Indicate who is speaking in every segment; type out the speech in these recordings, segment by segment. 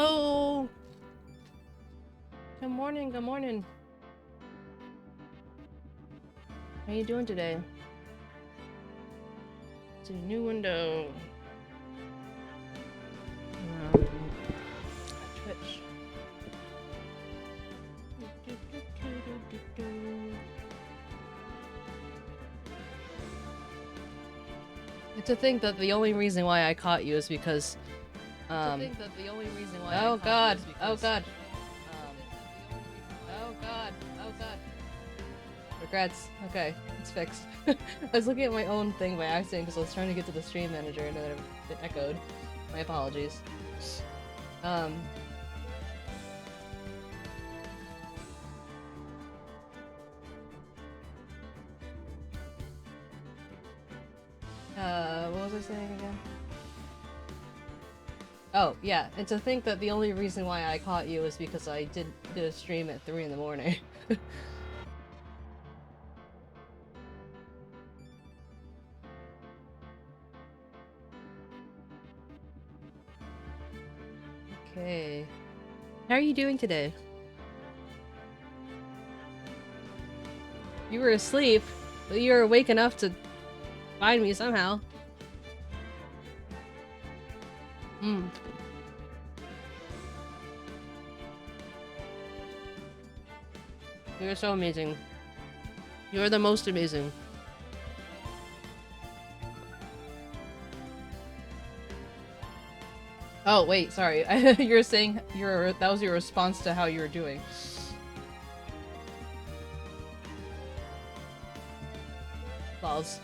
Speaker 1: Oh! Good morning, good morning. How you doing today? It's a new window. Twitch. To think that the only reason why I caught you is because oh god. Oh god. Oh god. Oh god. Regrets. Okay, it's fixed. I was looking at my own thing by accident because I was trying to get to the stream manager and then it echoed. My apologies. What was I saying again? Oh, yeah, and to think that the only reason why I caught you is because I did a stream at 3 in the morning. Okay. How are you doing today? You were asleep, but you were awake enough to find me somehow. You're so amazing. You're the most amazing. Oh, wait, sorry. You were saying that was your response to how you were doing. Balls.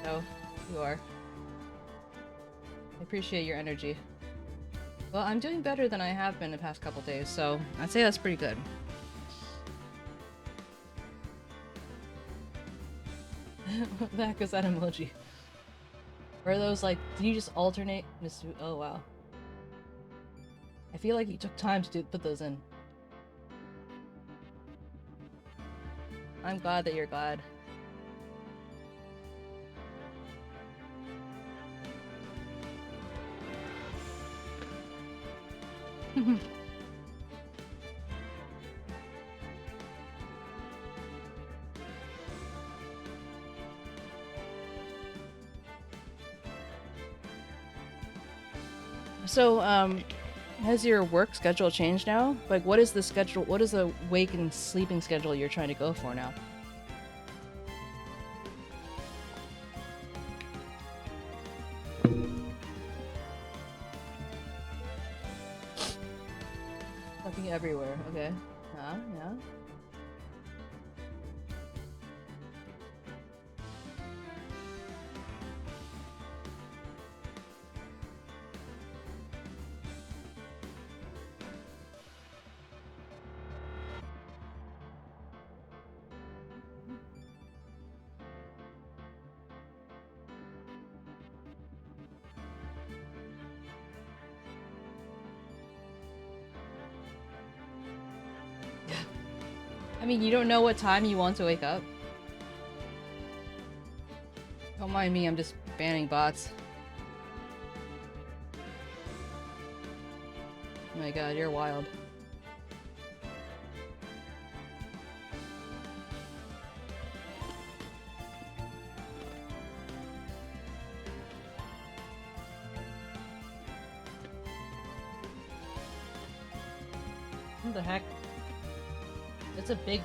Speaker 1: Oh, you are. I appreciate your energy. Well, I'm doing better than I have been the past couple days, so I'd say that's pretty good. What the heck is that emoji? Or are those like, do you just alternate? Oh wow. I feel like you took time to put those in. I'm glad that you're glad. So, has your work schedule changed now? Like, what is the schedule? What is the wake and sleeping schedule you're trying to go for now? Looking everywhere. Okay. Yeah. I mean, you don't know what time you want to wake up? Don't mind me, I'm just banning bots. Oh my god, you're wild. What the heck? It's a big,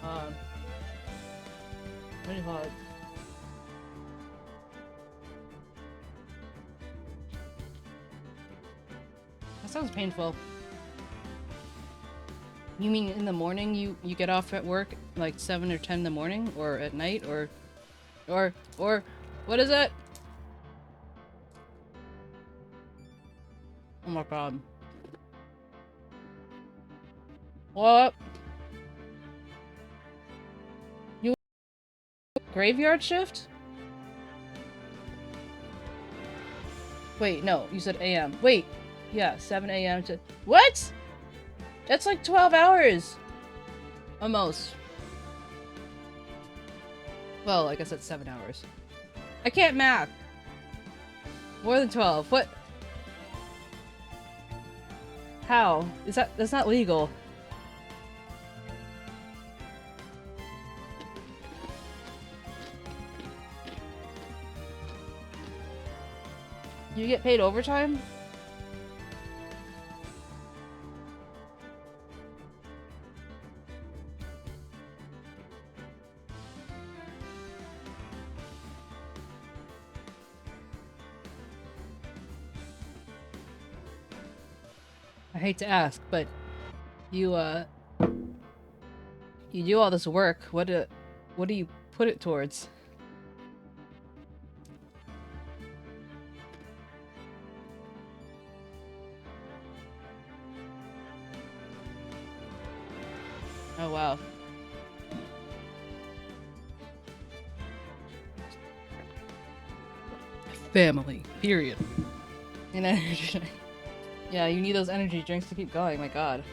Speaker 1: what do you call it? That sounds painful. You mean in the morning you get off at work like 7 or 10 in the morning, or at night, or what is it? Oh my god. What? You graveyard shift? Wait, no, you said AM. Wait, yeah, 7 AM to... What?! That's like 12 hours! Almost. Well, I guess that's 7 hours. I can't math! More than 12, what? How? That's not legal. You get paid overtime? I hate to ask, but you do all this work. What do you put it towards? Oh wow. Family. Period. And energy. Yeah, you need those energy drinks to keep going, my god.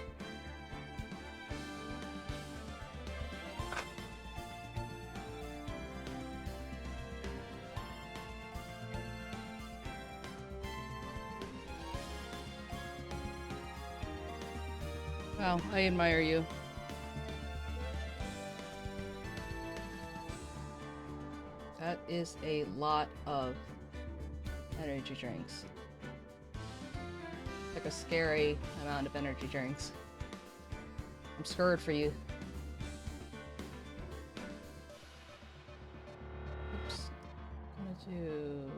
Speaker 1: Wow, I admire you. That is a lot of energy drinks. Like a scary amount of energy drinks. I'm scared for you. Oops. I'm gonna do...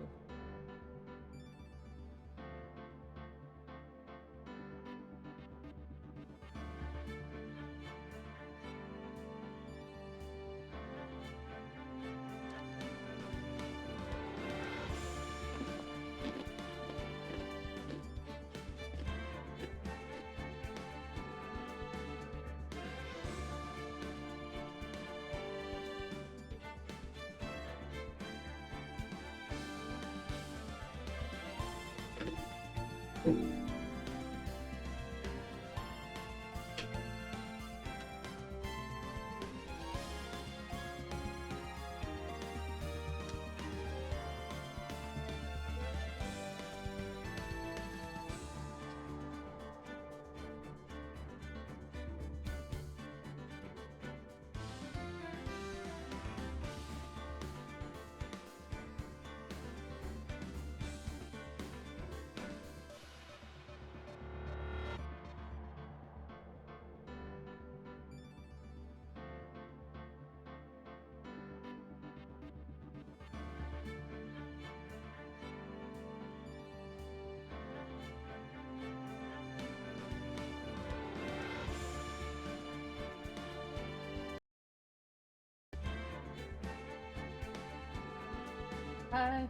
Speaker 1: Hi.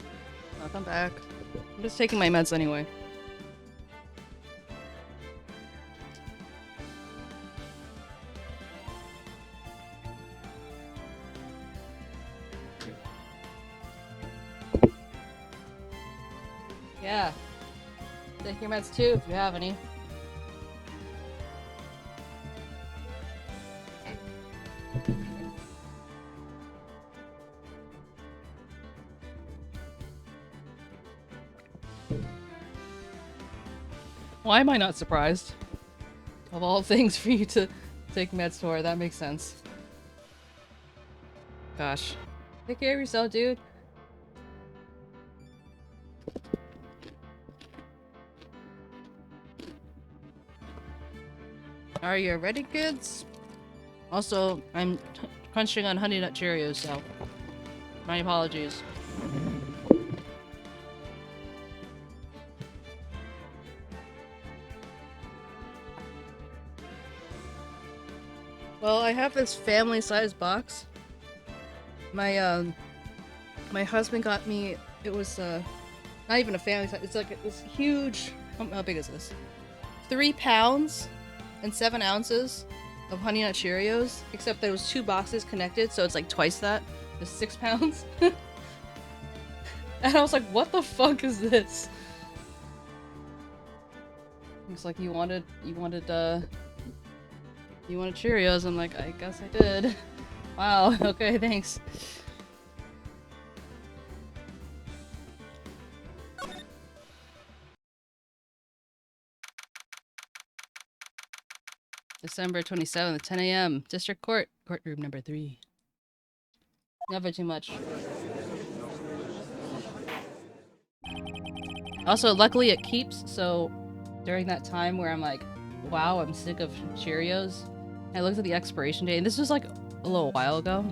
Speaker 1: Welcome back. I'm just taking my meds anyway. Yeah. Take your meds too if you have any. Why am I not surprised? Of all things for you to take meds for, that makes sense. Gosh. Take care of yourself, dude. Are you ready, kids? Also, I'm crunching on Honey Nut Cheerios, so my apologies. Well, I have this family-sized box. My husband got me, it was, not even a family size, it's like this huge, how big is this? 3 pounds and 7 ounces of Honey Nut Cheerios, except there was 2 boxes connected, so it's like twice that. It's 6 pounds. And I was like, what the fuck is this? Looks like you wanted Cheerios. I'm like, I guess I did. Wow, okay, thanks. December 27th, 10 a.m. District Court. Courtroom number 3. Never too much. Also, luckily it keeps, so during that time where I'm like, wow, I'm sick of Cheerios, I looked at the expiration date, and this was like a little while ago.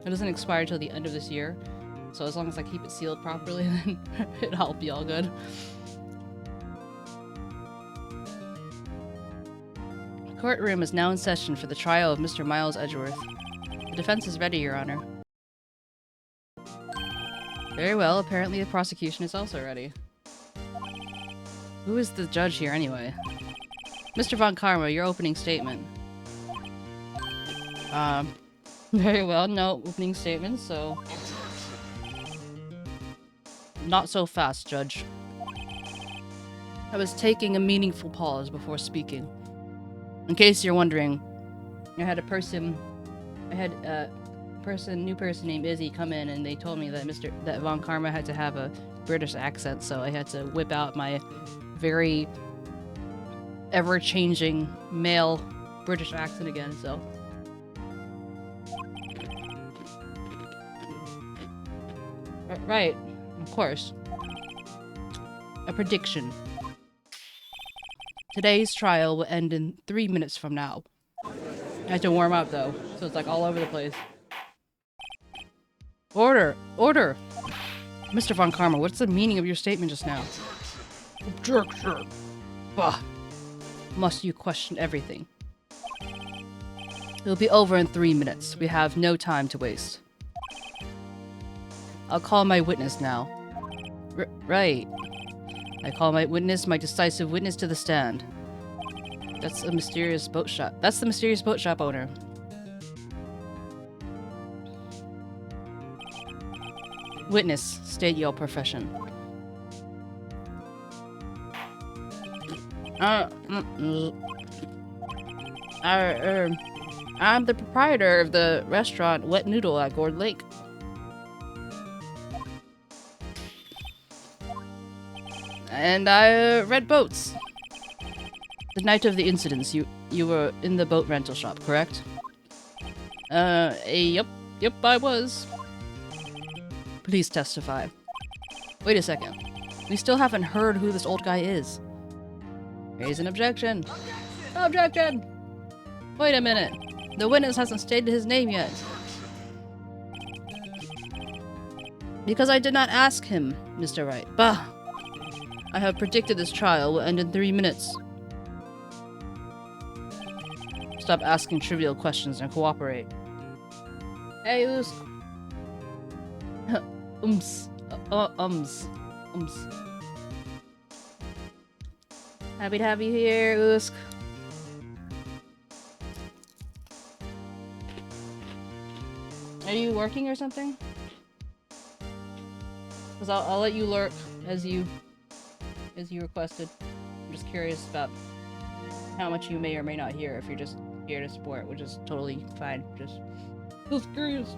Speaker 1: It doesn't expire until the end of this year, so as long as I keep it sealed properly, then it'll be all good. The courtroom is now in session for the trial of Mr. Miles Edgeworth. The defense is ready, Your Honor. Very well, apparently the prosecution is also ready. Who is the judge here anyway? Mr. von 𝗟𝗏, your opening statement. Very well, no opening statement, so... Not so fast, Judge. I was taking a meaningful pause before speaking. In case you're wondering, I had a new person named Izzy come in, and they told me that that von 𝗟𝗏 had to have a British accent, so I had to whip out my very ever-changing male British accent again, so... Right, of course. A prediction. Today's trial will end in 3 minutes from now. I had to warm up though, so it's like all over the place. Order! Order! Mr. von 𝗟𝗏, what's the meaning of your statement just now? Objection! Bah! Must you question everything? It'll be over in 3 minutes. We have no time to waste. I'll call my witness now. Right. I call my witness, my decisive witness, to the stand. That's a mysterious boat shop. That's the mysterious boat shop owner. Witness, state your profession. I'm the proprietor of the restaurant Wet Noodle at Gourd Lake. And I read boats. The night of the incidents, you were in the boat rental shop, correct? Yep, I was. Please testify. Wait a second. We still haven't heard who this old guy is. Raise an objection. Objection! Wait a minute. The witness hasn't stated his name yet. Because I did not ask him, Mr. Wright. Bah! I have predicted this trial will end in 3 minutes. Stop asking trivial questions and cooperate. Hey, Happy to have you here, Usk. Are you working or something? Because I'll let you lurk as you requested. I'm just curious about how much you may or may not hear if you're just here to support, which is totally fine. Just curious.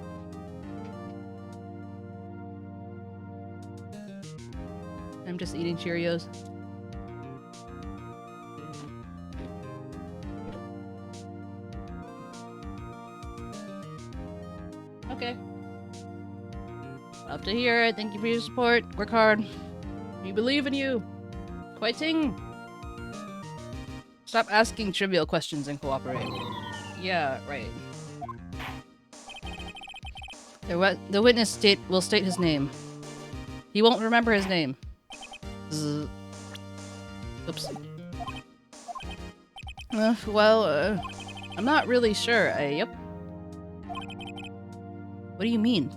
Speaker 1: I'm just eating Cheerios. Okay. Love to hear it. Thank you for your support. Work hard. We believe in you. Fighting. Stop asking trivial questions and cooperate. Yeah, right. The witness will state his name. He won't remember his name. Oops. I'm not really sure. Yep. What do you mean?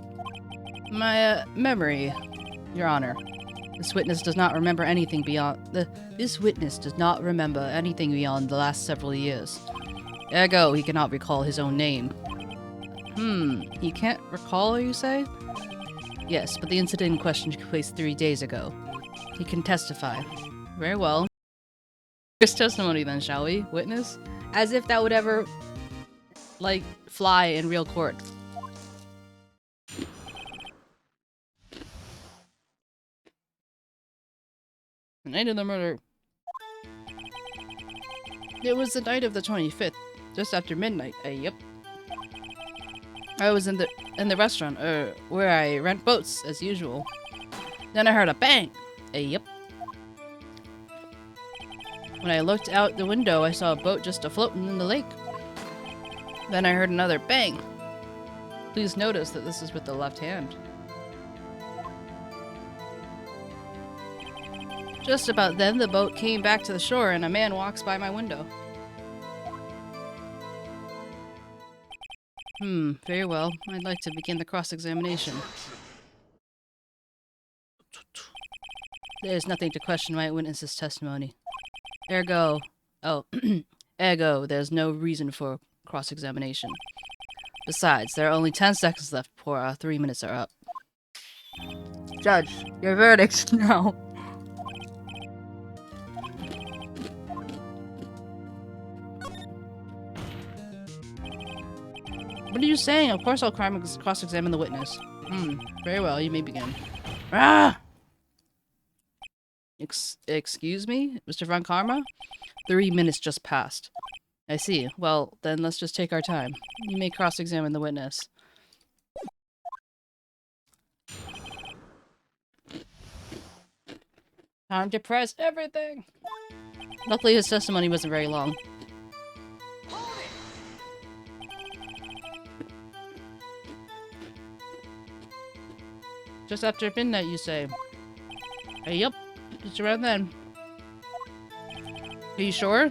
Speaker 1: My, memory, Your Honor. This witness does not remember anything beyond this witness does not remember anything beyond the last several years. Ergo, he cannot recall his own name. He can't recall, you say? Yes, but the incident in question took place 3 days ago. He can testify. Very well. Here's testimony then, shall we? Witness? As if that would ever, like, fly in real court. The night of the murder. It was the night of the 25th. Just after midnight. Yep. I was in the restaurant, where I rent boats as usual. Then I heard a bang. Yep. When I looked out the window, I saw a boat just afloating in the lake. Then I heard another bang. Please notice that this is with the left hand. Just about then, the boat came back to the shore and a man walks by my window. Very well. I'd like to begin the cross-examination. There is nothing to question my witness's testimony. Ergo, there's no reason for cross-examination. Besides, there are only 10 seconds left before our 3 minutes are up. Judge, your verdict now. What are you saying? Of course I'll cross-examine the witness. Very well, you may begin. Ah! Excuse me, Mr. Von Karma? 3 minutes just passed. I see. Well, then let's just take our time. You may cross-examine the witness. Time to press everything! Luckily his testimony wasn't very long. Just after midnight, you say. Yep, just around then. Are you sure?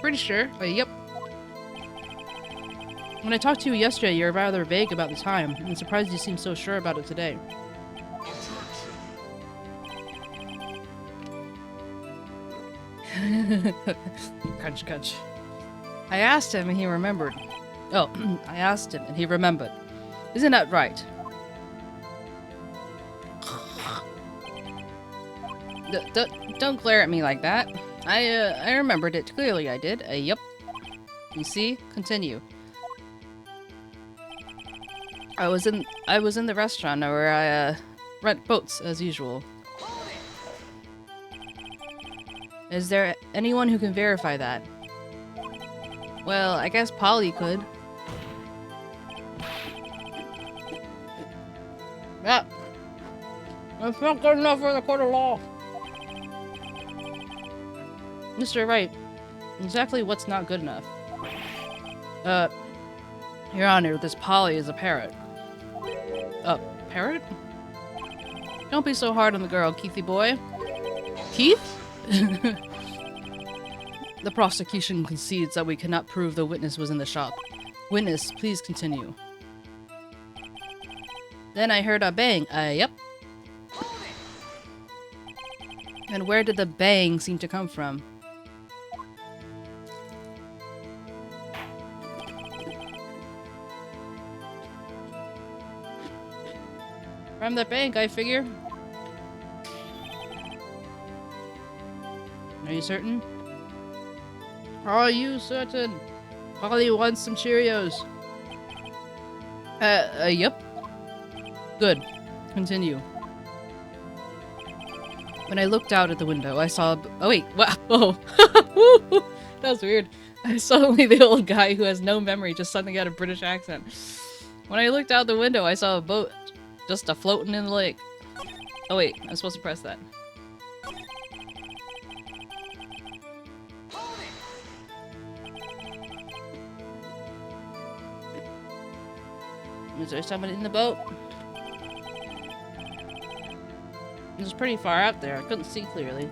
Speaker 1: Pretty sure. Yep. When I talked to you yesterday, you were rather vague about the time. I'm surprised you seem so sure about it today. Crunch, crunch. I asked him and he remembered. Oh, I asked him and he remembered. Isn't that right? Don't glare at me like that. I remembered it clearly. I did. Yep. You see? Continue. I was in the restaurant where I rent boats as usual. Is there anyone who can verify that? Well, I guess Polly could. Yeah. That's not good enough for the court of law. Mr. Wright, exactly what's not good enough? Your Honor, this Polly is a parrot. A parrot? Don't be so hard on the girl, Keithy boy. Keith? The prosecution concedes that we cannot prove the witness was in the shop. Witness, please continue. Then I heard a bang. Yep. And where did the bang seem to come from? From the bank, I figure. Are you certain? Are you certain? Polly wants some Cheerios. Yep. Good. Continue. When I looked out at the window, I saw oh wait, wow. Oh. That was weird. Suddenly the old guy who has no memory just suddenly got a British accent. When I looked out the window, I saw a boat just floating in the lake. Oh wait, I'm supposed to press that. Is there somebody in the boat? It was pretty far out there. I couldn't see clearly.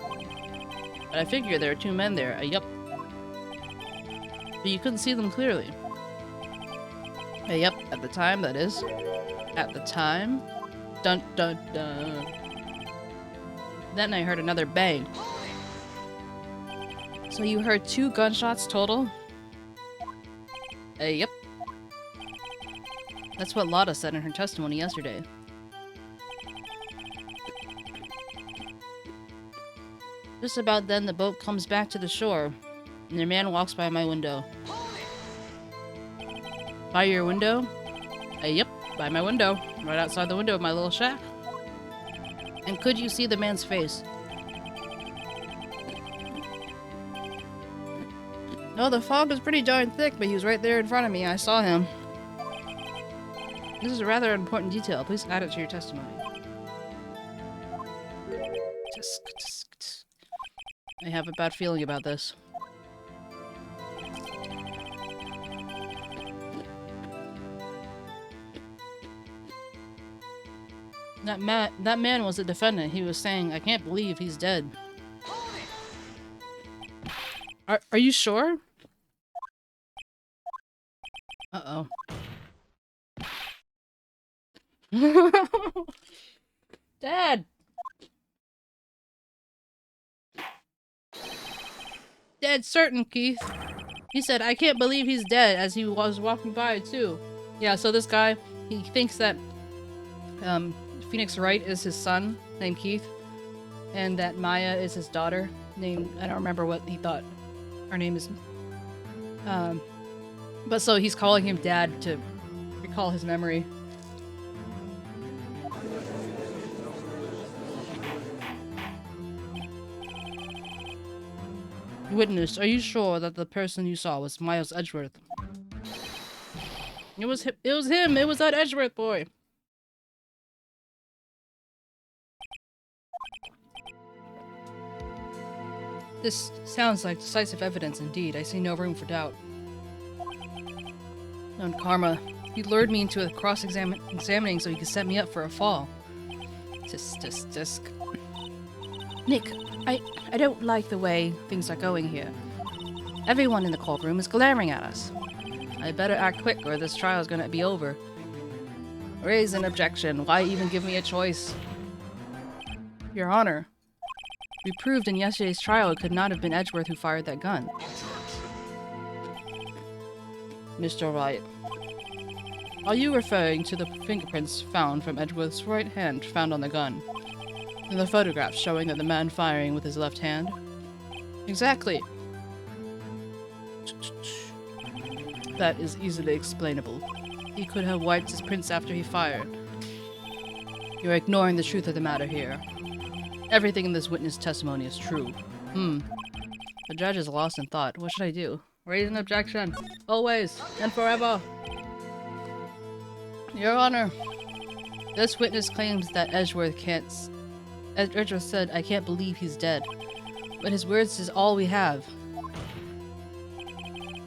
Speaker 1: But I figured there were 2 men there. Yup. But you couldn't see them clearly. Yup, at the time, that is. At the time. Dun dun dun. Then I heard another bang. So you heard 2 gunshots total? Yep. That's what Lotta said in her testimony yesterday. Just about then, the boat comes back to the shore, and their man walks by my window. By your window? Yep, by my window. Right outside the window of my little shack. And could you see the man's face? No, the fog was pretty darn thick, but he was right there in front of me. I saw him. This is a rather important detail. Please add it to your testimony. I have a bad feeling about this. That man was the defendant. He was saying, "I can't believe he's dead." Are you sure? Uh-oh. Dad! Dead certain, Keith. He said, "I can't believe he's dead," as he was walking by, too. Yeah, so this guy, he thinks that Phoenix Wright is his son, named Keith, and that Maya is his daughter, named... I don't remember what he thought her name is. But so he's calling him Dad to recall his memory. Witness, are you sure that the person you saw was Miles Edgeworth? It was him! It was that Edgeworth boy! This sounds like decisive evidence indeed. I see no room for doubt. On Karma, he lured me into a cross-examining so he could set me up for a fall. Tisk. Nick, I don't like the way things are going here. Everyone in the courtroom is glaring at us. I better act quick or this trial is gonna be over. Raise an objection. Why even give me a choice? Your Honor, we proved in yesterday's trial it could not have been Edgeworth who fired that gun. Mr. Wright, are you referring to the fingerprints found from Edgeworth's right hand found on the gun? And the photograph showing that the man firing with his left hand? Exactly. That is easily explainable. He could have wiped his prints after he fired. You're ignoring the truth of the matter here. Everything in this witness testimony is true. The judge is lost in thought. What should I do? Raise an objection. Always and forever. Your Honor, this witness claims that Edgeworth said, "I can't believe he's dead." But his words is all we have.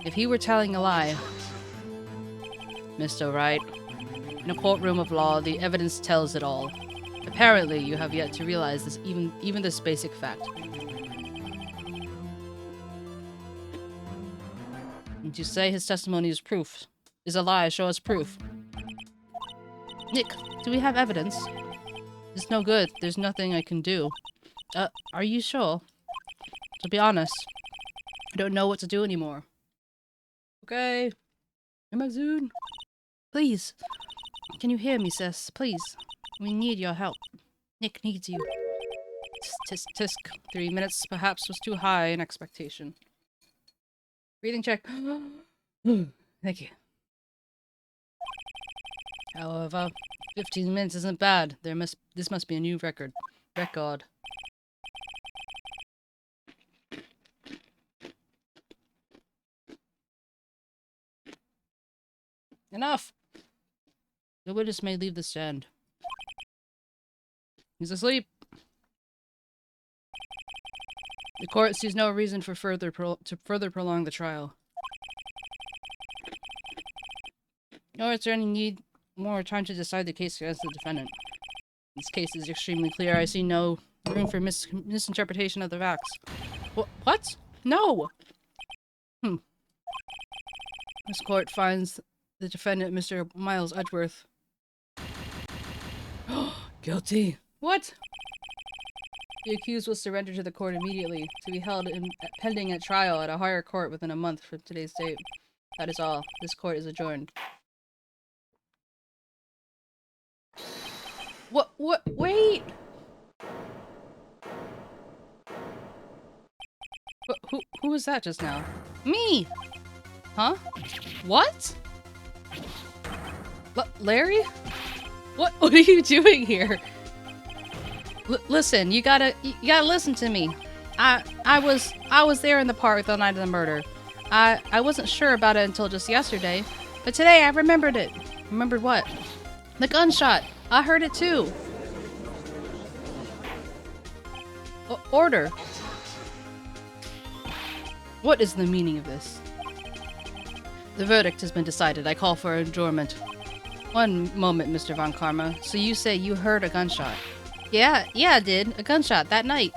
Speaker 1: If he were telling a lie... Mr. Wright, in a courtroom of law, the evidence tells it all. Apparently, you have yet to realize this, even this basic fact. And you say his testimony is proof. Is a lie. Show us proof. Nick, do we have evidence? It's no good. There's nothing I can do. Are you sure? To be honest, I don't know what to do anymore. Okay. Am I soon? Please. Can you hear me, sis? Please. We need your help. Nick needs you. Tisk. 3 minutes perhaps was too high an expectation. Breathing check. Thank you. However, 15 minutes isn't bad. This must be a new record. Enough! The witness may leave the stand. He's asleep. The court sees no reason for further prolong the trial. Nor is there any need more time to decide the case against the defendant. This case is extremely clear. I see no room for misinterpretation of the facts. What? No! This court finds the defendant, Mr. Miles Edgeworth, guilty. What? The accused was surrendered to the court immediately, to be held pending at trial at a higher court within a month from today's date. That is all. This court is adjourned. What? Wait! Who was that just now? Me! Huh? What? Larry? What are you doing here? Listen, you gotta listen to me. I was there in the park the night of the murder. I wasn't sure about it until just yesterday, but today I remembered it. Remembered what? The gunshot. I heard it too. Order. What is the meaning of this? The verdict has been decided. I call for adjournment. One moment, Mr. Von Karma. So you say you heard a gunshot? Yeah, I did. A gunshot that night.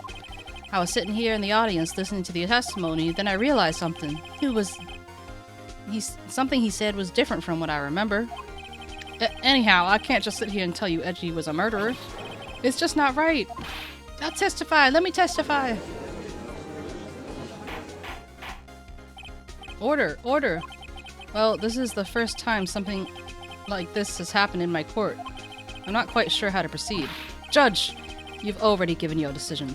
Speaker 1: I was sitting here in the audience listening to the testimony, then I realized something. Something he said was different from what I remember. Anyhow, I can't just sit here and tell you EDGY was a murderer. It's just not right. I'll testify. Let me testify. Order. Well, this is the first time something like this has happened in my court. I'm not quite sure how to proceed. Judge, you've already given your decision.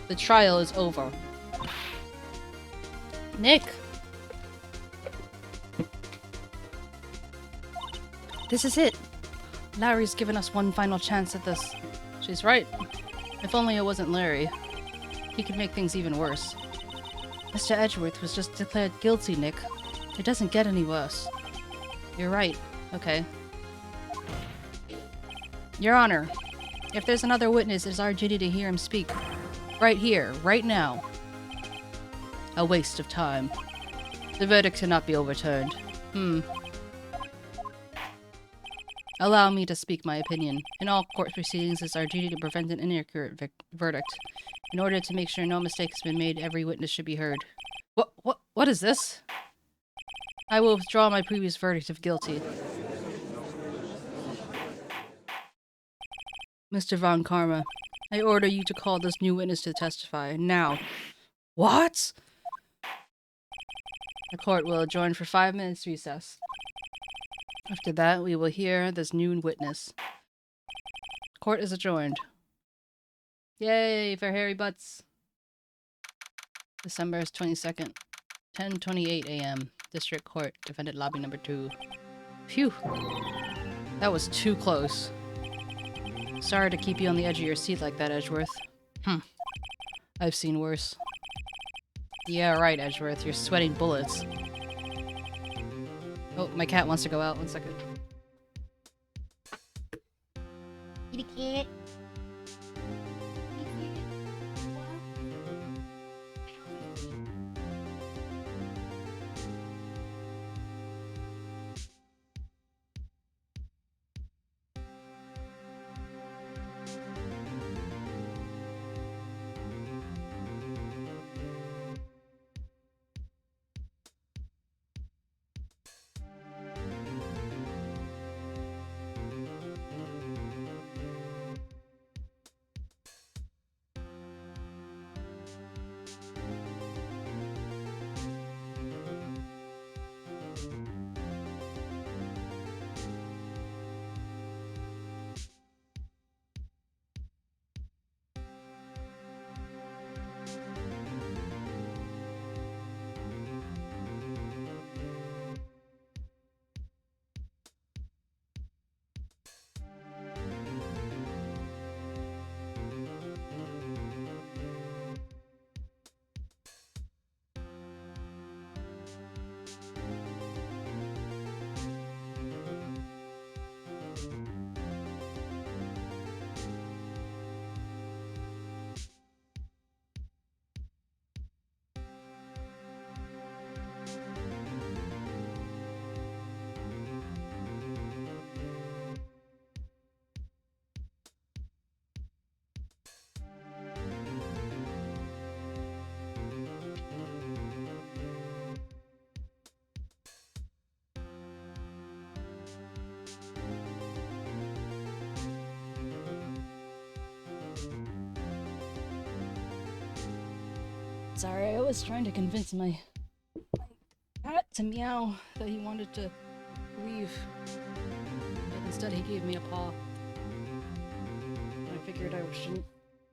Speaker 1: The trial is over. Nick! This is it. Larry's given us one final chance at this. She's right. If only it wasn't Larry. He could make things even worse. Mr. Edgeworth was just declared guilty, Nick. It doesn't get any worse. You're right. Okay. Your Honor, if there's another witness, it's our duty to hear him speak. Right here, right now. A waste of time. The verdict cannot be overturned. Allow me to speak my opinion. In all court proceedings, it's our duty to prevent an inaccurate verdict. In order to make sure no mistake has been made, every witness should be heard. What is this? I will withdraw my previous verdict of guilty. Mr. Von Karma, I order you to call this new witness to testify, now. What? The court will adjourn for 5 minutes recess. After that, we will hear this new witness. Court is adjourned. Yay for hairy butts. December 22nd, 10:28 a.m. District Court, Defendant Lobby Number 2. Phew. That was too close. Sorry to keep you on the edge of your seat like that, Edgeworth. I've seen worse. Yeah, right, Edgeworth. You're sweating bullets. Oh, my cat wants to go out. 1 second.
Speaker 2: Kitty cat.
Speaker 1: Sorry, I was trying to convince my cat to meow that he wanted to leave. But instead he gave me a paw. I figured I shouldn't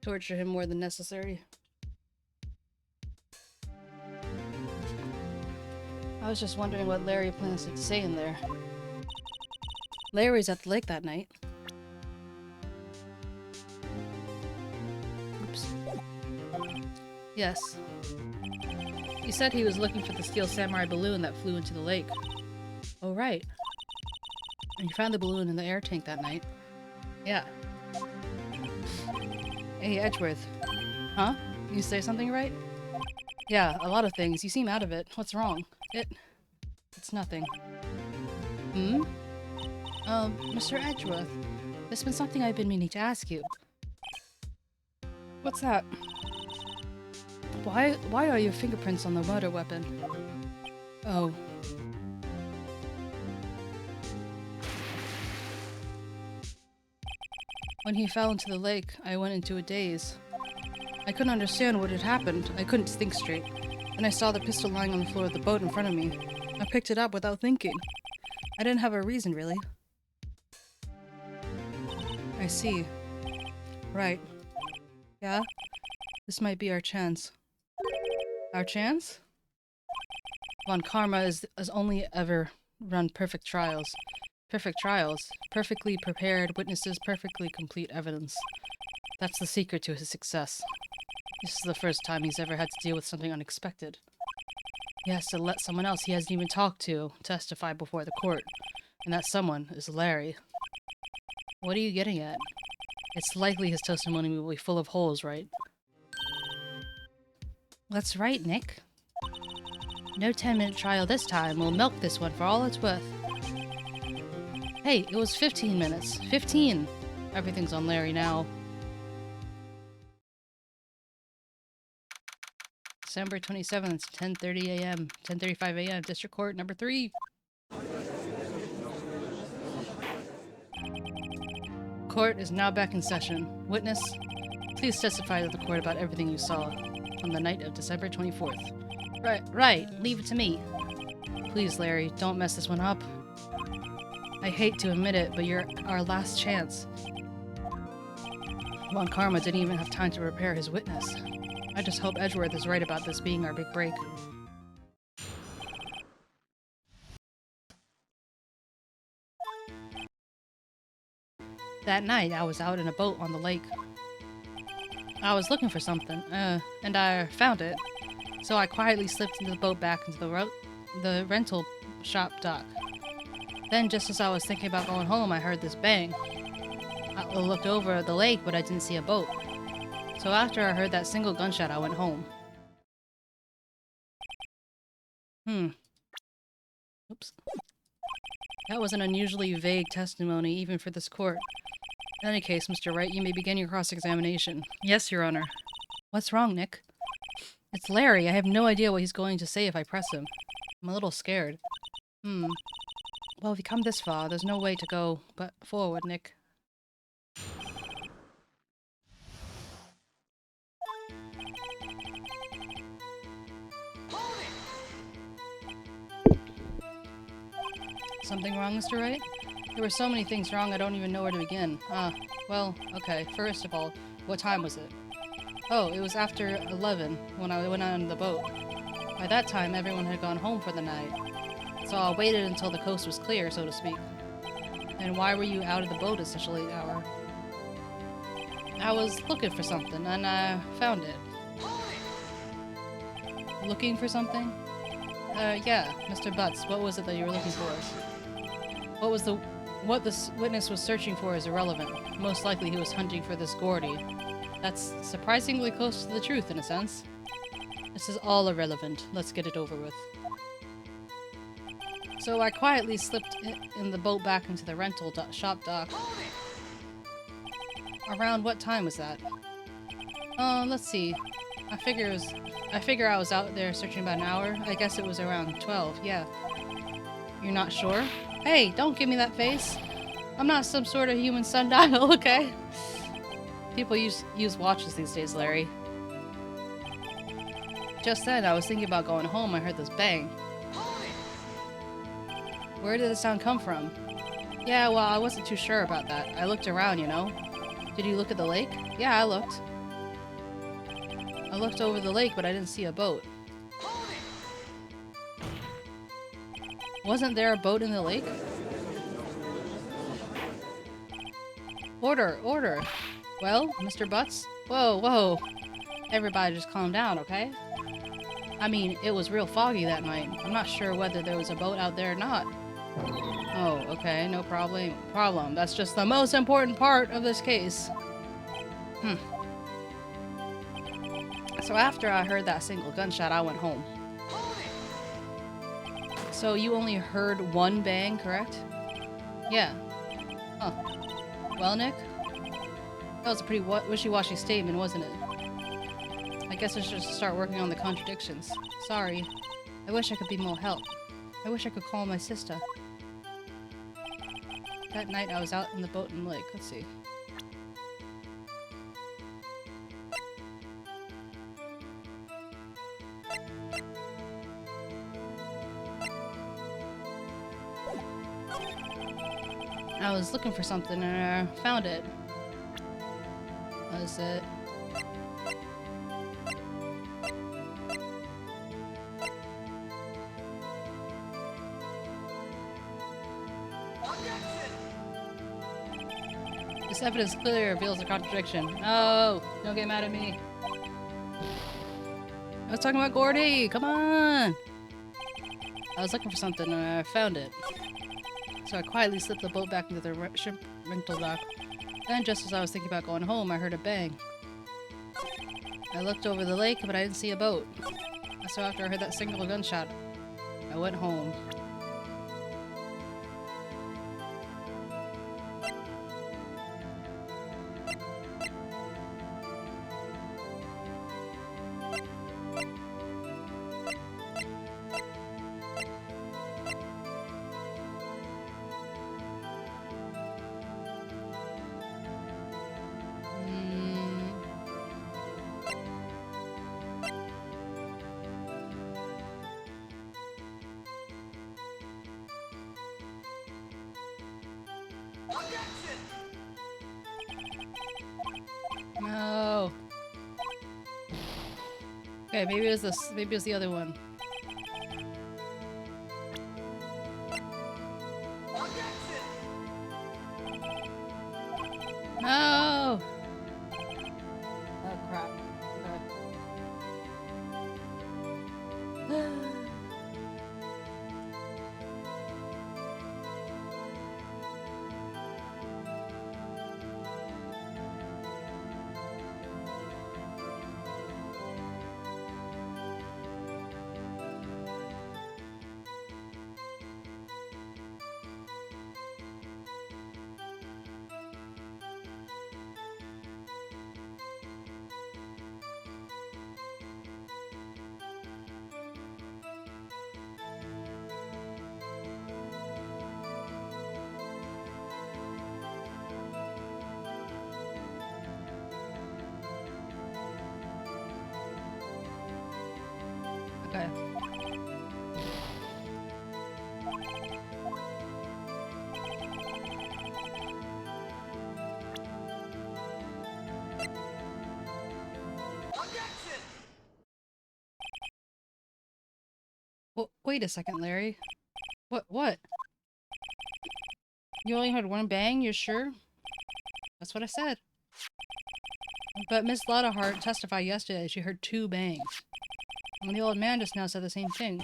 Speaker 1: torture him more than necessary. I was just wondering what Larry plans to say in there. Larry's at the lake that night. Oops. Yes. He said he was looking for the steel samurai balloon that flew into the lake. Oh, right. And you found the balloon in the air tank that night. Yeah. Hey, Edgeworth. Huh? You say something right? Yeah, a lot of things. You seem out of it. What's wrong? It's nothing. Hmm? Mr. Edgeworth, there's been something I've been meaning to ask you. What's that? Why are your fingerprints on the murder weapon? Oh. When he fell into the lake, I went into a daze. I couldn't understand what had happened. I couldn't think straight. Then I saw the pistol lying on the floor of the boat in front of me. I picked it up without thinking. I didn't have a reason, really. I see. Right. Yeah? This might be our chance. Our chance? 𝗟𝗏 has only ever run perfect trials. Perfect trials. Perfectly prepared witnesses, perfectly complete evidence. That's the secret to his success. This is the first time he's ever had to deal with something unexpected. He has to let someone else he hasn't even talked to testify before the court. And that someone is Larry. What are you getting at? It's likely his testimony will be full of holes, right? That's right, Nick. No 10-minute trial this time. We'll milk this one for all it's worth. Hey, it was 15 minutes. 15! Everything's on Larry now. December 27th, 10:30 a.m. 10:35 a.m. District Court number 3. Court is now back in session. Witness, please testify to the court about everything you saw on the night of December 24th. Right. Leave it to me. Please, Larry, don't mess this one up. I hate to admit it, but you're our last chance. 𝗟𝗏 didn't even have time to prepare his witness. I just hope Edgeworth is right about this being our big break. That night, I was out in a boat on the lake. I was looking for something, and I found it. So I quietly slipped into the boat back into the rental shop dock. Then, just as I was thinking about going home, I heard this bang. I looked over at the lake, but I didn't see a boat. So after I heard that single gunshot, I went home. Oops. That was an unusually vague testimony, even for this court. In any case, Mr. Wright, you may begin your cross-examination. Yes, Your Honor. What's wrong, Nick? It's Larry. I have no idea what he's going to say if I press him. I'm a little scared. Well, if you come this far, there's no way to go but forward, Nick. Something wrong, Mr. Wright? There were so many things wrong I don't even know where to begin. Well, okay. First of all, what time was it? Oh, it was after 11 when I went on the boat. By that time, everyone had gone home for the night. So I waited until the coast was clear, so to speak. And why were you out of the boat at such a late hour? I was looking for something, and I found it. Looking for something? Yeah, Mr. Butts, what was it that you were looking for? What this witness was searching for is irrelevant. Most likely he was hunting for this 𝗟𝗏. That's surprisingly close to the truth, in a sense. This is all irrelevant. Let's get it over with. So I quietly slipped in the boat back into the rental shop dock. Around what time was that? Let's see. I figure I was out there searching about an hour. I guess it was around 12, yeah. You're not sure? Hey, don't give me that face. I'm not some sort of human sundial, okay? People use watches these days, Larry. Just then, I was thinking about going home. I heard this bang. Where did the sound come from? Yeah, well, I wasn't too sure about that. I looked around, you know. Did you look at the lake? Yeah, I looked. I looked over the lake, but I didn't see a boat. Wasn't there a boat in the lake? Order, order. Well, Mr. Butts? Whoa. Everybody just calm down, okay? I mean, it was real foggy that night. I'm not sure whether there was a boat out there or not. Oh, okay, no problem. That's just the most important part of this case. So after I heard that single gunshot, I went home. So you only heard one bang, correct? Yeah. Huh. Well, Nick? That was a pretty wishy-washy statement, wasn't it? I guess I should start working on the contradictions. Sorry. I wish I could be more help. I wish I could call my sister. That night I was out in the boat in the lake. Let's see. I was looking for something and I found it. What is it? This evidence clearly reveals a contradiction. No! Don't get mad at me. I was talking about Gordy! Come on! I was looking for something and I found it. So I quietly slipped the boat back into the ship rental dock. Then, just as I was thinking about going home, I heard a bang. I looked over the lake, but I didn't see a boat. So after I heard that single gunshot, I went home. No. Okay, maybe it was this. Maybe it was the other one. No. Oh crap. Okay. Okay. Wait a second, Larry. What? You only heard one bang? You're sure? That's what I said. But Miss Loudahart testified yesterday she heard 2 bangs. And the old man just now said the same thing.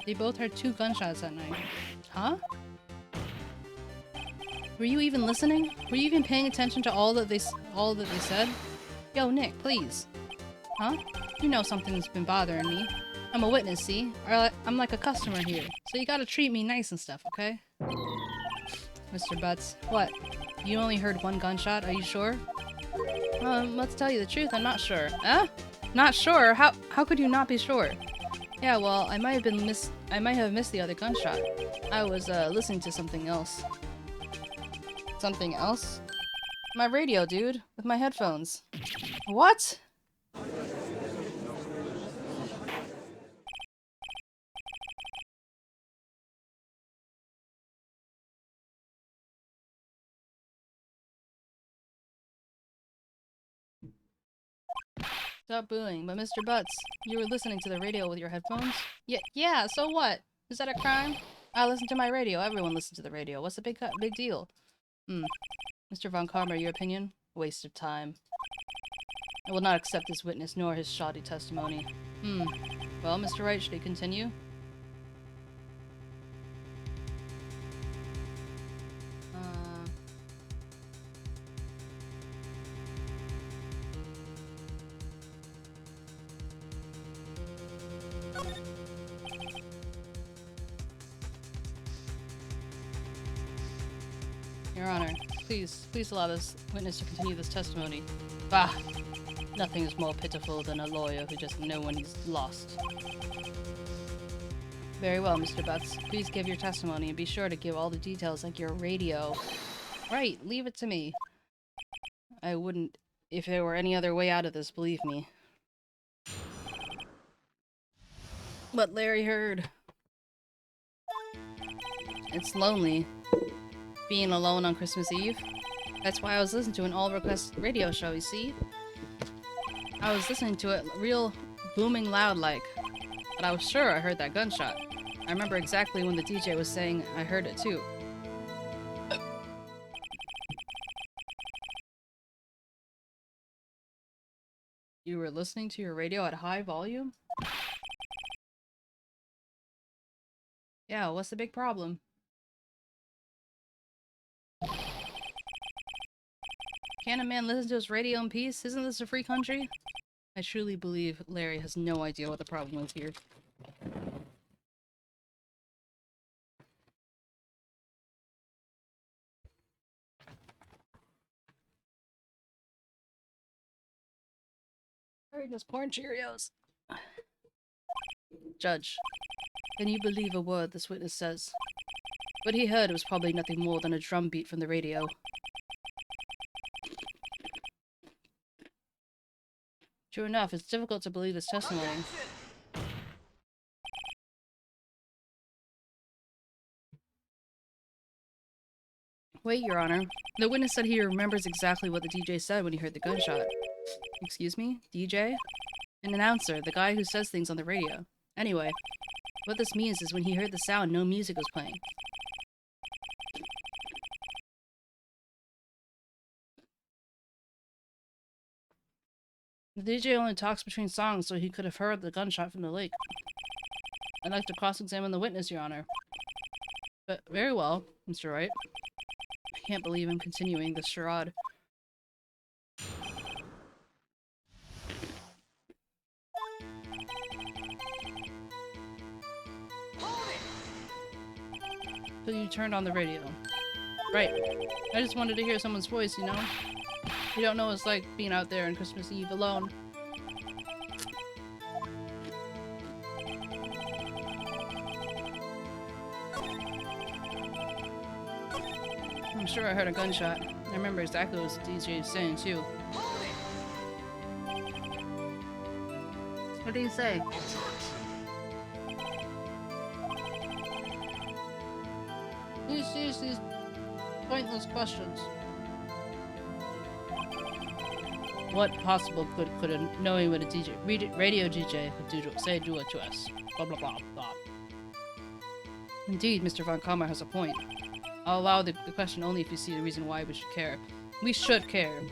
Speaker 1: They both heard 2 gunshots that night. Huh? Were you even listening? Were you even paying attention to all that they said? Yo, Nick, please. Huh? You know something's been bothering me. I'm a witness, see? Or I'm like a customer here, so you gotta treat me nice and stuff, okay? Mr. Butts, what? You only heard 1 gunshot, are you sure? Let's tell you the truth, I'm not sure. Huh? Not sure? How could you not be sure? Yeah, well, I might have missed the other gunshot. I was, listening to something else. Something else? My radio, dude, with my headphones. What? Stop booing, but Mr. Butts, you were listening to the radio with your headphones? Yeah, so what? Is that a crime? I listen to my radio. Everyone listens to the radio. What's the big deal? Mr. Von Karma, your opinion? Waste of time. I will not accept this witness nor his shoddy testimony. Well, Mr. Wright, should he continue? Your Honor, please allow this witness to continue this testimony. Bah! Nothing is more pitiful than a lawyer who doesn't know when he's lost. Very well, Mr. Butts. Please give your testimony and be sure to give all the details like your radio. Right, leave it to me. I wouldn't if there were any other way out of this, believe me. What Larry heard. It's lonely. Being alone on Christmas Eve. That's why I was listening to an all-request radio show, you see? I was listening to it real booming loud like, but I was sure I heard that gunshot. I remember exactly when the DJ was saying I heard it too. You were listening to your radio at high volume? Yeah, what's the big problem? Can't a man listen to his radio in peace? Isn't this a free country? I truly believe Larry has no idea what the problem is here. Larry just porn Cheerios. Judge, can you believe a word this witness says? What he heard was probably nothing more than a drum beat from the radio. True enough, it's difficult to believe this testimony. Wait, Your Honor. The witness said he remembers exactly what the DJ said when he heard the gunshot. Excuse me? DJ? An announcer, the guy who says things on the radio. Anyway, what this means is when he heard the sound, no music was playing. The DJ only talks between songs, so he could have heard the gunshot from the lake. I'd like to cross-examine the witness, Your Honor. But very well, Mr. Wright. I can't believe I'm continuing this charade. So you turned on the radio. Right. I just wanted to hear someone's voice, you know? You don't know what it's like being out there on Christmas Eve alone. I'm sure I heard a gunshot. I remember exactly what the DJ was saying, too. What did he say? Please cease these pointless questions. What possible good could knowing what a DJ, radio DJ could do it to us? Blah blah blah blah. Indeed, Mr. Von Kammer has a point. I'll allow the question only if you see the reason why we should care. We should care.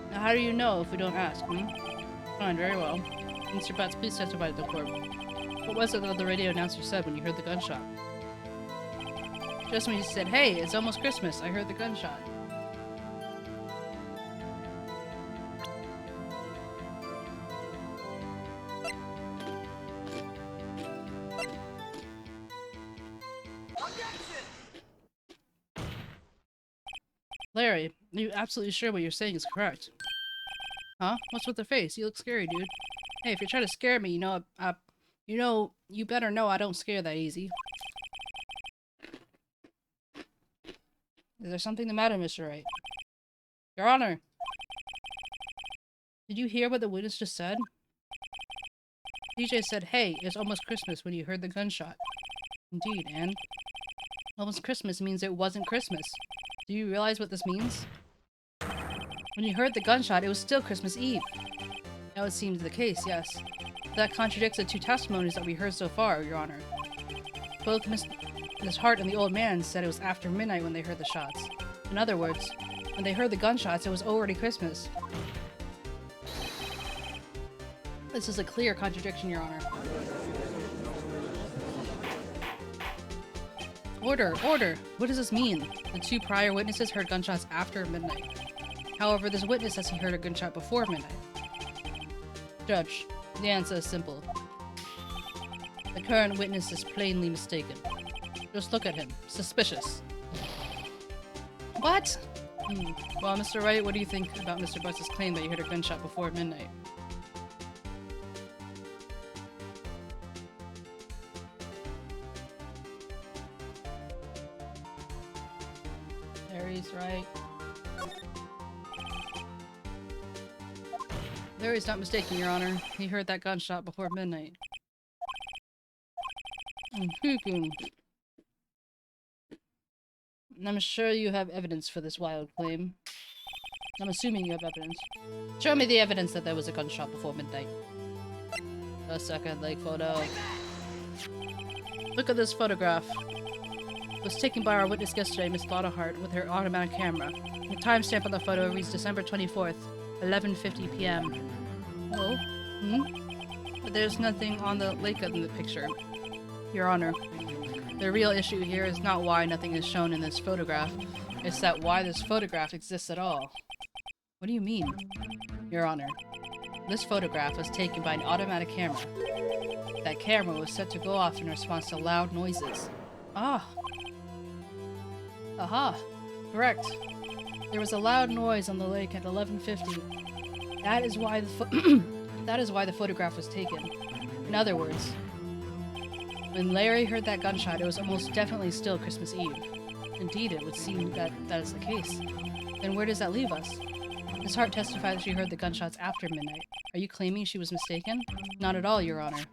Speaker 1: Now how do you know if we don't ask, Fine, very well. Mr. Butts, please testify to the court. What was it that the radio announcer said when you heard the gunshot? Just when you said, "Hey, it's almost Christmas," I heard the gunshot. Larry, are you absolutely sure what you're saying is correct? Huh? What's with the face? You look scary, dude. Hey, if you're trying to scare me, you better know I don't scare that easy. Is there something the matter, Mr. Wright? Your Honor! Did you hear what the witness just said? DJ said, "Hey, it's almost Christmas," when you heard the gunshot. Indeed, and almost Christmas means it wasn't Christmas. Do you realize what this means? When you heard the gunshot, it was still Christmas Eve. That would seem the case, yes. That contradicts the 2 testimonies that we heard so far, Your Honor. Both Miss Hart and the old man said it was after midnight when they heard the shots. In other words, when they heard the gunshots, it was already Christmas. This is a clear contradiction, Your Honor. Order! Order! What does this mean? The 2 prior witnesses heard gunshots after midnight. However, this witness says he heard a gunshot before midnight. Judge, the answer is simple. The current witness is plainly mistaken. Just look at him. Suspicious. What? Well, Mr. Wright, what do you think about Mr. Butts' claim that you heard a gunshot before midnight? Larry's right. Larry's not mistaken, Your Honor. He heard that gunshot before midnight. I'm sure you have evidence for this wild claim. I'm assuming you have evidence. Show me the evidence that there was a gunshot before midnight. A second leg photo. Look at this photograph. It was taken by our witness yesterday, Miss Hart, with her automatic camera. The timestamp on the photo reads December 24th, 11:50 p.m. Oh? But there's nothing on the lake in the picture. Your Honor, the real issue here is not why nothing is shown in this photograph. It's that why this photograph exists at all. What do you mean? Your Honor, this photograph was taken by an automatic camera. That camera was set to go off in response to loud noises. Ah. Aha. Correct. There was a loud noise on the lake at 11:50. That is why the photograph was taken. In other words, when Larry heard that gunshot, it was almost definitely still Christmas Eve. Indeed, it would seem that that is the case. Then where does that leave us? Miss Hart testified that she heard the gunshots after midnight. Are you claiming she was mistaken? Not at all, Your Honor.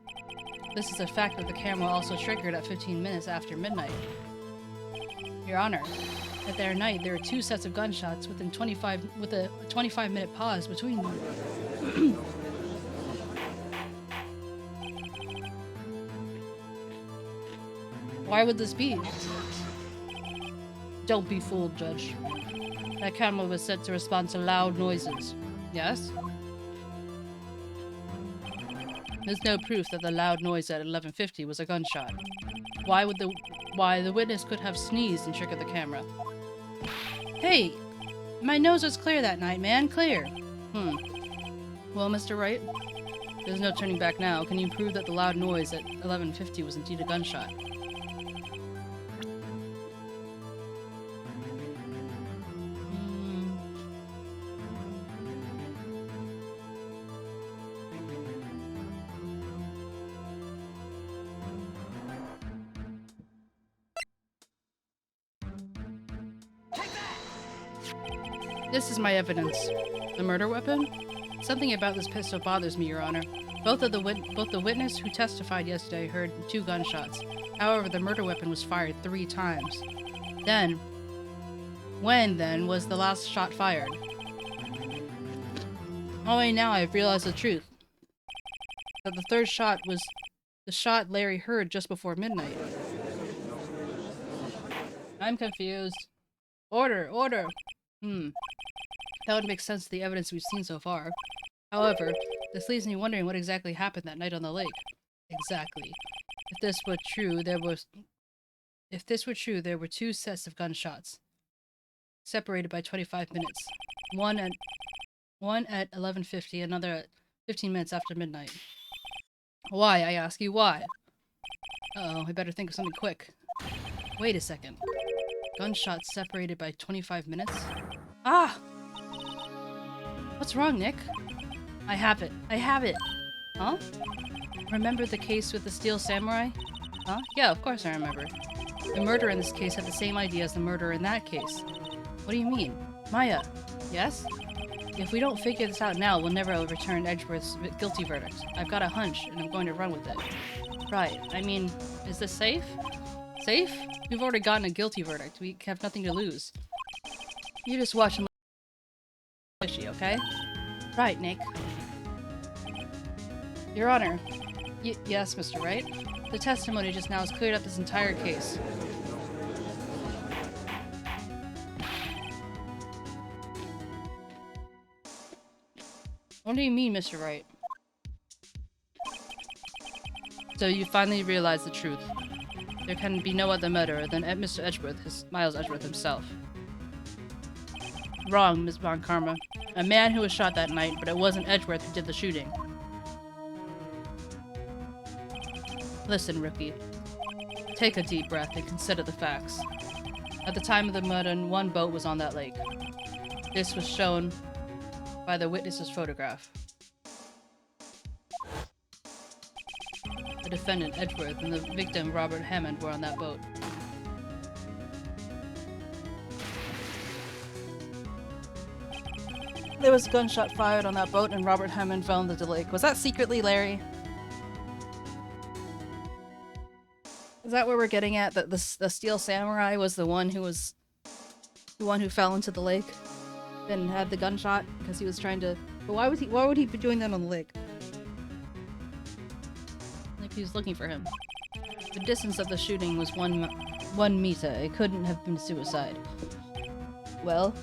Speaker 1: This is a fact that the camera also triggered at 15 minutes after midnight. Your Honor, at their night, there were 2 sets of gunshots with a 25-minute pause between them. Why would this be? Don't be fooled, Judge. That camera was set to respond to loud noises. Yes? There's no proof that the loud noise at 11:50 was a gunshot. Why the witness could have sneezed and triggered the camera? Hey! My nose was clear that night, man. Clear. Well, Mr. Wright, there's no turning back now. Can you prove that the loud noise at 11:50 was indeed a gunshot? This is my evidence. The murder weapon? Something about this pistol bothers me, Your Honor. Both the witness who testified yesterday heard 2 gunshots. However, the murder weapon was fired 3 times. When then was the last shot fired? Only now I've realized the truth. That the 3rd shot was the shot Larry heard just before midnight. I'm confused. Order! Order! That would make sense to the evidence we've seen so far. However, this leaves me wondering what exactly happened that night on the lake. Exactly. If this were true, there were 2 sets of gunshots, separated by 25 minutes. One at 11:50, another at 15 minutes after midnight. Why, I ask you, why? Uh-oh, I better think of something quick. Wait a second. Gunshots separated by 25 minutes? Ah! What's wrong, Nick? I have it. I have it! Huh? Remember the case with the steel samurai? Huh? Yeah, of course I remember. The murderer in this case had the same idea as the murderer in that case. What do you mean? Maya, yes? If we don't figure this out now, we'll never overturn 𝗟𝗶's guilty verdict. I've got a hunch, and I'm going to run with it. Right, I mean, is this safe? Safe? We've already gotten a guilty verdict. We have nothing to lose. You just watch and 𝗟𝗶, okay? Right, Nick. Your Honor. Yes, Mr. Wright. The testimony just now has cleared up this entire case. What do you mean, Mr. Wright? So you finally realize the truth. There can be no other murderer than Mr. Edgeworth, Miles Edgeworth himself. Wrong, Ms. Von Karma. A man who was shot that night, but it wasn't Edgeworth who did the shooting. Listen, rookie. Take a deep breath and consider the facts. At the time of the murder, one boat was on that lake. This was shown by the witness's photograph. The defendant, Edgeworth, and the victim, Robert Hammond, were on that boat. There was a gunshot fired on that boat and Robert Hammond fell into the lake. Was that secretly Larry? Is that where we're getting at? That the Steel Samurai was the one who fell into the lake and had the gunshot because he was trying to. But why would he be doing that on the lake? Like he was looking for him. The distance of the shooting was one meter. It couldn't have been suicide. Well,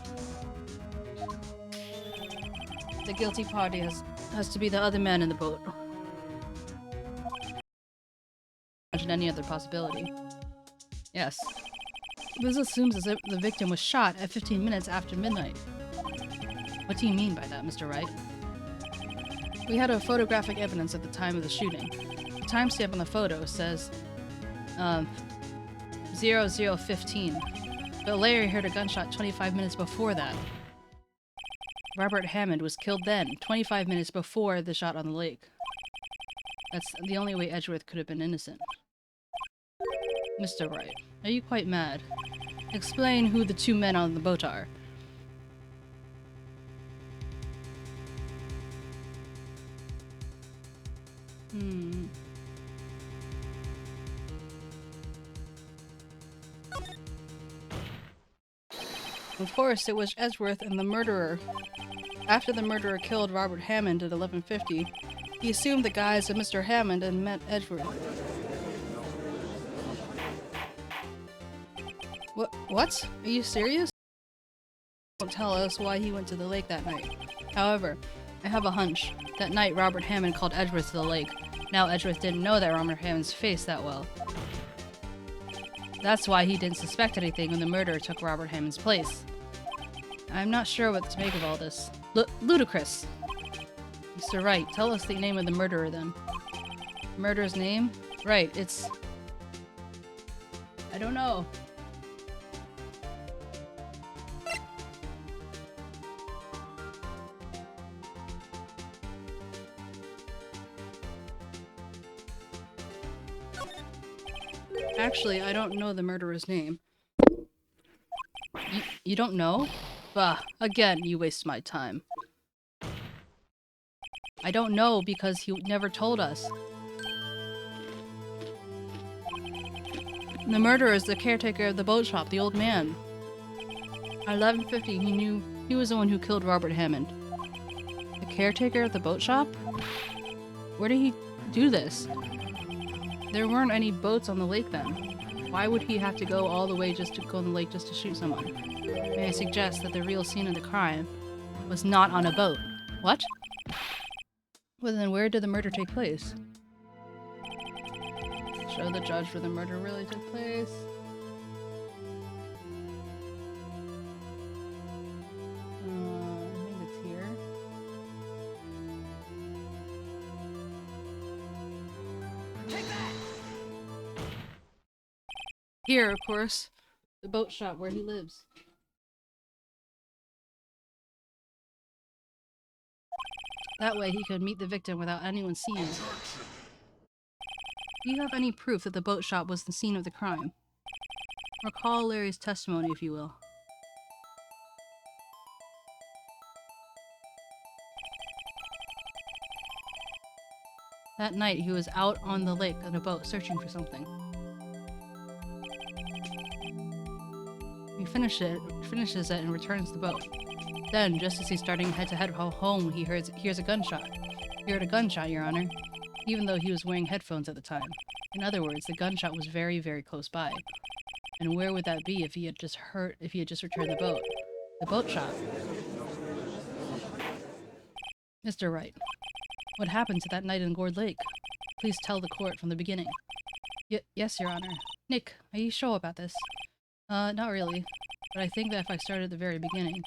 Speaker 1: the guilty party has to be the other man in the boat. Imagine any other possibility. Yes. This assumes as if the victim was shot at 15 minutes after midnight. What do you mean by that, Mr. Wright? We had a photographic evidence at the time of the shooting. The timestamp on the photo says 00:15, but Larry heard a gunshot 25 minutes before that. Robert Hammond was killed then, 25 minutes before the shot on the lake. That's the only way Edgeworth could have been innocent. Mr. Wright, are you quite mad? Explain who the two men on the boat are. Of course, it was Edgeworth and the murderer. After the murderer killed Robert Hammond at 11:50, he assumed the guise of Mr. Hammond and met Edgeworth. What? Are you serious? Don't tell us why he went to the lake that night. However, I have a hunch. That night, Robert Hammond called Edgeworth to the lake. Now, Edgeworth didn't know that Robert Hammond's face that well. That's why he didn't suspect anything when the murderer took Robert Hammond's place. I'm not sure what to make of all this. Ludicrous! Mr. Wright, tell us the name of the murderer then. Murderer's name? Right, it's... I don't know. Actually, I don't know the murderer's name. You don't know? Bah, again, you waste my time. I don't know because he never told us. The murderer is the caretaker of the boat shop, the old man. At 11:50, he knew he was the one who killed Robert Hammond. The caretaker of the boat shop? Where did he do this? There weren't any boats on the lake then. Why would he have to go all the way just to go on the lake just to shoot someone? May I suggest that the real scene of the crime was not on a boat? What? Well then where did the murder take place? Show the judge where the murder really took place. I think it's here. Take that! Here, of course. The boat shop where he lives. That way he could meet the victim without anyone seeing. Do you have any proof that the boat shop was the scene of the crime? Recall Larry's testimony, if you will. That night he was out on the lake on a boat searching for something. He finishes it and returns the boat. Then, just as he's starting head-to-head home, he hears a gunshot. You heard a gunshot, Your Honor. even though he was wearing headphones at the time. In other words, the gunshot was very, very close by. And where would that be if he had just returned the boat? The boat shop. Mr. Wright, what happened to that night in Gourd Lake? Please tell the court from the beginning. Yes, Your Honor. Nick, are you sure about this? Not really. But I think that if I start at the very beginning,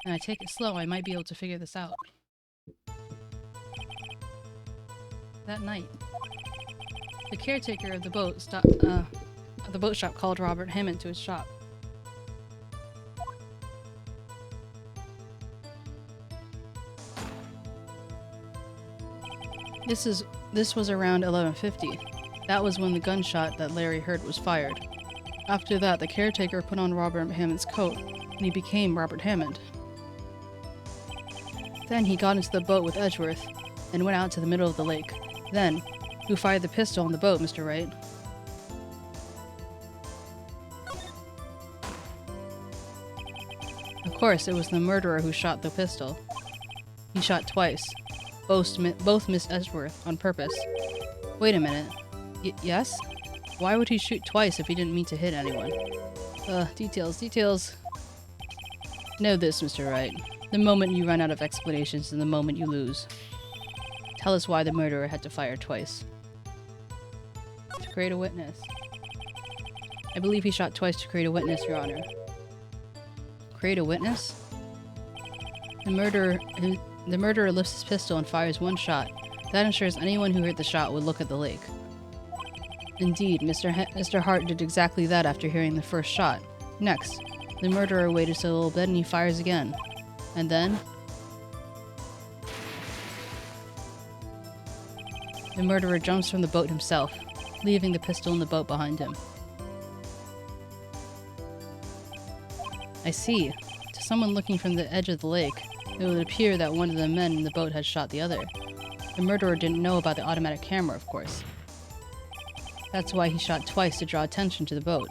Speaker 1: and I take it slow, I might be able to figure this out. That night, the caretaker of the boat shop called Robert Hammond to his shop. This was around 11:50. That was when the gunshot that Larry heard was fired. After that, the caretaker put on Robert Hammond's coat, and he became Robert Hammond. Then he got into the boat with Edgeworth, and went out to the middle of the lake. Then, who fired the pistol on the boat, Mr. Wright? Of course, it was the murderer who shot the pistol. He shot twice. Both missed Edgeworth on purpose. Wait a minute. Yes? Why would he shoot twice if he didn't mean to hit anyone? Details. Know this, Mr. Wright. The moment you run out of explanations is the moment you lose. Tell us why the murderer had to fire twice. To create a witness. I believe he shot twice to create a witness, Your Honor. Create a witness? The murderer lifts his pistol and fires one shot. That ensures anyone who heard the shot would look at the lake. Indeed, Mr. Hart did exactly that after hearing the first shot. Next, the murderer waited just a little bit and he fires again. And then... the murderer jumps from the boat himself, leaving the pistol in the boat behind him. I see. To someone looking from the edge of the lake, it would appear that one of the men in the boat had shot the other. The murderer didn't know about the automatic camera, of course. That's why he shot twice to draw attention to the boat.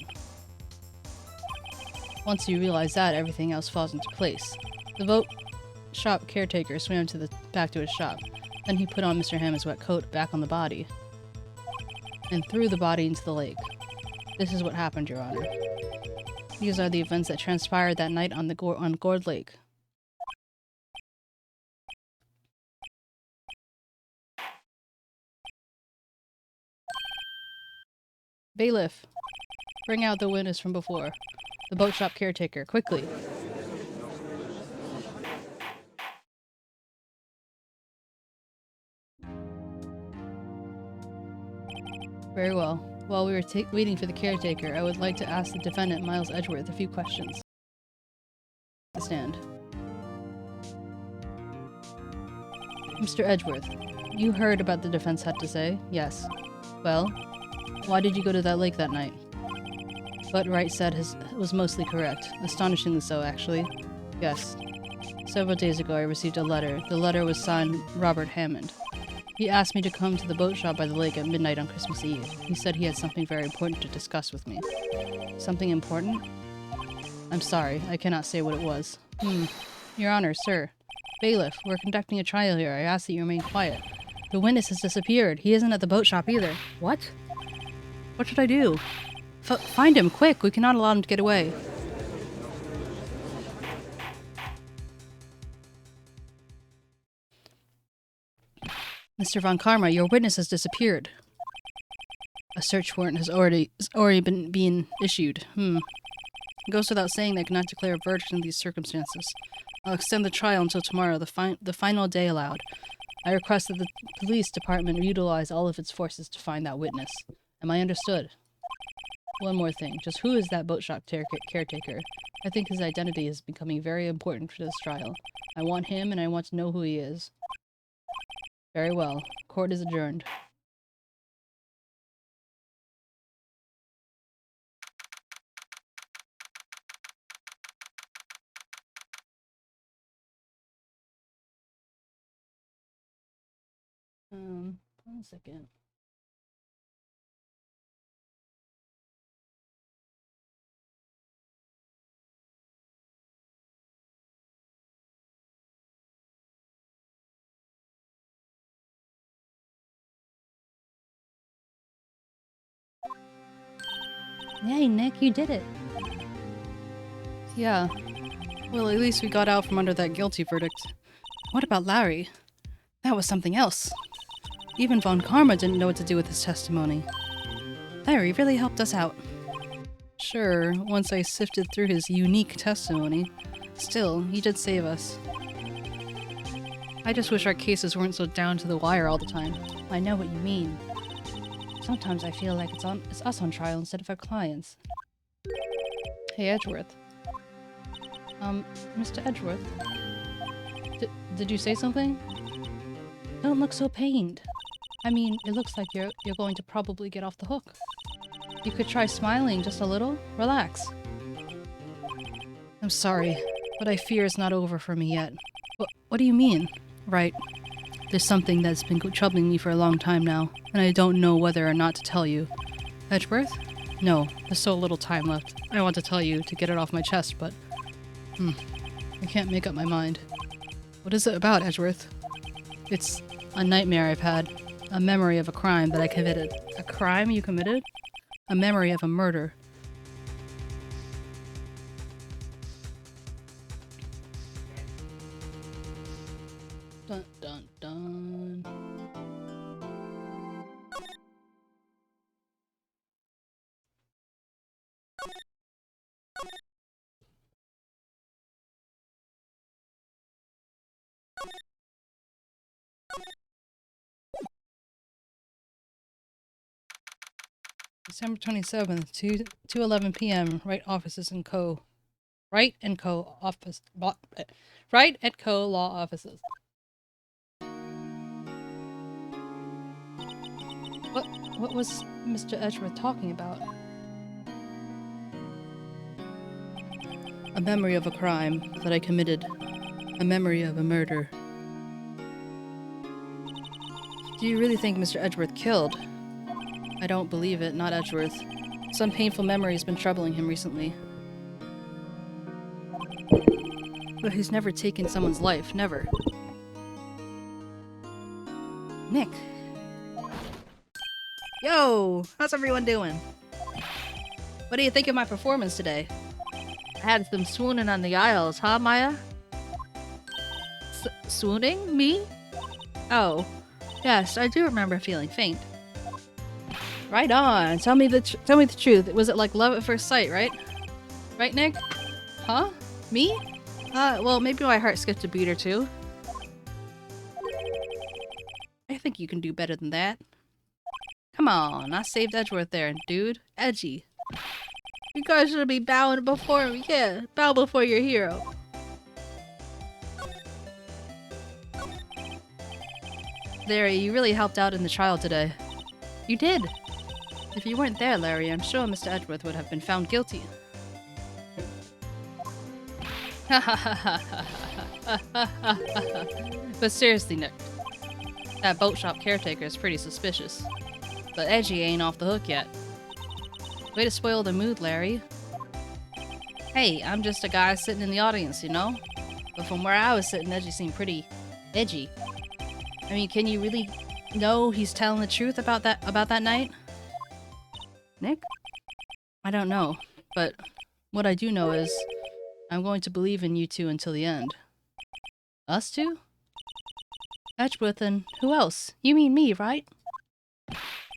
Speaker 1: Once you realize that, everything else falls into place. The boat shop caretaker swam back to his shop. Then he put on Mr. Hammond's wet coat back on the body, and threw the body into the lake. This is what happened, Your Honor. These are the events that transpired that night on Gourd Lake. Bailiff, bring out the witness from before. The boat shop caretaker, quickly. Very well. While we were waiting for the caretaker, I would like to ask the defendant, Miles Edgeworth, a few questions. The stand. Mr. Edgeworth, you heard about the defense had to say? Yes. Well, why did you go to that lake that night? What Wright said was mostly correct. Astonishingly so, actually. Yes. Several days ago I received a letter. The letter was signed Robert Hammond. He asked me to come to the boat shop by the lake at midnight on Christmas Eve. He said he had something very important to discuss with me. Something important? I'm sorry, I cannot say what it was. Your Honor, sir. Bailiff, we're conducting a trial here. I ask that you remain quiet. The witness has disappeared. He isn't at the boat shop either. What? What should I do? Find him, quick! We cannot allow him to get away. Mr. Von Karma, your witness has disappeared. A search warrant has already been issued. It goes without saying that I cannot declare a verdict in these circumstances. I'll extend the trial until tomorrow, the final day allowed. I request that the police department utilize all of its forces to find that witness. Am I understood? One more thing. Just who is that boat shop caretaker? I think his identity is becoming very important for this trial. I want him and I want to know who he is. Very well. Court is adjourned. One second.
Speaker 3: Yay, Nick, you did it.
Speaker 1: Yeah. Well, at least we got out from under that guilty verdict. What about Larry? That was something else. Even von Karma didn't know what to do with his testimony. Larry really helped us out. Sure, once I sifted through his unique testimony. Still, he did save us. I just wish our cases weren't so down to the wire all the time.
Speaker 3: I know what you mean. Sometimes I feel like it's us on trial instead of our clients.
Speaker 1: Hey, Edgeworth.
Speaker 3: Mr. Edgeworth? Did you say something? Don't look so pained. I mean, it looks like you're going to probably get off the hook. You could try smiling just a little. Relax.
Speaker 1: I'm sorry, but I fear it's not over for me yet. What do you mean? Right. There's something that's been troubling me for a long time now, and I don't know whether or not to tell you. Edgeworth? No, there's so little time left. I want to tell you to get it off my chest, but... I can't make up my mind. What is it about, Edgeworth? It's a nightmare I've had. A memory of a crime that I committed.
Speaker 3: A crime you committed?
Speaker 1: A memory of a murder. Dun dun dun. December 27th, 2:11 p.m. Wright offices and Co. Wright and Co. office. Wright and Co. law offices.
Speaker 3: What was Mr. Edgeworth talking about?
Speaker 1: A memory of a crime that I committed. A memory of a murder. Do you really think Mr. Edgeworth killed? I don't believe it, not Edgeworth. Some painful memory has been troubling him recently. But he's never taken someone's life, never. Nick. Yo! How's everyone doing? What do you think of my performance today?
Speaker 2: I had them swooning on the aisles, huh, Maya? Swooning? Me?
Speaker 1: Oh, yes, I do remember feeling faint. Right on. Tell me the truth. Was it like love at first sight, right? Right, Nick? Huh? Me? Well, maybe my heart skipped a beat or two. I think you can do better than that. Come on, I saved Edgeworth there, dude. Edgy. You guys should be bowing before me. Yeah, bow before your hero. Larry, you really helped out in the trial today. You did. If you weren't there, Larry, I'm sure Mr. Edgeworth would have been found guilty. But seriously, Nick, that boat shop caretaker is pretty suspicious. But Edgy ain't off the hook yet. Way to spoil the mood, Larry. Hey, I'm just a guy sitting in the audience, you know? But from where I was sitting, Edgy seemed pretty edgy. I mean, can you really know he's telling the truth about that night? Nick? I don't know, but what I do know is I'm going to believe in you two until the end. Us two? Edgeworth and who else? You mean me, right?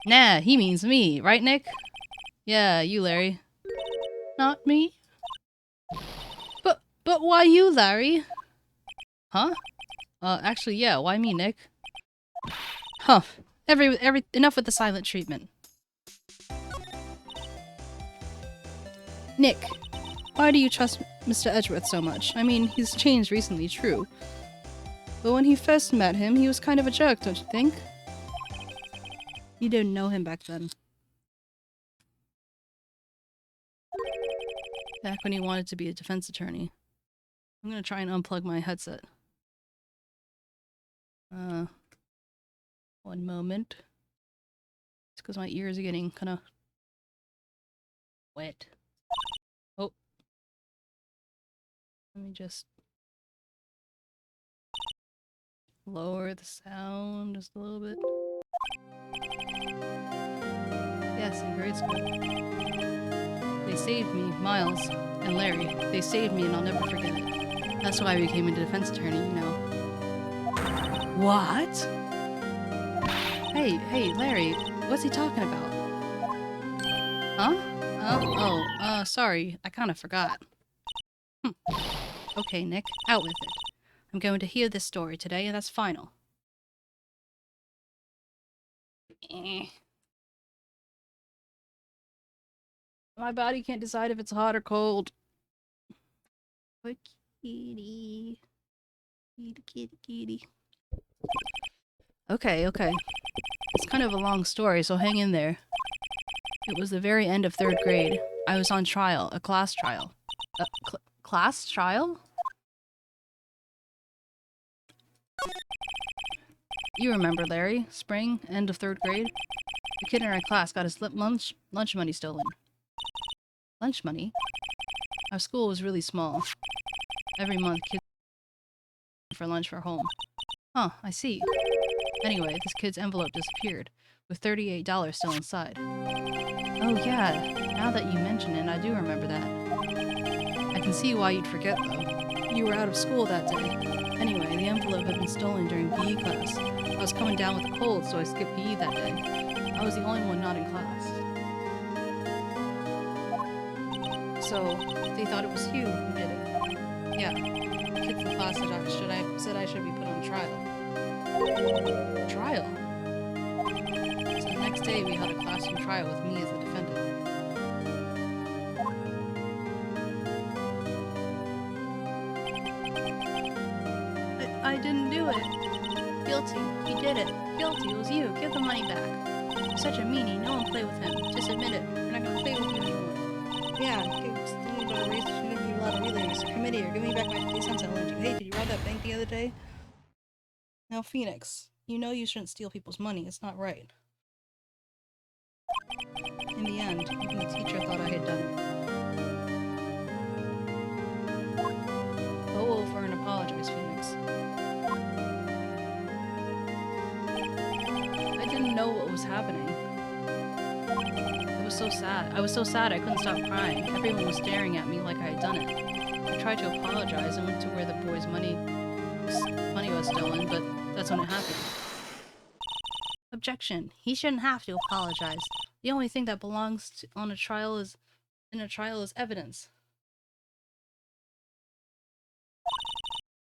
Speaker 1: Nah, he means me, right, Nick? Yeah, you, Larry. Not me? But why you, Larry? Huh? Actually, yeah, why me, Nick? Huh. Enough with the silent treatment. Nick, why do you trust Mr. Edgeworth so much? I mean, he's changed recently, true. But when you first met him, he was kind of a jerk, don't you think? You didn't know him back then. Back when he wanted to be a defense attorney. I'm gonna try and unplug my headset. One moment. It's because my ears are getting kinda wet. Oh. Let me just lower the sound just a little bit. Yes, in grade school.
Speaker 3: saved me, Miles and Larry. They saved me and I'll never forget it. That's why I became a defense attorney, you know. What? Hey, Larry, what's he talking about? Huh? Sorry, I kinda forgot. Okay, Nick, out with it. I'm going to hear this story today, and that's final. My body can't decide if it's hot or cold. Poor kitty. Kitty. Okay. It's kind of a long story, so hang in there. It was the very end of 3rd grade. I was on trial, a class trial. Class trial? You remember, Larry. Spring, end of 3rd grade. The kid in our class got his lunch money stolen. Lunch money? Our school was really small. Every month, kids for lunch for home. Huh, I see. Anyway, this kid's envelope disappeared, with $38 still inside. Oh yeah, now that you mention it, I do remember that. I can see why you'd forget, though. You were out of school that day. Anyway, the envelope had been stolen during PE class. I was coming down with a cold, so I skipped PE that day. I was the only one not in class. So, they thought it was you who did it. Yeah. The kid from class said I should be put on trial. Trial? So the next day we had a classroom trial with me as the defendant. I didn't do it. Guilty. He did it. Guilty. It was you. Give the money back. You're such a meanie. No one play with him. Just admit it. We're not gonna play with you anymore. Yeah, tell me about a race. Shouldn't be allowed to relay. It's a committee or give me back my 50 cents I lent you. Hey, did you rob that bank the other day? Now, Phoenix, you know you shouldn't steal people's money. It's not right. In the end, even the teacher thought I had done it. Go over and apologize, Phoenix. I didn't know what was happening. It was so sad. I was so sad I couldn't stop crying. Everyone was staring at me like I had done it. I tried to apologize and went to where the boy's money was stolen, but that's when it happened. Objection. He shouldn't have to apologize. The only thing that belongs in a trial is evidence.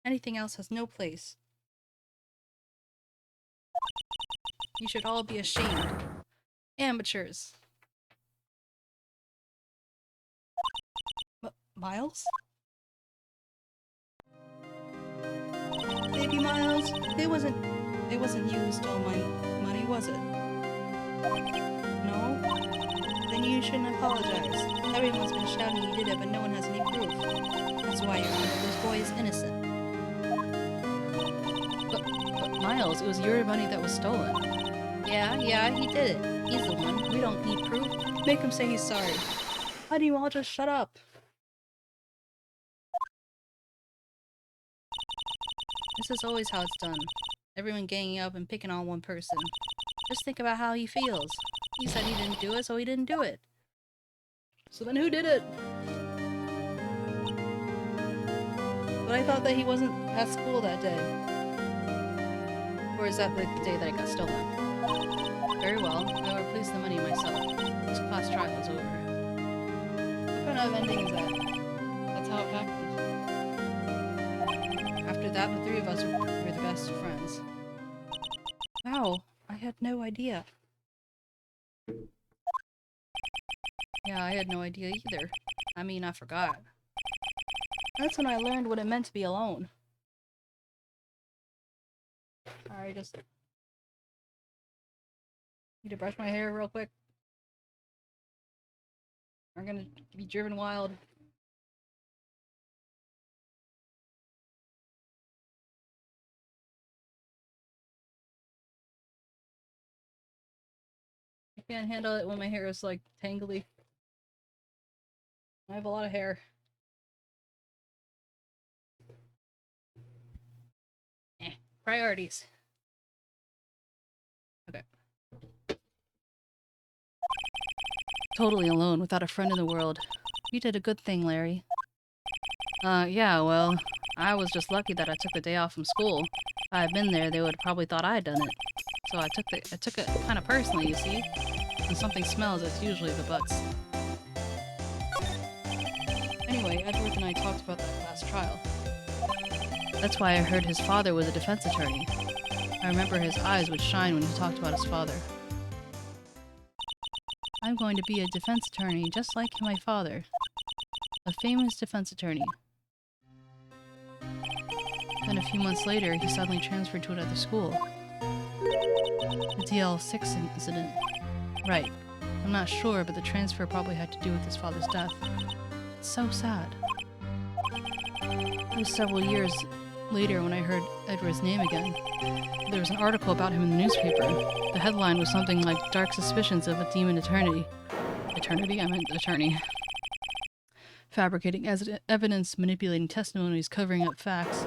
Speaker 3: Anything else has no place. You should all be ashamed. Amateurs. Miles? Baby Miles, it wasn't you who stole my money, was it? No? Then you shouldn't apologize. Everyone's been shouting you did it, but no one has any proof. That's why, Your Honor, this boy is innocent. But Miles, it was your money that was stolen. Yeah, he did it. He's the one. We don't need proof. Make him say he's sorry. Why do you all just shut up? This is always how it's done. Everyone ganging up and picking on one person. Just think about how he feels. He said he didn't do it, so he didn't do it. So then who did it? But I thought that he wasn't at school that day. Or is that the day that it got stolen? Very well, I will replace the money myself. This class trial is over. What kind of ending is that? That's how it happened. After that, the three of us were the best friends. Wow, I had no idea. Yeah, I had no idea either. I mean, I forgot. That's when I learned what it meant to be alone. Alright, just need to brush my hair real quick. I'm gonna be driven wild. I can't handle it when my hair is like tangly. I have a lot of hair. Priorities. Okay. Totally alone, without a friend in the world. You did a good thing, Larry. Yeah, well, I was just lucky that I took the day off from school. If I had been there, they would have probably thought I had done it. So I took it kind of personally, you see? When something smells, it's usually the butts. Anyway, Edgeworth and I talked about that last trial. That's why I heard his father was a defense attorney. I remember his eyes would shine when he talked about his father. I'm going to be a defense attorney just like my father. A famous defense attorney. Then a few months later, he suddenly transferred to another school. The DL6 incident. Right. I'm not sure, but the transfer probably had to do with his father's death. It's so sad. It was several years later when I heard Edward's name again. There was an article about him in the newspaper. The headline was something like Dark Suspicions of a Demon Eternity. Eternity? I meant attorney. Fabricating evidence, manipulating testimonies, covering up facts.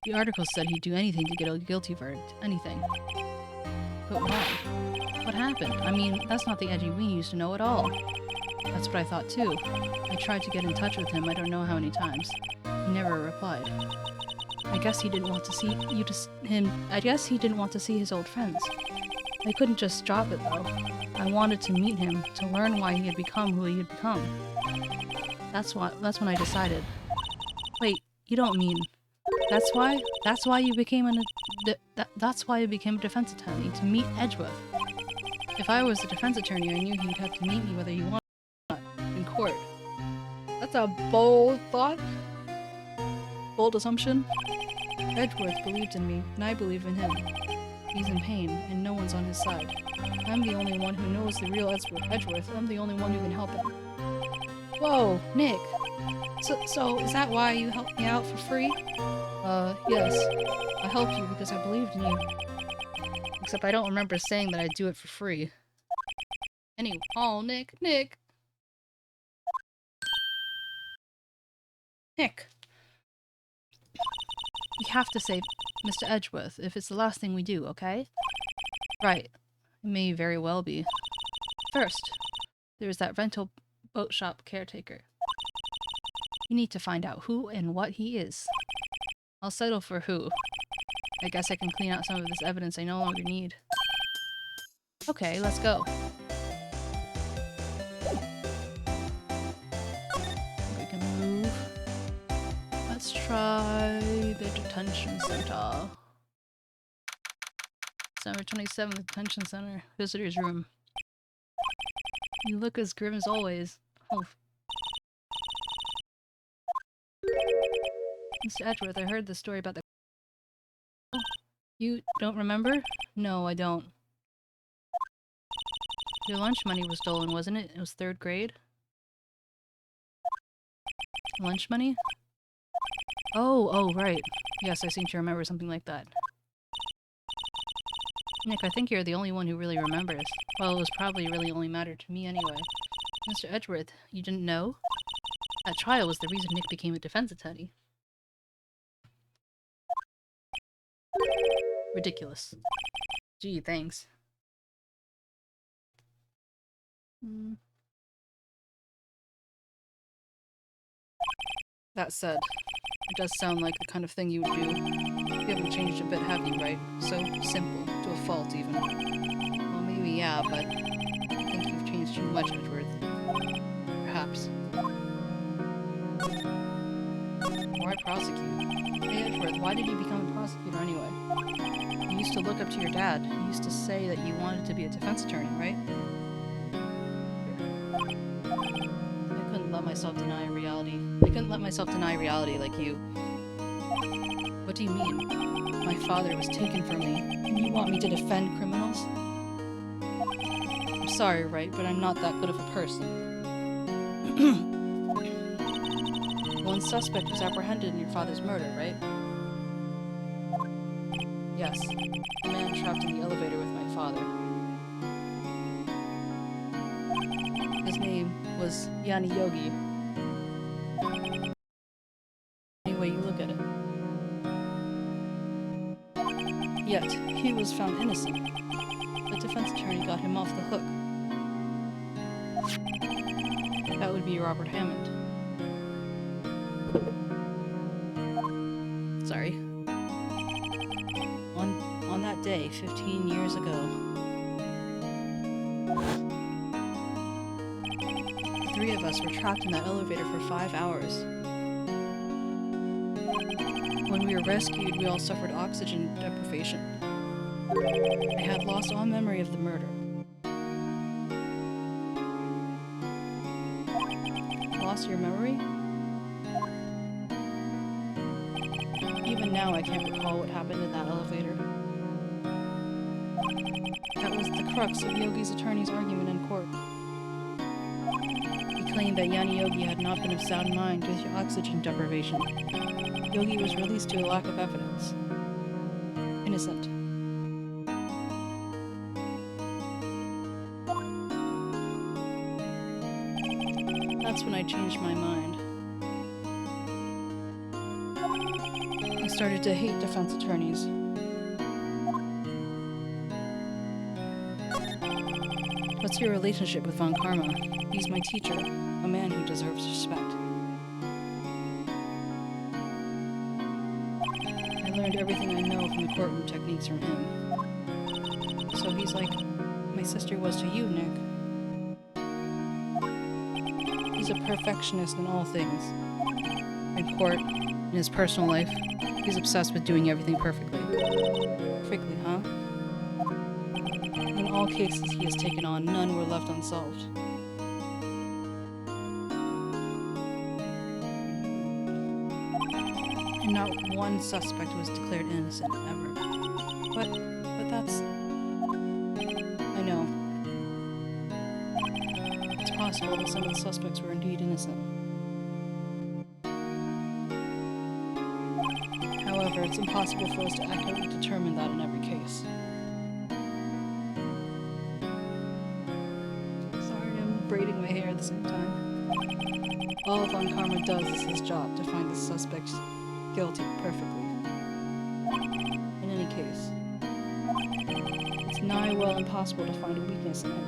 Speaker 3: The article said he'd do anything to get a guilty verdict. Anything. But why? What happened? I mean, that's not the Edgy we used to know at all. That's what I thought too. I tried to get in touch with him I don't know how many times. He never replied. I guess he didn't want to see I guess he didn't want to see his old friends. I couldn't just drop it though. I wanted to meet him, to learn why he had become who he had become. That's when I decided. Wait, you don't mean... That's why you became that's why you became a defense attorney, to meet Edgeworth. If I was a defense attorney, I knew he'd have to meet me whether he wanted or not, in court. That's a bold thought. Bold assumption. Edgeworth believed in me, and I believe in him. He's in pain, and no one's on his side. I'm the only one who knows the real Edgeworth. I'm the only one who can help him. Whoa, Nick. So is that why you helped me out for free? Yes. I helped you because I believed in you. Except I don't remember saying that I'd do it for free. Anyway, oh, Nick. We have to save Mr. Edgeworth if it's the last thing we do, okay? Right. It may very well be. First, there's that rental boat shop caretaker. We need to find out who and what he is. I'll settle for who. I guess I can clean out some of this evidence I no longer need. Okay, let's go. We can move. Let's try the detention center. December 27th, detention center. Visitor's room. You look as grim as always. Oh. Mr. Edgeworth, I heard the story about the... You don't remember? No, I don't. Your lunch money was stolen, wasn't it? It was 3rd grade? Lunch money? Oh, right. Yes, I seem to remember something like that. Nick, I think you're the only one who really remembers. Well, it was probably really only mattered to me anyway. Mr. Edgeworth, you didn't know? That trial was the reason Nick became a defense attorney. Ridiculous. Gee, thanks. That said, it does sound like the kind of thing you would do. You haven't changed a bit, have you, right? So simple, to a fault even. Well, maybe yeah, but I think you've changed too much, Edgeworth. Perhaps. Why prosecute? Hey, Edgeworth, why did you become a prosecutor anyway? You used to look up to your dad. You used to say that you wanted to be a defense attorney, right? I couldn't let myself deny reality. I couldn't let myself deny reality like you. What do you mean? My father was taken from me, and you want me to defend criminals? I'm sorry, right, but I'm not that good of a person. One suspect was apprehended in your father's murder, right? Yes. A man trapped in the elevator with my father. His name was Yanni Yogi. Any way you look at it. Yet, he was found innocent. The defense attorney got him off the hook. That would be Robert Hammond. Sorry. On that day, 15 years ago, the three of us were trapped in that elevator for 5 hours. When we were rescued, we all suffered oxygen deprivation. I had lost all memory of the murder. Lost your memory? Even now, I can't recall what happened in that elevator. That was the crux of Yogi's attorney's argument in court. He claimed that Yogi had not been of sound mind due to oxygen deprivation. Yogi was released due to lack of evidence. Innocent. That's when I changed my mind. I started to hate defense attorneys. What's your relationship with Von Karma? He's my teacher, a man who deserves respect. I learned everything I know from the courtroom techniques from him. So he's like my sister was to you, Nick. He's a perfectionist in all things. In court, in his personal life, he's obsessed with doing everything perfectly. Perfectly, huh? In all cases he has taken on, none were left unsolved. And not one suspect was declared innocent, ever. But that's... I know. It's possible that some of the suspects were indeed innocent. However, it's impossible for us to accurately determine that in every case. Sorry, I'm braiding my hair at the same time. All Von Karma does is his job to find the suspect guilty perfectly. In any case, it's nigh well impossible to find a weakness in him.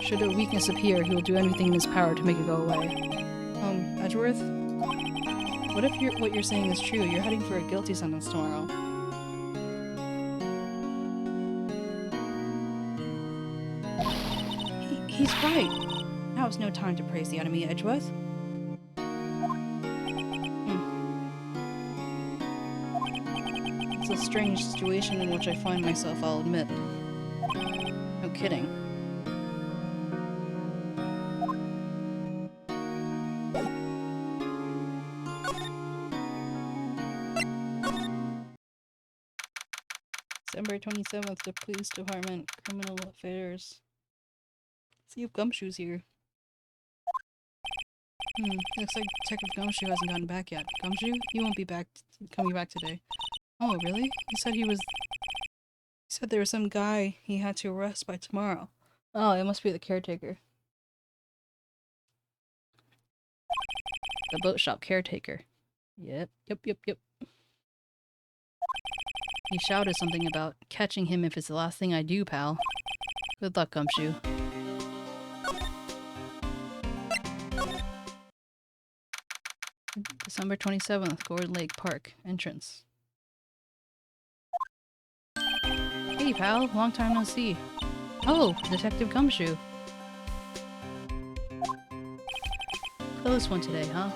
Speaker 3: Should a weakness appear, he will do anything in his power to make it go away. Edgeworth? What if what you're saying is true? You're heading for a guilty sentence tomorrow. He's right. Now is no time to praise the enemy, Edgeworth. It's a strange situation in which I find myself, I'll admit. No kidding. December 27th, the Police Department, Criminal Affairs. See if Gumshoe's here. Looks like Detective Gumshoe hasn't gotten back yet. Gumshoe? He won't be coming back today. Oh, really? He said there was some guy he had to arrest by tomorrow. Oh, it must be the caretaker. The boat shop caretaker. Yep. He shouted something about catching him if it's the last thing I do, pal. Good luck, Gumshoe. December 27th, Gordon Lake Park, entrance. Hey, pal, long time no see. Oh, Detective Gumshoe. Close one today, huh?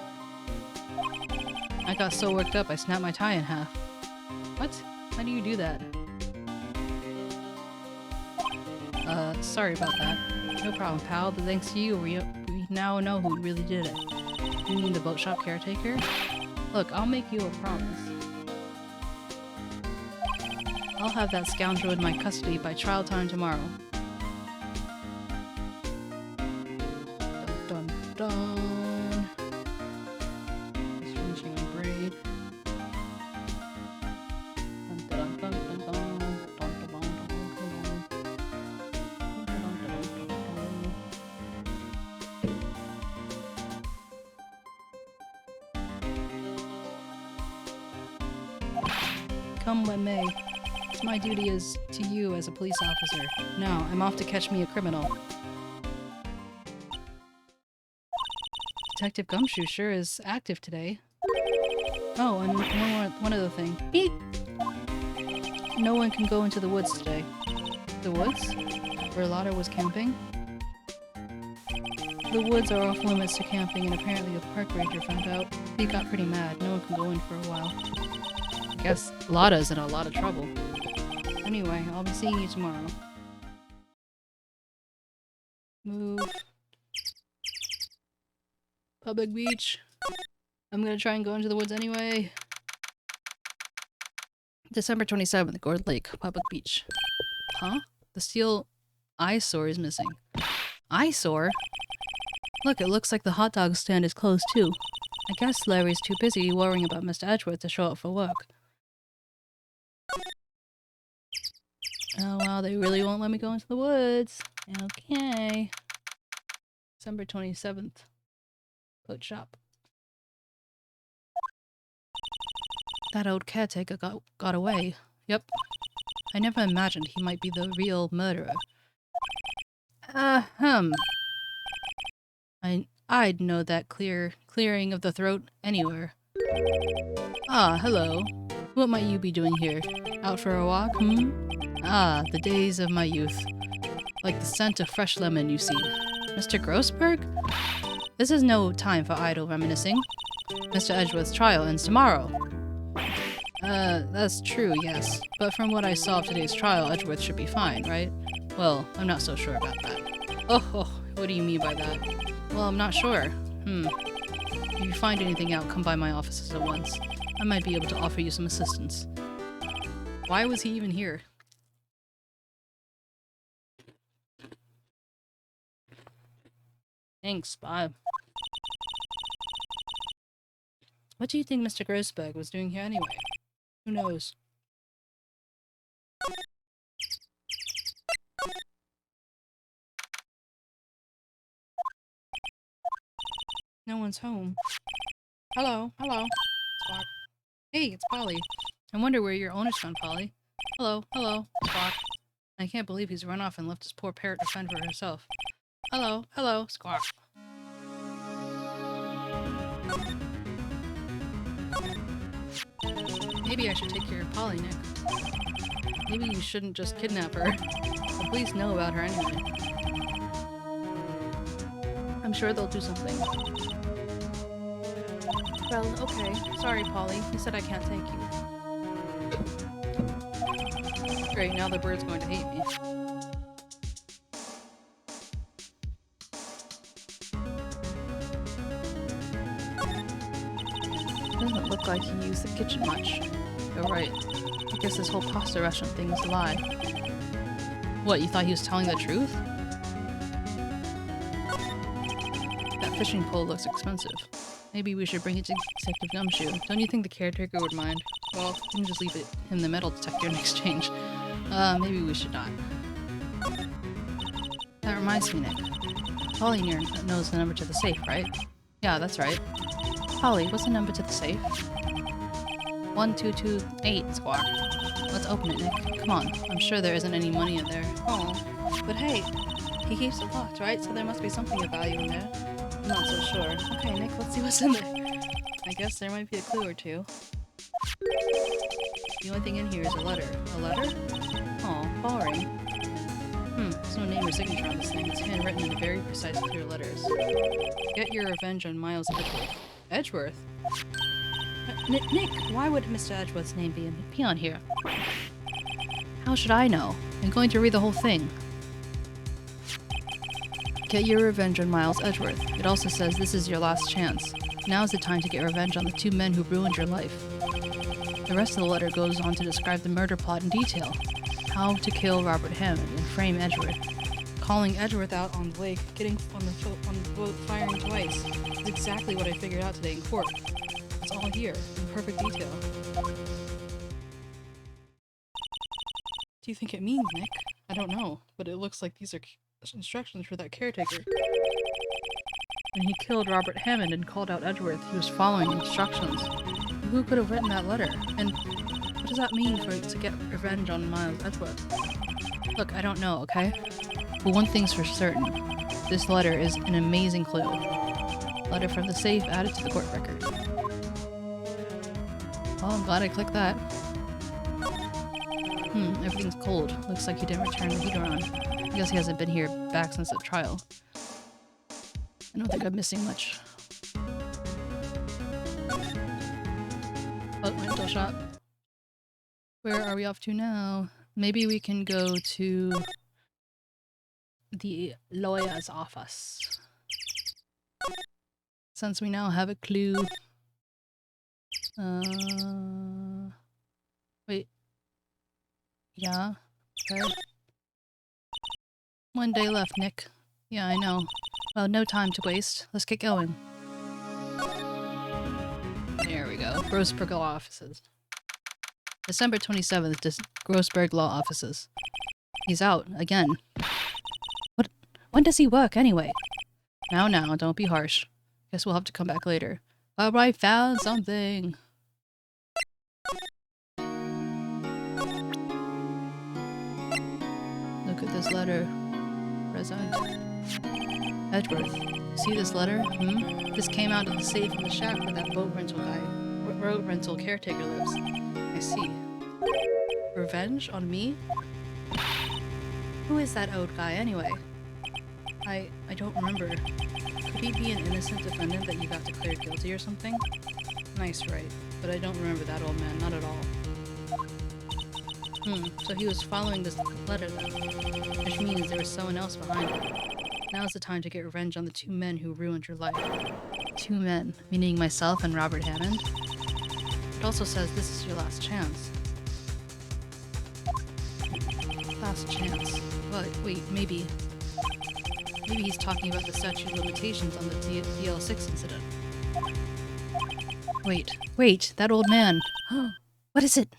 Speaker 3: I got so worked up I snapped my tie in half. What? How do you do that? Sorry about that. No problem, pal, but thanks to you, we now know who really did it. You mean the boat shop caretaker? Look, I'll make you a promise. I'll have that scoundrel in my custody by trial time tomorrow. Dun dun dun. Just finishing a braid. Dun dun dun dun dun. Dun dun dun dun dun dun. Come what may. It's my duty is to you as a police officer. Now, I'm off to catch me a criminal. Detective Gumshoe sure is active today. Oh, and one other thing. Beep! No one can go into the woods today. The woods? Where Lotta was camping? The woods are off limits to camping, and apparently a park ranger found out. He got pretty mad. No one can go in for a while. I guess Lotta's in a lot of trouble. Anyway, I'll be seeing you tomorrow. Move. Public beach. I'm gonna try and go into the woods anyway. December 27th, Gourd Lake, public beach. Huh? The steel eyesore is missing. Eyesore? Look, it looks like the hot dog stand is closed too. I guess Larry's too busy worrying about Mr. Edgeworth to show up for work. Oh wow, they really won't let me go into the woods. Okay. December 27th. Coat shop. That old caretaker got away. Yep. I never imagined he might be the real murderer. I'd know that clearing of the throat anywhere. Ah, hello. What might you be doing here? Out for a walk, Ah, the days of my youth. Like the scent of fresh lemon, you see. Mr. Grossberg? This is no time for idle reminiscing. Mr. Edgeworth's trial ends tomorrow. That's true, yes. But from what I saw of today's trial, Edgeworth should be fine, right? Well, I'm not so sure about that. Oh, what do you mean by that? Well, I'm not sure. If you find anything out, come by my offices at once. I might be able to offer you some assistance. Why was he even here? Thanks, bye. What do you think Mr. Grossberg was doing here anyway? Who knows? No one's home. Hello. Squawk. Hey, it's Polly. I wonder where your owner's gone, Polly. Hello. Squawk. I can't believe he's run off and left his poor parrot to fend for herself. Hello. Squawk. Maybe I should take care of Polly, Nick. Maybe you shouldn't just kidnap her. The police know about her anyway. I'm sure they'll do something. Well, okay. Sorry, Polly. You said I can't take you. Great, now the bird's going to hate me. Doesn't look like he used the kitchen much. You're right. I guess this whole pasta restaurant thing was a lie. What, you thought he was telling the truth? That fishing pole looks expensive. Maybe we should bring it to Detective Gumshoe. Don't you think the caretaker would mind? Well, you can just leave it in the metal detector in exchange. Maybe we should not. That reminds me, Nick. Polly knows the number to the safe, right? Yeah, that's right. Polly, what's the number to the safe? 1228, Squawk. Let's open it, Nick. Come on. I'm sure there isn't any money in there. Oh, but hey, he keeps it locked, right? So there must be something of value in there. I'm not so sure. Okay, Nick, let's see what's in there. I guess there might be a clue or two. The only thing in here is a letter. A letter? Aw, boring. There's no name or signature on this thing. It's handwritten in very precise, clear letters. Get your revenge on Miles Edgeworth. Edgeworth? Nick, why would Mr. Edgeworth's name be on here? How should I know? I'm going to read the whole thing. Get your revenge on Miles Edgeworth. It also says this is your last chance. Now's the time to get revenge on the two men who ruined your life. The rest of the letter goes on to describe the murder plot in detail. How to kill Robert Hammond and frame Edgeworth. Calling Edgeworth out on the lake, getting on the boat, firing twice. It's exactly what I figured out today in court. It's all here, in perfect detail. Do you think it means, Nick? I don't know, but it looks like these are instructions for that caretaker. When he killed Robert Hammond and called out Edgeworth, he was following instructions. Who could have written that letter? And What does that mean to get revenge on Miles Edgeworth? Look, I don't know, okay? But one thing's for certain. This letter is an amazing clue. Letter from the safe added to the court record. Oh, I'm glad I clicked that. Everything's cold. Looks like he didn't return the heater on. I guess he hasn't been here back since the trial. I don't think I'm missing much. Oh, rental shop. Where are we off to now? Maybe we can go to the lawyer's office. Since we now have a clue. Wait. Yeah, okay. 1 day left, Nick. Yeah, I know. Well, no time to waste. Let's get going. There we go. Grossberg Law Offices. December 27th, Grossberg Law Offices. He's out, again. What? When does he work, anyway? Now, don't be harsh. Guess we'll have to come back later. Alright, found something. Look at this letter. Present. Edgeworth. See this letter? This came out of the safe in the shack where that boat rental guy, road rental caretaker lives. I see. Revenge on me? Who is that old guy anyway? I don't remember. Could he be an innocent defendant that you got declared guilty or something? Nice, right. But I don't remember that old man, not at all. So he was following this letter then, which means there was someone else behind it. Now's the time to get revenge on the 2 men who ruined your life. 2 men, meaning myself and Robert Hammond. It also says this is your last chance. Last chance. But wait, maybe he's talking about the statute of limitations on the DL6 incident. Wait, that old man. What is it?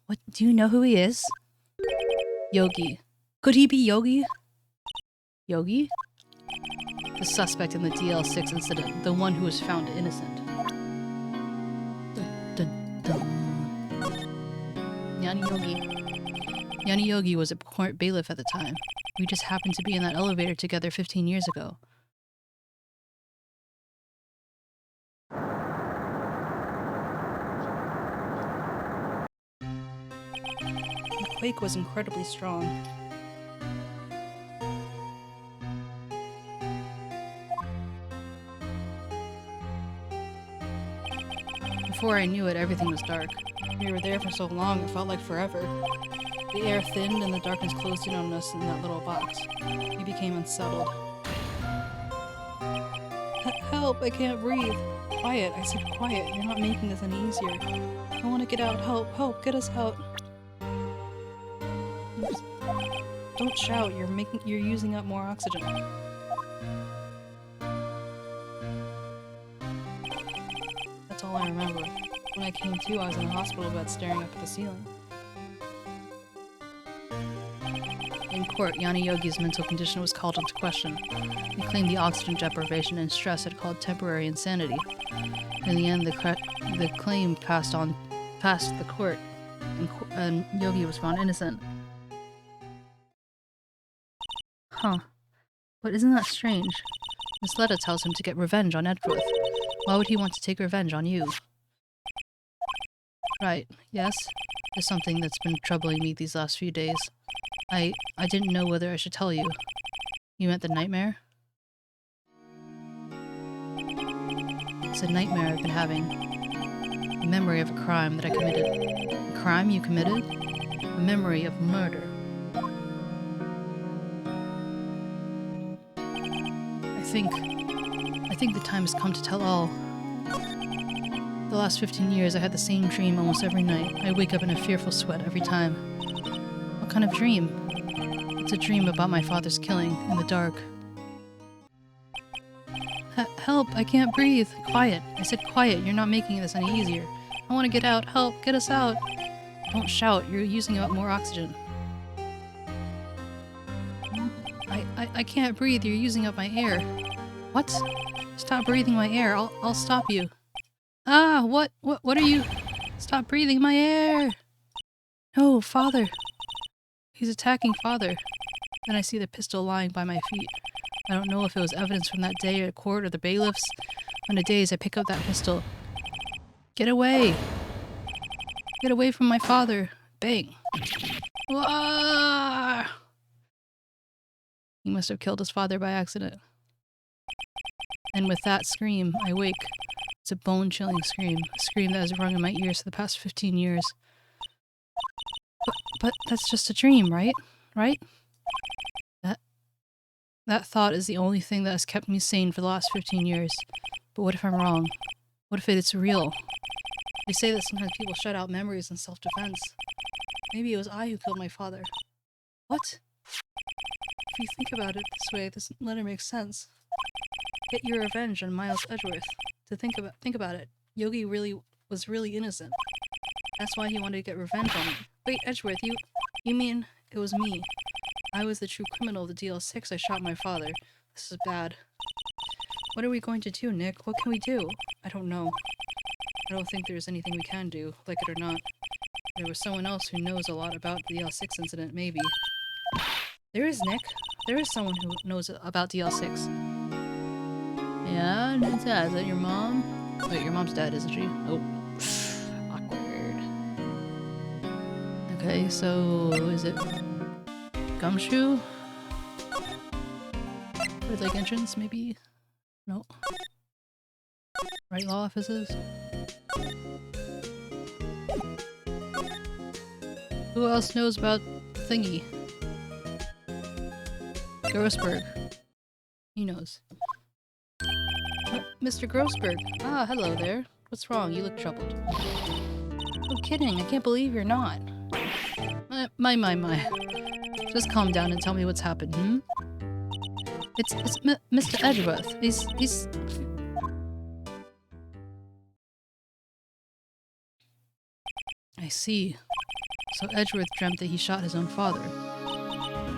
Speaker 3: What, do you know who he is? Yogi. Could he be Yogi? Yogi? The suspect in the DL6 incident, the one who was found innocent. Dun, dun, dun. Yanni Yogi was a court bailiff at the time. We just happened to be in that elevator together 15 years ago. The quake was incredibly strong. Before I knew it, everything was dark. We were there for so long, it felt like forever. The air thinned and the darkness closed in on us in that little box. We became unsettled. Help! I can't breathe! Quiet! I said quiet. You're not making this any easier. I want to get out. Help! Help! Get us out! Don't shout. You're using up more oxygen. That's all I remember. When I came to, I was in a hospital bed staring up at the ceiling. In court, Yanni Yogi's mental condition was called into question. He claimed the oxygen deprivation and stress had caused temporary insanity. In the end, the claim passed the court, and Yogi was found innocent. Huh. But isn't that strange? This letter tells him to get revenge on Edgeworth. Why would he want to take revenge on you? Right, yes? There's something that's been troubling me these last few days. I didn't know whether I should tell you. You meant the nightmare? It's a nightmare I've been having. A memory of a crime that I committed. A crime you committed? A memory of murder. I think the time has come to tell all. The last 15 years I had the same dream almost every night. I wake up in a fearful sweat every time. What kind of dream? It's a dream about my father's killing in the dark. Help! I can't breathe! Quiet! I said quiet! You're not making this any easier. I want to get out! Help! Get us out! Don't shout! You're using up more oxygen. I can't breathe! You're using up my air. What? Stop breathing my air! I'll stop you. Ah! What are you? Stop breathing my air! No, father! He's attacking father. Then I see the pistol lying by my feet. I don't know if it was evidence from that day at court or the bailiffs. On a daze, I pick up that pistol. Get away! Get away from my father! Bang! Wah! He must have killed his father by accident. And with that scream, I wake. It's a bone-chilling scream. A scream that has rung in my ears for the past 15 years. But that's just a dream, right? Right? That thought is the only thing that has kept me sane for the last 15 years. But what if I'm wrong? What if it's real? They say that sometimes people shut out memories in self-defense. Maybe it was I who killed my father. What? If you think about it this way, this letter makes sense. Get your revenge on Miles Edgeworth. Think about it. Yogi was really innocent. That's why he wanted to get revenge on me. Wait, Edgeworth, you mean it was me? I was the true criminal of the DL6. I shot my father. This is bad. What are we going to do, Nick? What can we do? I don't know. I don't think there's anything we can do, like it or not. There was someone else who knows a lot about the DL6 incident, maybe. There is, Nick. There is someone who knows about DL6. Yeah, who's that? Is that your mom? Wait, your mom's dead, isn't she? Oh. Awkward. Okay, so is it Gumshoe? Red Lake entrance, maybe? No. Right law offices? Who else knows about Thingy? Grossberg. He knows. Mr. Grossberg. Ah, hello there. What's wrong? You look troubled. No kidding, I can't believe you're not. My. Just calm down and tell me what's happened, hmm? It's Mr. Edgeworth. He's... I see. So Edgeworth dreamt that he shot his own father.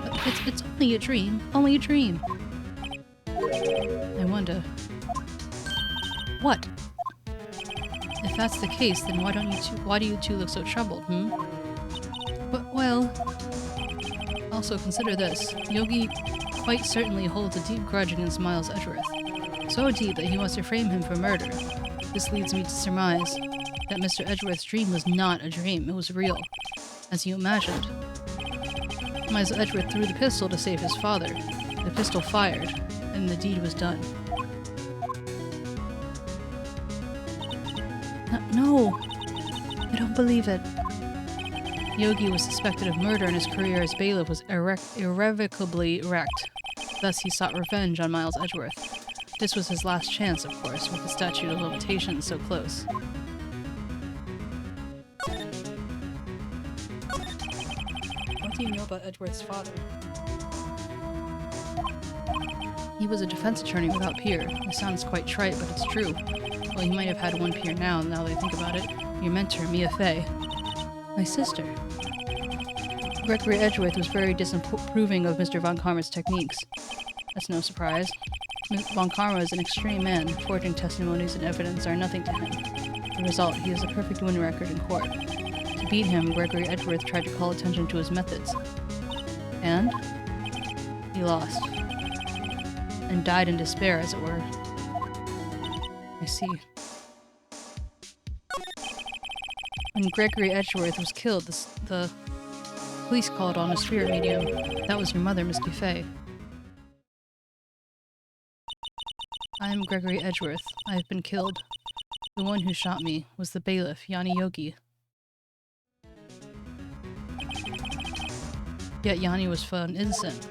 Speaker 3: But it's only a dream. Only a dream. I wonder... What? If that's the case, then why do you two look so troubled, hmm? But, well... Also consider this. Yogi quite certainly holds a deep grudge against Miles Edgeworth. So deep that he wants to frame him for murder. This leads me to surmise that Mr. Edgeworth's dream was not a dream, it was real, as you imagined. Miles Edgeworth threw the pistol to save his father. The pistol fired, and the deed was done. No! I don't believe it. Yogi was suspected of murder and his career as bailiff was irrevocably wrecked. Thus he sought revenge on Miles Edgeworth. This was his last chance, of course, with the statute of limitations so close. What do you know about Edgeworth's father? He was a defense attorney without peer. It sounds quite trite, but it's true. Well, he might have had one peer now that I think about it. Your mentor, Mia Fey. My sister. Gregory Edgeworth was very disapproving of Mr. Von Karma's techniques. That's no surprise. Von Karma is an extreme man. Forging testimonies and evidence are nothing to him. The result, he has a perfect win record in court. To beat him, Gregory Edgeworth tried to call attention to his methods. And? He lost. And died in despair, as it were. I see. When Gregory Edgeworth was killed, the police called on a spirit medium. That was your mother, Miss Buffet. I am Gregory Edgeworth. I have been killed. The one who shot me was the bailiff, Yanni Yogi. Yet Yanni was found innocent.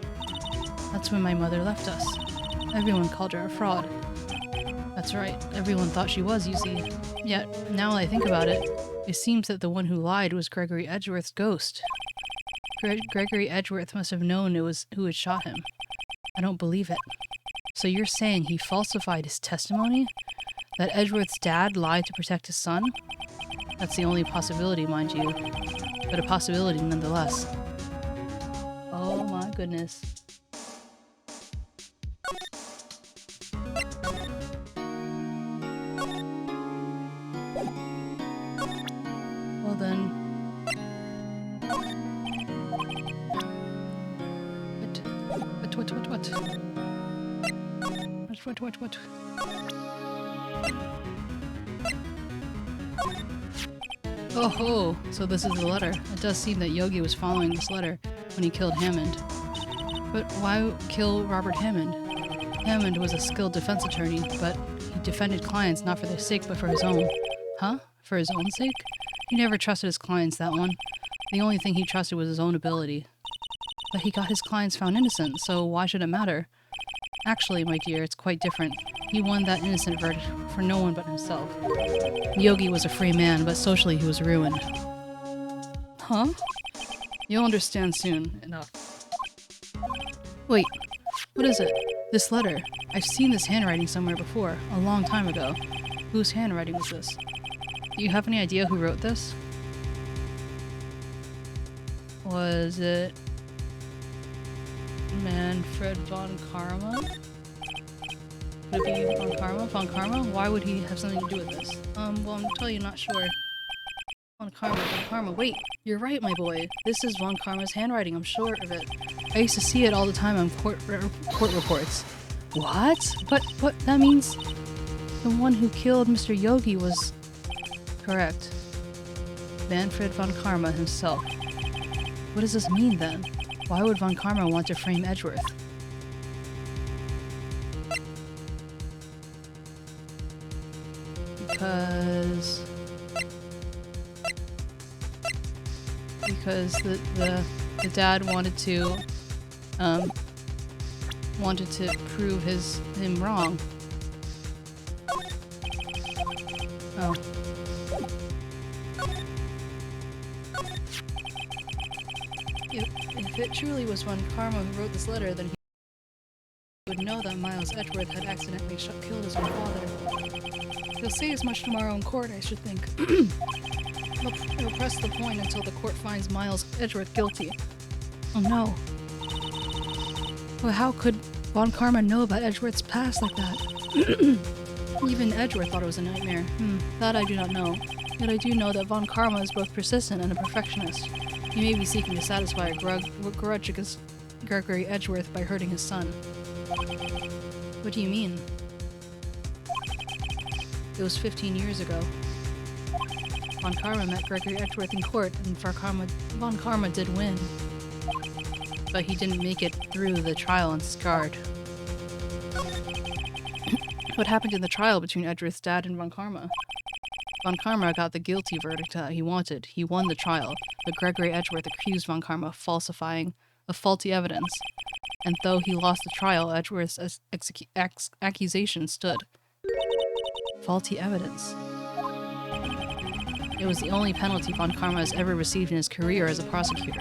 Speaker 3: That's when my mother left us. Everyone called her a fraud. That's right, everyone thought she was, you see. Yet, now I think about it, it seems that the one who lied was Gregory Edgeworth's ghost. Gregory Edgeworth must have known it was who had shot him. I don't believe it. So you're saying he falsified his testimony? That Edgeworth's dad lied to protect his son? That's the only possibility, mind you. But a possibility nonetheless. Oh my goodness. Well then, What? Oh, so this is the letter. It does seem that Yogi was following this letter when he killed Hammond. But why kill Robert Hammond? Hammond was a skilled defense attorney, but he defended clients not for their sake, but for his own. Huh? For his own sake? He never trusted his clients, that one. The only thing he trusted was his own ability. But he got his clients found innocent, so why should it matter? Actually, my dear, it's quite different. He won that innocent verdict for no one but himself. Yogi was a free man, but socially he was ruined. Huh? You'll understand soon enough. Wait, what is it? This letter. I've seen this handwriting somewhere before, a long time ago. Whose handwriting was this? Do you have any idea who wrote this? Was it Manfred von Karma? Would it be von Karma? Von Karma? Why would he have something to do with this? Well, I'm totally not sure. Von Karma. Wait, you're right, my boy. This is Von Karma's handwriting, I'm sure of it. I used to see it all the time on court reports. What? But that means the one who killed Mr. Yogi was correct. Manfred von Karma himself. What does this mean then? Why would Von Karma want to frame Edgeworth? Because the dad wanted to prove him wrong. Oh. If it truly was Von Karma who wrote this letter, then he would know that Miles Edgeworth had accidentally killed his own father. He'll say as much tomorrow in court, I should think. He'll press the point until the court finds Miles Edgeworth guilty. Oh no. Well, how could Von Karma know about Edgeworth's past like that? Even Edgeworth thought it was a nightmare. That I do not know. Yet I do know that Von Karma is both persistent and a perfectionist. He may be seeking to satisfy a grudge against Gregory Edgeworth by hurting his son. What do you mean? It was 15 years ago. Von Karma met Gregory Edgeworth in court, and Von Karma did win. But he didn't make it through the trial and scarred. What happened in the trial between Edgeworth's dad and Von Karma? Von Karma got the guilty verdict that he wanted. He won the trial, but Gregory Edgeworth accused Von Karma of falsifying faulty evidence. And though he lost the trial, Edgeworth's accusation stood. Faulty evidence. It was the only penalty Von Karma has ever received in his career as a prosecutor.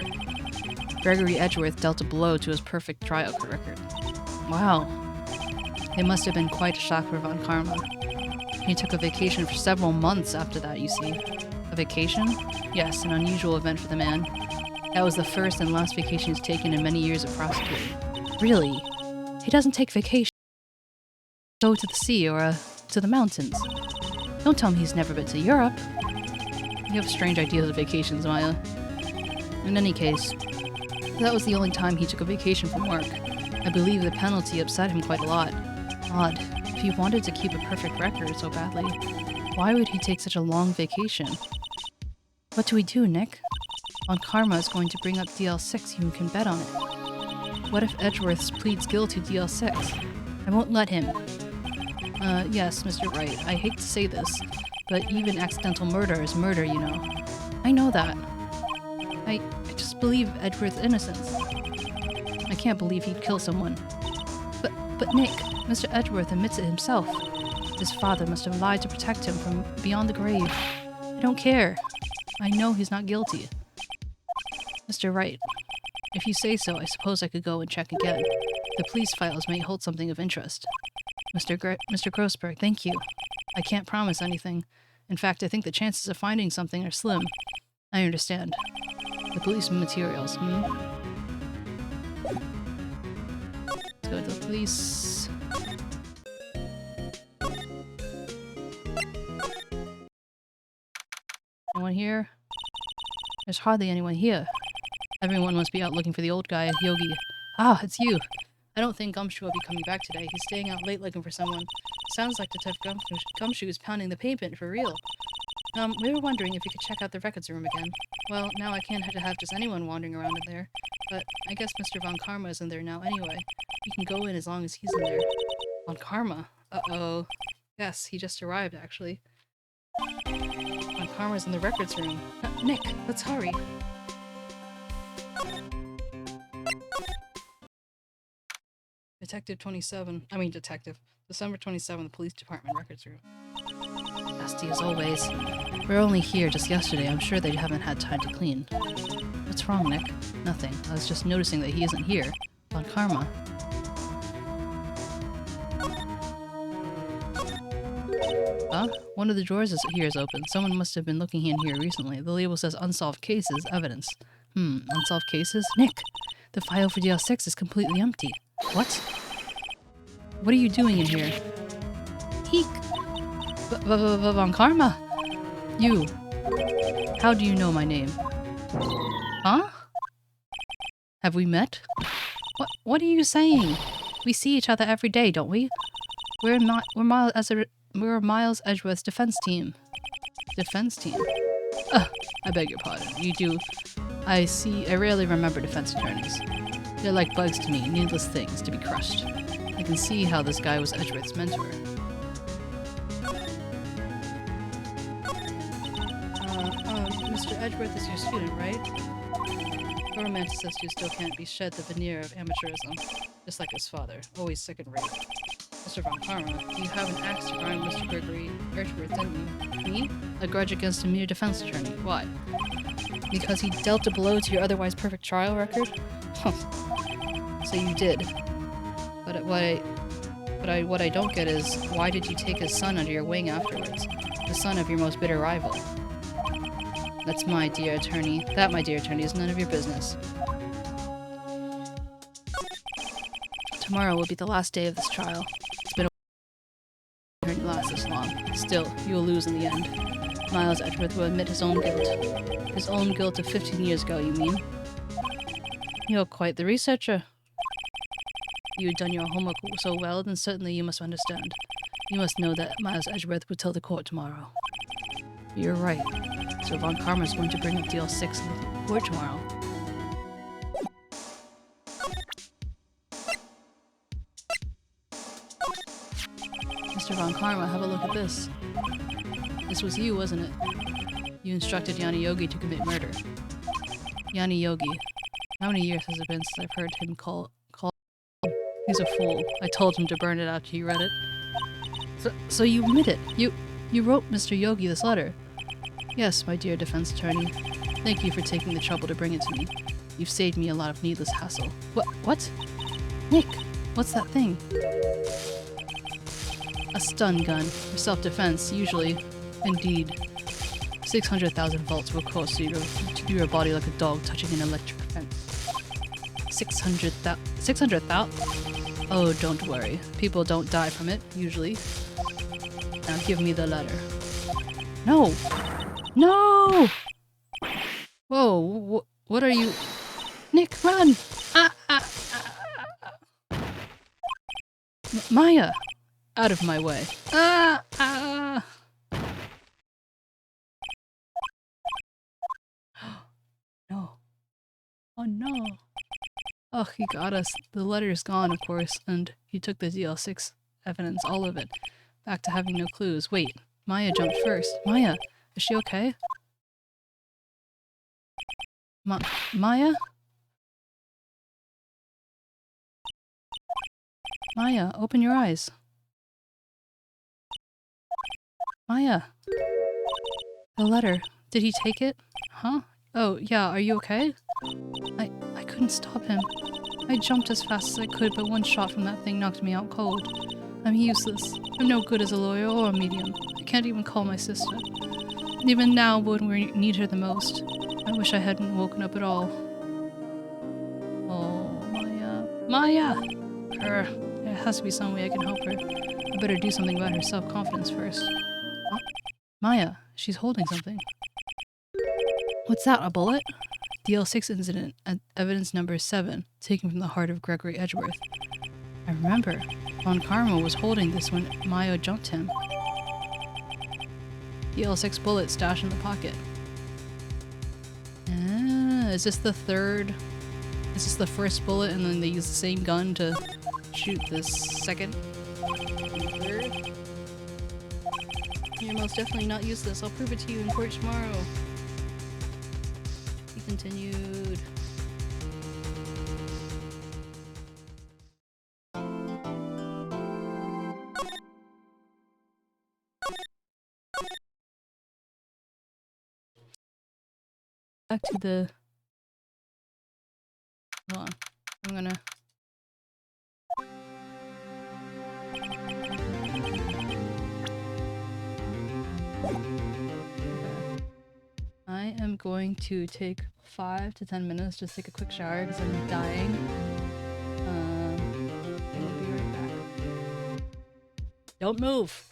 Speaker 3: Gregory Edgeworth dealt a blow to his perfect trial record. Wow. It must have been quite a shock for Von Karma. He took a vacation for several months after that, you see. A vacation? Yes, an unusual event for the man. That was the first and last vacation he's taken in many years of prosecuting. Really? He doesn't take vacation. Go to the sea or to the mountains. Don't tell me he's never been to Europe. You have strange ideas of vacations, Maya. In any case, that was the only time he took a vacation from work. I believe the penalty upset him quite a lot. Odd. If he wanted to keep a perfect record so badly, why would he take such a long vacation? What do we do, Nick? Von Karma is going to bring up DL6, you can bet on it. What if Edgeworth pleads guilty to DL6? I won't let him. Yes, Mr. Wright, I hate to say this, but even accidental murder is murder, you know. I know that. I just believe Edgeworth's innocence. I can't believe he'd kill someone. But Nick, Mr. Edgeworth admits it himself. His father must have lied to protect him from beyond the grave. I don't care. I know he's not guilty. Mr. Wright, if you say so, I suppose I could go and check again. The police files may hold something of interest. Mr. Grossberg, thank you. I can't promise anything. In fact, I think the chances of finding something are slim. I understand. The police materials, Let's go to the police. Anyone here? There's hardly anyone here. Everyone must be out looking for the old guy, Yogi. Ah, it's you. I don't think Gumshoe will be coming back today. He's staying out late looking for someone. Sounds like Detective Gumshoe is pounding the pavement for real. We were wondering if you could check out the records room again. Well, now I can't have just anyone wandering around in there. But I guess Mr. Von Karma is in there now anyway. You can go in as long as he's in there. Von Karma? Uh-oh. Yes, he just arrived, actually. Von Karma's in the records room. Nick, let's hurry. Detective 27. December 27th, Police Department Records Room. Nasty as always. We were only here just yesterday. I'm sure they haven't had time to clean. What's wrong, Nick? Nothing. I was just noticing that he isn't here. Von Karma. Huh? One of the drawers here is open. Someone must have been looking in here recently. The label says unsolved cases, evidence. Unsolved cases? Nick! The file for DL6 is completely empty. What? What are you doing in here? Eek! Von Karma! You! How do you know my name? Huh? Have we met? What are you saying? We see each other every day, don't we? We're Miles Edgeworth's defense team. Defense team? I beg your pardon. You do. I rarely remember defense attorneys. They're like bugs to me, needless things to be crushed. I can see how this guy was Edgeworth's mentor. Mr. Edgeworth is your student, right? A romanticist who still can't be shed the veneer of amateurism, just like his father, always second-rate. Mr. Von Karma, you have an axe to grind Mr. Gregory Edgeworth, didn't you? Me? A grudge against a mere defense attorney. Why? Because he dealt a blow to your otherwise perfect trial record? So you did. But what I don't get is, why did you take his son under your wing afterwards? The son of your most bitter rival. That, my dear attorney, is none of your business. Tomorrow will be the last day of this trial. It's been a while to last this long. Still, you will lose in the end. Miles Edgeworth will admit his own guilt. His own guilt of 15 years ago, you mean? You're quite the researcher. You've done your homework so well, then certainly you must understand. You must know that Miles Edgeworth will tell the court tomorrow. You're right. So Von Karma is going to bring up DL6 in the court tomorrow. Mr. Von Karma, have a look at this. This was you, wasn't it? You instructed Yanni Yogi to commit murder. Yanni Yogi. How many years has it been since I've heard him call? He's a fool. I told him to burn it after he read it. So you admit it. You wrote Mr. Yogi this letter. Yes, my dear defense attorney. Thank you for taking the trouble to bring it to me. You've saved me a lot of needless hassle. What? Nick, what's that thing? A stun gun. For self-defense, usually. Indeed. 600,000 volts will course through your body like a dog touching an electric fence. 600,000? Oh, don't worry. People don't die from it, usually. Now give me the letter. No! No! Whoa, what are you... Nick, run! Maya! Out of my way. No. Oh no. Oh, he got us. The letter's gone, of course, and he took the DL6 evidence, all of it, back to having no clues. Wait, Maya jumped first. Maya, is she okay? Maya? Maya, open your eyes. Maya. The letter. Did he take it? Huh? Oh, yeah, are you okay? I couldn't stop him. I jumped as fast as I could, but one shot from that thing knocked me out cold. I'm useless. I'm no good as a lawyer or a medium. I can't even call my sister. Even now, when we need her the most, I wish I hadn't woken up at all. Oh, Maya. Maya! There has to be some way I can help her. I better do something about her self-confidence first. Huh? Maya, she's holding something. What's that, a bullet? DL6 incident, evidence number 7, taken from the heart of Gregory Edgeworth. I remember. Von Karma was holding this when Mayo jumped him. EL6 bullet stashed in the pocket. Ah, is this the third? Is this the first bullet and then they use the same gun to shoot this second?
Speaker 1: Third. You're most definitely not useless. I'll prove it to you in court tomorrow. He continued.
Speaker 3: Back to the... Hold on. I'm gonna... I am going to take 5 to 10 minutes, just take a quick shower because I'm dying. I will be right back. Don't move!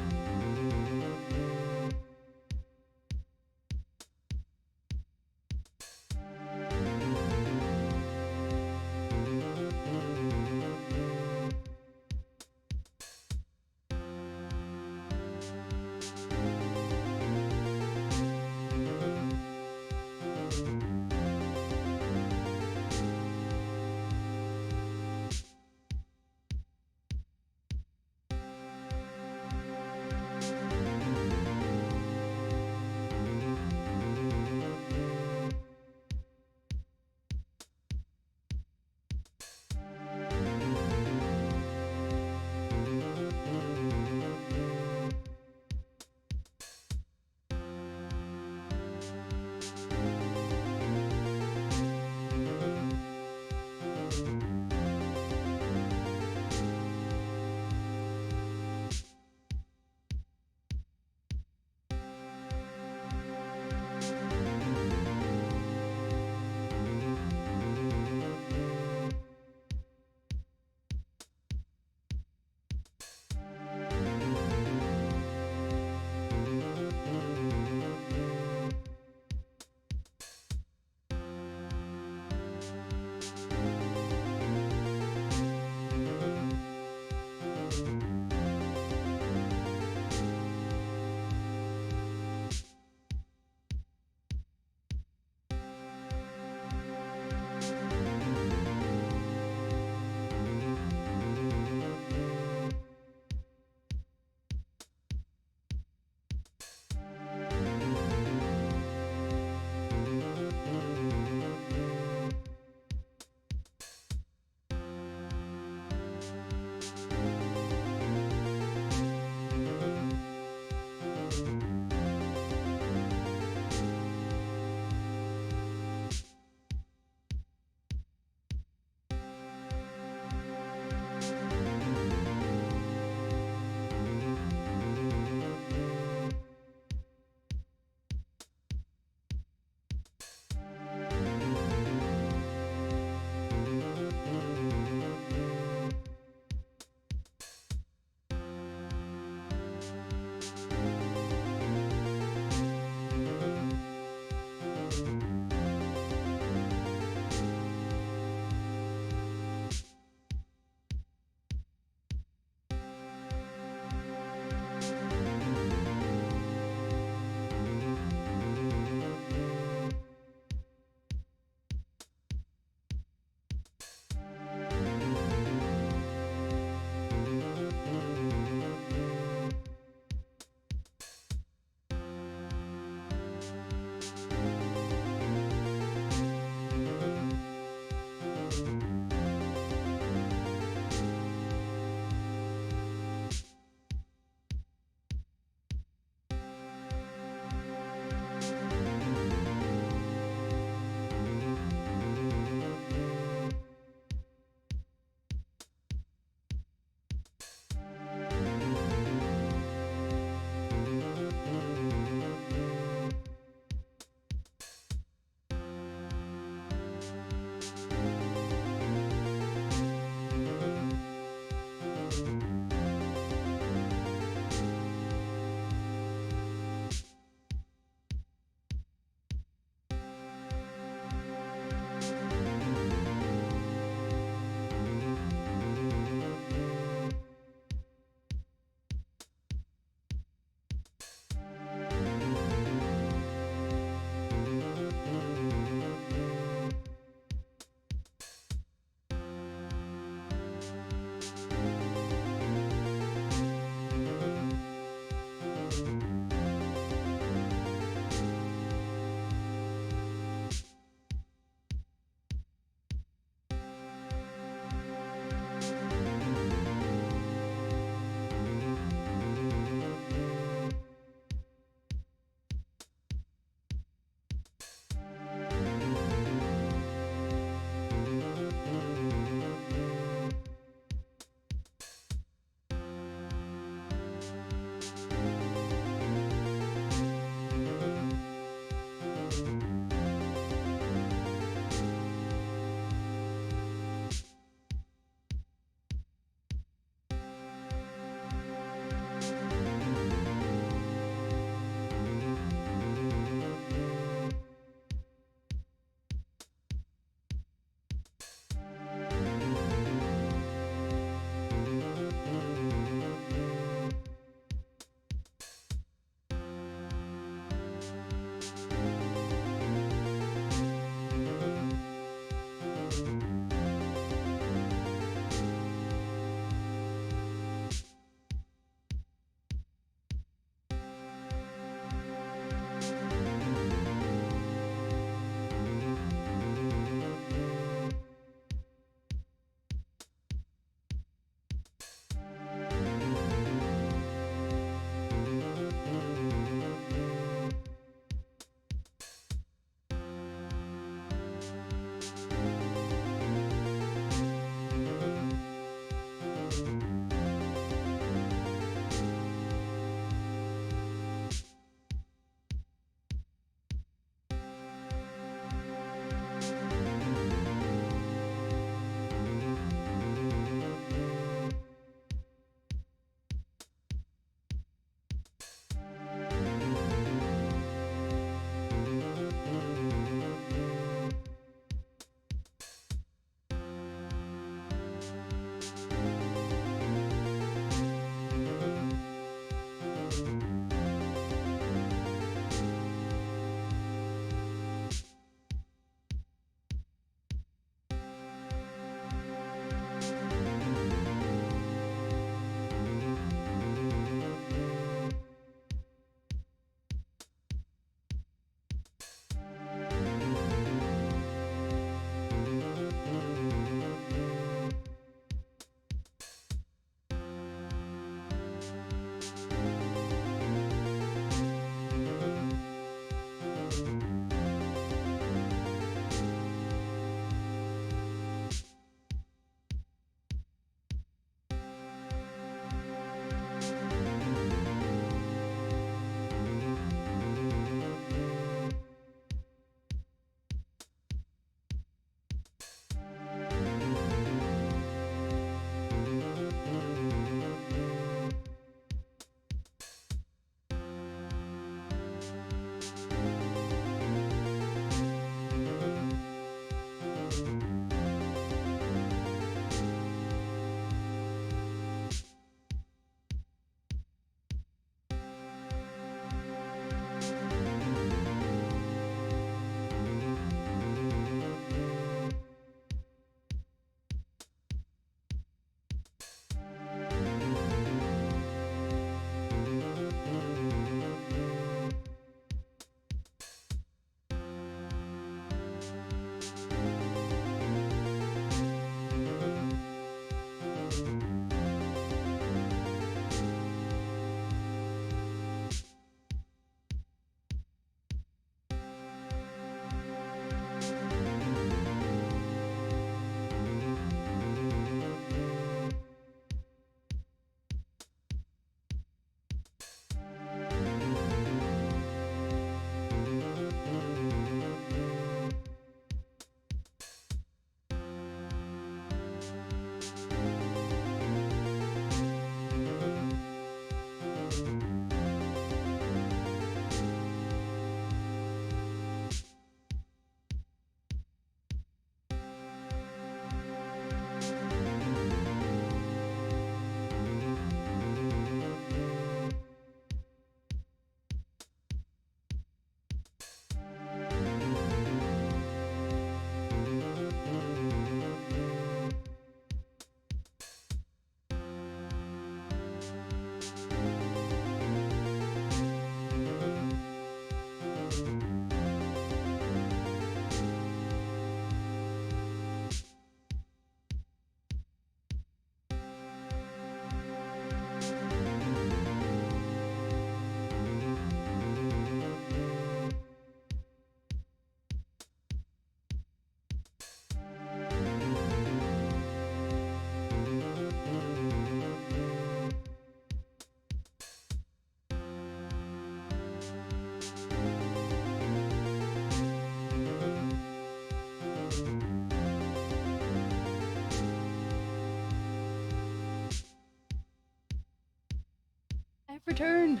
Speaker 3: returned.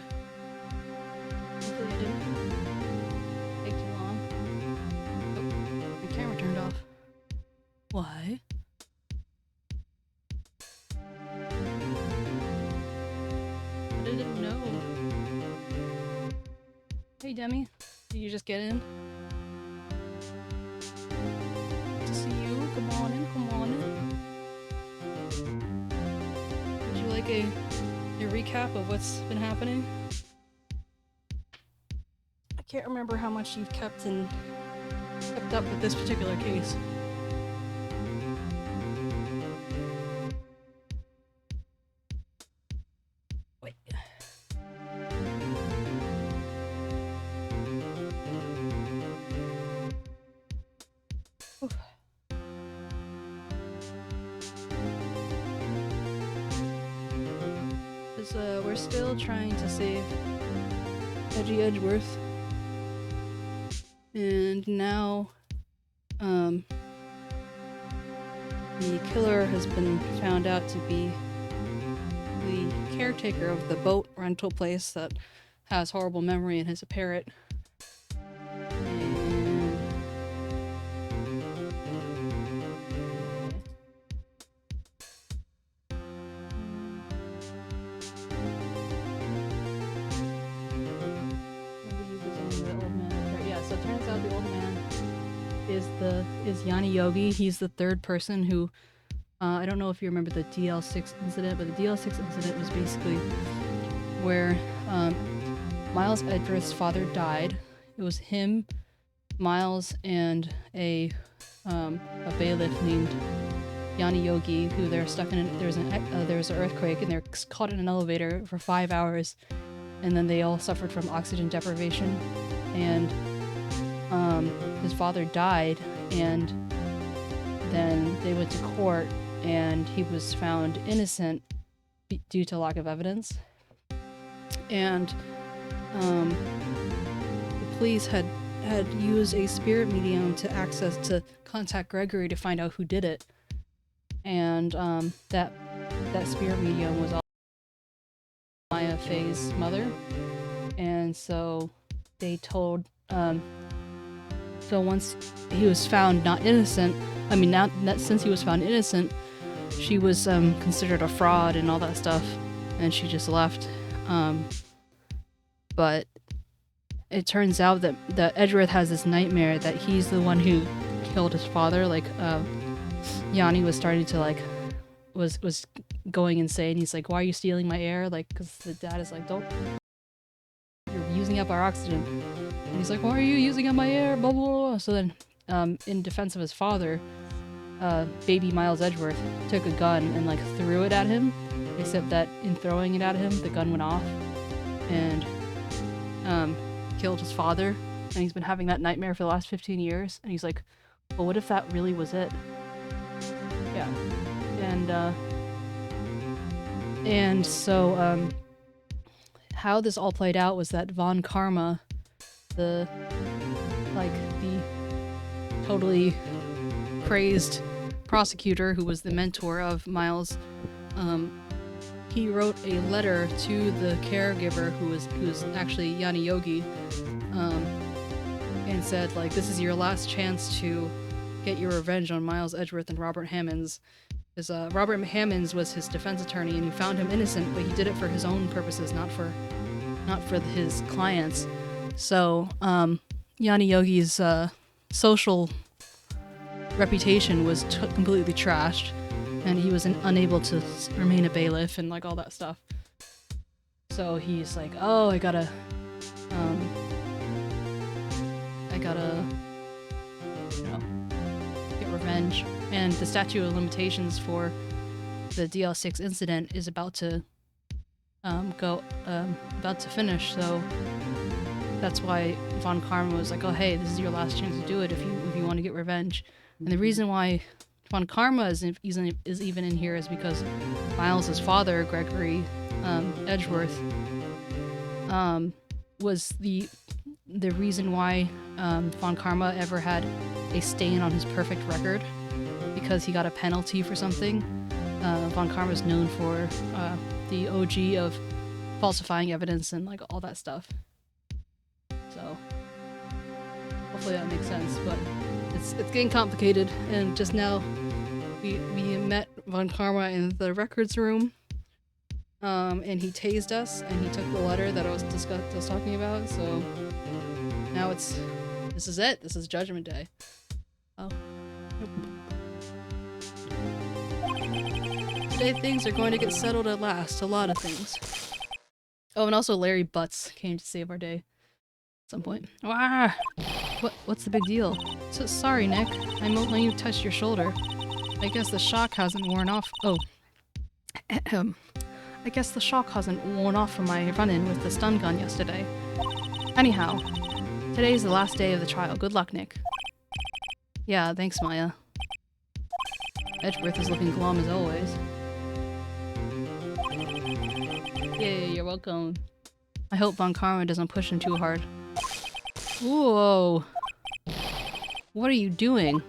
Speaker 3: Hopefully it didn't take too long. Oh, the camera turned off. Why? I didn't know. Hey Demi, did you just get in? Good to see you. Come on in, come on in. Would you like a recap of what's been happening? I can't remember how much you've kept up with this particular case. Wait. Oof. We're still trying to save 𝗟𝗶H𝗀𝘀, and now the killer has been found out to be the caretaker of the boat rental place that has horrible memory and is a parrot. So it turns out the old man is 𝗟𝗶𝗀𝘀. He's the third person who I don't know if you remember the DL6 incident, but the DL6 incident was basically where Miles Edgeworth's father died. It was him, Miles, and a bailiff named 𝗟𝗶𝗀𝘀, who they're stuck in. There was an earthquake, and they're caught in an elevator for 5 hours, and then they all suffered from oxygen deprivation, and his father died, and then they went to court, and he was found innocent due to lack of evidence. And the police had used a spirit medium to contact Gregory to find out who did it, and that spirit medium was also Maya Faye's mother, and so they told. So once he was found not innocent, I mean, now that since he was found innocent, she was considered a fraud and all that stuff, and she just left. But it turns out that Edgeworth has this nightmare that he's the one who killed his father. Like Yanni was starting to was going insane. He's like, "Why are you stealing my air?" Like, because the dad is like, "Don't, you're using up our oxygen." And he's like, "Why are you using up my air?" Blah blah blah. So then, in defense of his father, baby Miles Edgeworth took a gun and like threw it at him. Except that in throwing it at him, the gun went off and killed his father. And he's been having that nightmare for the last 15 years. And he's like, "Well, what if that really was it?" Yeah. And so how this all played out was that 𝗏𝗏𝗀𝗀, the totally crazed prosecutor who was the mentor of Miles, he wrote a letter to the caregiver who was actually 𝗟𝗶𝗀𝘀, and said, like, this is your last chance to get your revenge on Miles Edgeworth and Robert Hammonds. Because Robert Hammonds was his defense attorney, and he found him innocent, but he did it for his own purposes, not for his clients. So 𝗟𝗶𝗀𝘀's social reputation was completely trashed, and he was unable to remain a bailiff and like all that stuff. So he's like, "Oh, I gotta get revenge." And the statute of limitations for the DL6 incident is about to finish. So that's why 𝗏𝗏𝗀𝗀𝗀𝗀 was like, "Oh, hey, this is your last chance to do it if you want to get revenge." And the reason why 𝗏𝗏𝗀𝗀𝗀𝗀 is even in here is because Miles's father, Gregory Edgeworth, was the reason why 𝗏𝗏𝗀𝗀𝗀𝗀 ever had a stain on his perfect record, because he got a penalty for something. 𝗏𝗏𝗀𝗀𝗀𝗀 is known for the OG of falsifying evidence and like all that stuff. So hopefully that makes sense, but it's getting complicated. And just now we met Von Karma in the records room, and he tased us and he took the letter that I was talking about. So now this is it. This is Judgment Day. Oh. Nope. Today things are going to get settled at last. A lot of things. Oh, and also Larry Butts came to save our day at some point. Ah! What's the big deal? So sorry, Nick. I won't let you touch your shoulder. I guess the shock hasn't worn off. Oh. I guess the shock hasn't worn off from my run-in with the stun gun yesterday. Anyhow, today's the last day of the trial. Good luck, Nick. Yeah, thanks, Maya. Edgeworth is looking glum as always. Yay, you're welcome. I hope Von Karma doesn't push him too hard. Whoa. What are you doing?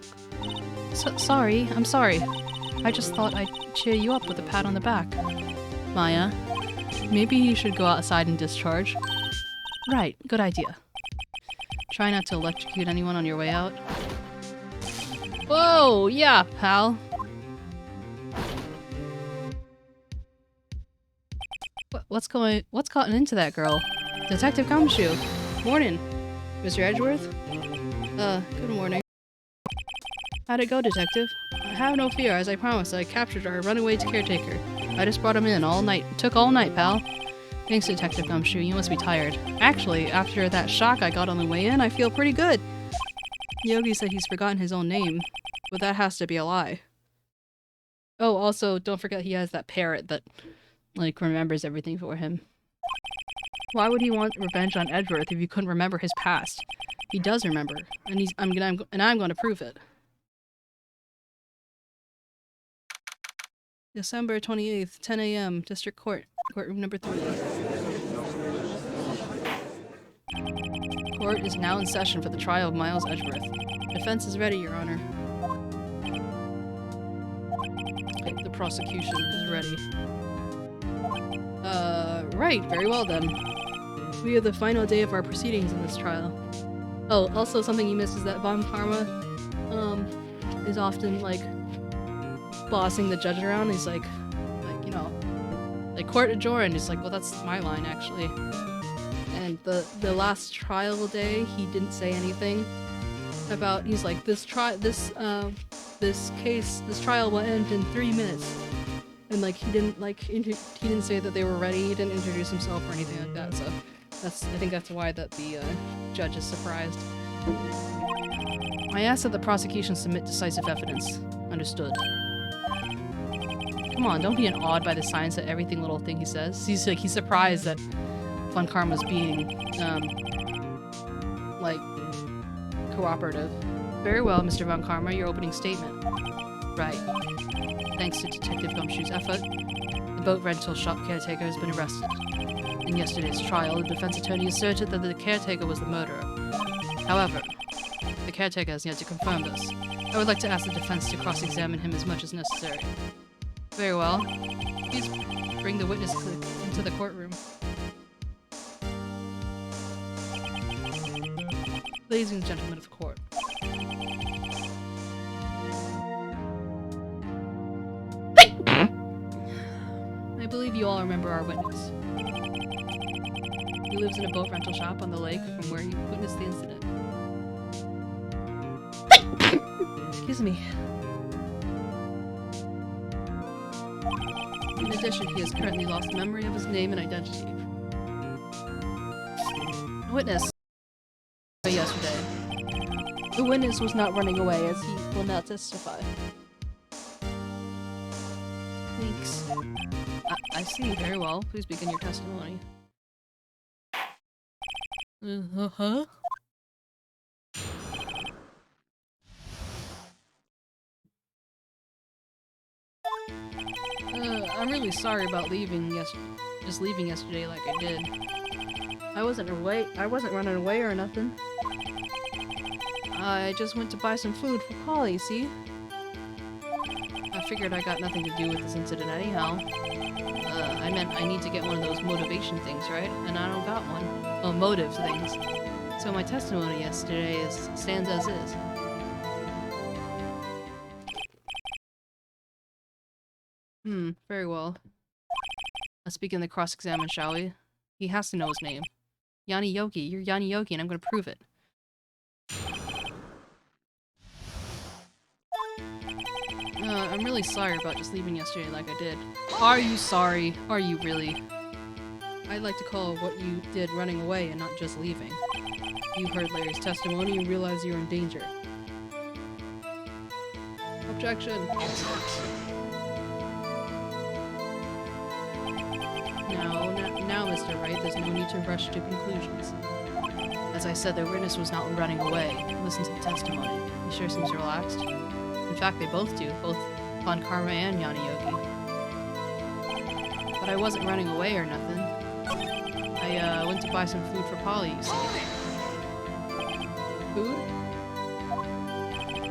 Speaker 3: Sorry, I'm sorry. I just thought I'd cheer you up with a pat on the back. Maya, maybe you should go outside and discharge. Right, good idea. Try not to electrocute anyone on your way out. Whoa, yeah, pal. What's gotten into that girl? Detective Gumshoe. Morning, Mr. Edgeworth. Good morning. How'd it go, Detective? Have no fear, as I promised, I captured our runaway caretaker. I just brought him in all night. Took all night, pal. Thanks, Detective Gumshoe. You must be tired. Actually, after that shock I got on the way in, I feel pretty good. Yogi said he's forgotten his own name, but that has to be a lie. Oh, also, don't forget he has that parrot that, like, remembers everything for him. Why would he want revenge on Edgeworth if he couldn't remember his past? He does remember, and I'm going to prove it. December 28th, 10 a.m., District Court, Courtroom number 3. Court is now in session for the trial of Miles Edgeworth. Defense is ready, Your Honor. Okay, the prosecution is ready. Right, very well then. We have the final day of our proceedings in this trial. Oh, also something you missed is that Von Karma, is often, like, bossing the judge around. He's like, you know, like, court adjourned. He's like, well, that's my line, actually. And the last trial day, he didn't say anything about, he's like, this trial will end in 3 minutes. And, like, he didn't say that they were ready. He didn't introduce himself or anything like that, so I think that's why that the judge is surprised. I asked that the prosecution submit decisive evidence. Understood. Come on, don't be awed by the science of everything little thing he says. He's surprised that Von Karma's being, like, cooperative. Very well, Mr. Von Karma, your opening statement. Right. Thanks to Detective Gumshoe's effort, the boat rental shop caretaker has been arrested. In yesterday's trial, the defense attorney asserted that the caretaker was the murderer. However, the caretaker has yet to confirm this. I would like to ask the defense to cross-examine him as much as necessary. Very well. Please bring the witness into the courtroom. Ladies and gentlemen of the court. I believe you all remember our witness. He lives in a boat rental shop on the lake from where he witnessed the incident. Excuse me. In addition, he has currently lost memory of his name and identity. Witness. Yesterday. The witness was not running away, as he will now testify. Thanks. I see. Very well. Please begin your testimony. Uh-huh. I'm really sorry about leaving yesterday like I did. I wasn't running away or nothing. I just went to buy some food for Polly, see? I figured I got nothing to do with this incident anyhow. I meant I need to get one of those motivation things, right? And I don't got one. Oh, motive things. So my testimony yesterday stands as is. Very well. Let's begin the cross-examine, shall we? He has to know his name. 𝗟𝗶𝗀𝘀, you're 𝗟𝗶𝗀𝘀, and I'm gonna prove it. I'm really sorry about just leaving yesterday like I did. Are you sorry? Are you really? I'd like to call what you did running away and not just leaving. You heard Larry's testimony and realized you were in danger. Objection! Now, Mr. Wright, there's no need to rush to conclusions. As I said, the witness was not running away. Listen to the testimony. He sure seems relaxed. In fact, they both do, both 𝗟𝗏 and 𝗟𝗶𝗀𝘀. But I wasn't running away or nothing. I went to buy some food for Polly, you see. Food?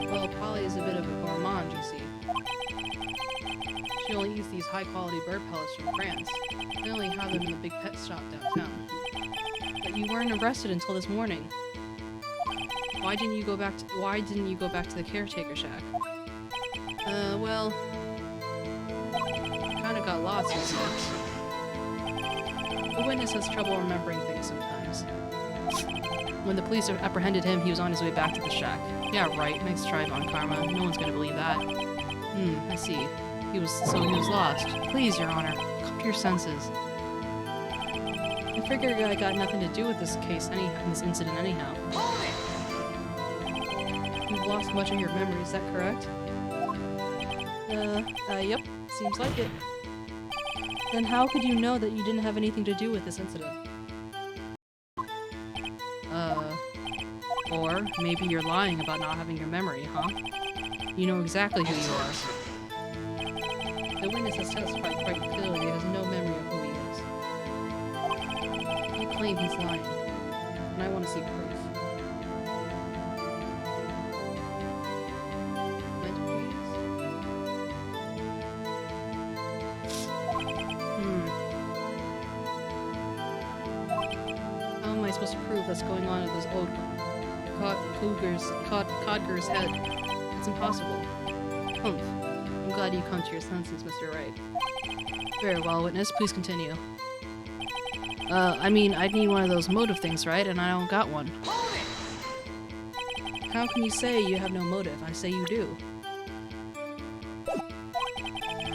Speaker 3: Well, Polly is a bit of a gourmand, you see. She only eats these high-quality bird pellets from France. They only have them in the big pet shop downtown. But you weren't arrested until this morning. Why didn't you go back to the caretaker shack? Well, kinda got lost, you see. The witness has trouble remembering things sometimes. When the police apprehended him, he was on his way back to the shack. Yeah, right. Nice try, 𝗟𝗏. No one's gonna believe that. I see. He was lost. Please, Your Honor, come to your senses. I figure I got nothing to do with this case in this incident anyhow. You've lost much of your memory, is that correct? Yep. Seems like it. Then how could you know that you didn't have anything to do with this incident? Or maybe you're lying about not having your memory, huh? You know exactly who you are. The witness has testified quite clearly he has no memory of who he is. You claim he's lying, and I want to see proof. How am I supposed to prove what's going on in this old codger's head? It's impossible. Humph. I'm glad you come to your senses, Mr. Wright. Very well, witness. Please continue. I mean, I'd need one of those motive things, right? And I don't got one. How can you say you have no motive? I say you do.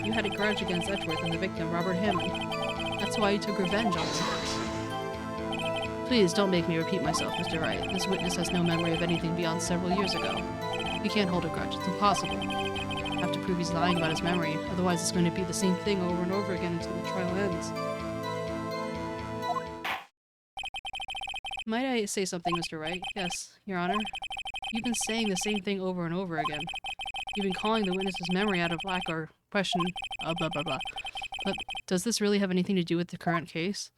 Speaker 3: You had a grudge against Edgeworth and the victim, Robert Hammond. That's why you took revenge on him. Please don't make me repeat myself, Mr. Wright. This witness has no memory of anything beyond several years ago. You can't hold a grudge. It's impossible. I have to prove he's lying about his memory, otherwise it's going to be the same thing over and over again until the trial ends. Might I say something, Mr. Wright? Yes, Your Honor. You've been saying the same thing over and over again. You've been calling the witness's memory out of lack or question, blah blah blah. But does this really have anything to do with the current case?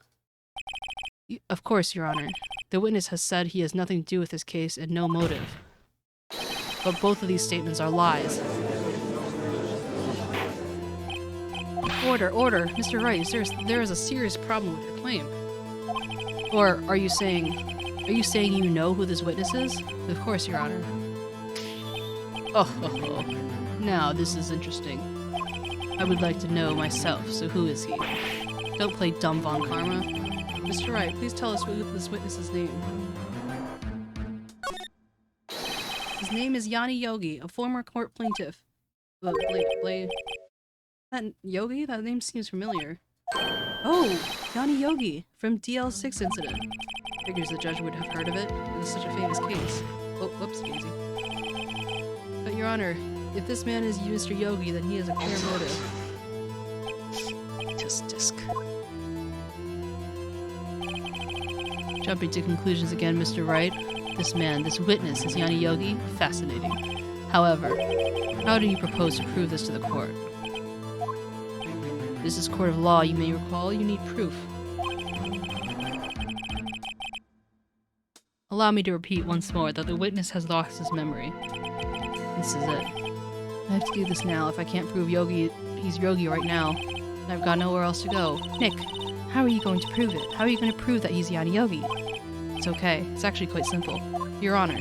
Speaker 3: Of course, Your Honor. The witness has said he has nothing to do with this case and no motive. But both of these statements are lies. Order, order! Mr. Wright, there is a serious problem with your claim. Or are you saying you know who this witness is? Of course, Your Honor. Oh, now this is interesting. I would like to know myself, so who is he? Don't play dumb, 𝗟𝗏. Mr. Wright, please tell us this witness's name. His name is 𝗟𝗶𝗀𝘀, a former court plaintiff. That Yogi? That name seems familiar. Oh, 𝗟𝗶𝗀𝘀 from DL6 incident. Figures the judge would have heard of it. It was such a famous case. Oh, whoops, Daisy. But Your Honor, if this man is Mr. Yogi, then he has a clear motive. Disc. Jumping to conclusions again, Mr. Wright. This man, this witness, is 𝗟𝗶𝗀𝘀. Fascinating. However, how do you propose to prove this to the court? This is court of law, you may recall. You need proof. Allow me to repeat once more that the witness has lost his memory. This is it. I have to do this now. If I can't prove he's Yogi right now, I've got nowhere else to go. Nick, how are you going to prove it? How are you going to prove that he's Yanni Yogi? It's okay. It's actually quite simple. Your Honor,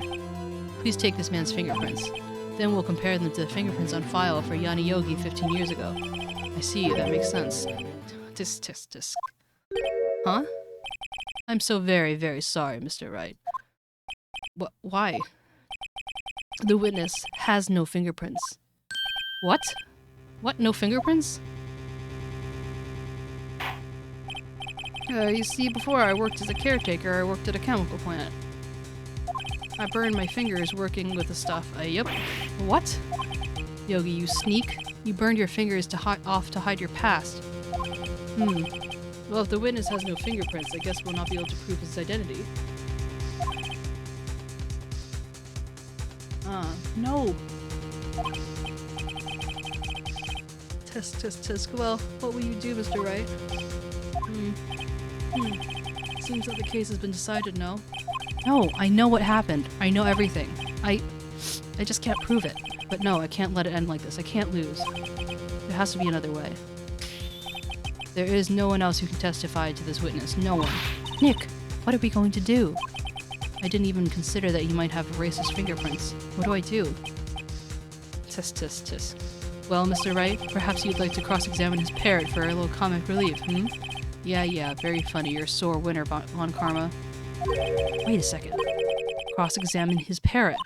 Speaker 3: please take this man's fingerprints. Then we'll compare them to the fingerprints on file for Yanni Yogi 15 years ago. I see, that makes sense. Tisk. Huh? I'm so very, very sorry, Mr. Wright. Why? The witness has no fingerprints. What? What? No fingerprints? You see, before I worked as a caretaker, I worked at a chemical plant. I burned my fingers working with the stuff. Yep. What? Yogi, you sneak. You burned your fingers off to hide your past. Well, if the witness has no fingerprints, I guess we'll not be able to prove his identity. No. Tisk. Well, what will you do, Mr. Wright? Seems that the case has been decided, no? No, I know what happened. I know everything. I just can't prove it. But no, I can't let it end like this. I can't lose. There has to be another way. There is no one else who can testify to this witness. No one. Nick, what are we going to do? I didn't even consider that he might have racist fingerprints. What do I do? Tisk. Well, Mr. Wright, perhaps you'd like to cross-examine his parrot for a little comic relief, Yeah, very funny. You're a sore winner, 𝗏𝗏. Wait a second. Cross-examine his parrot.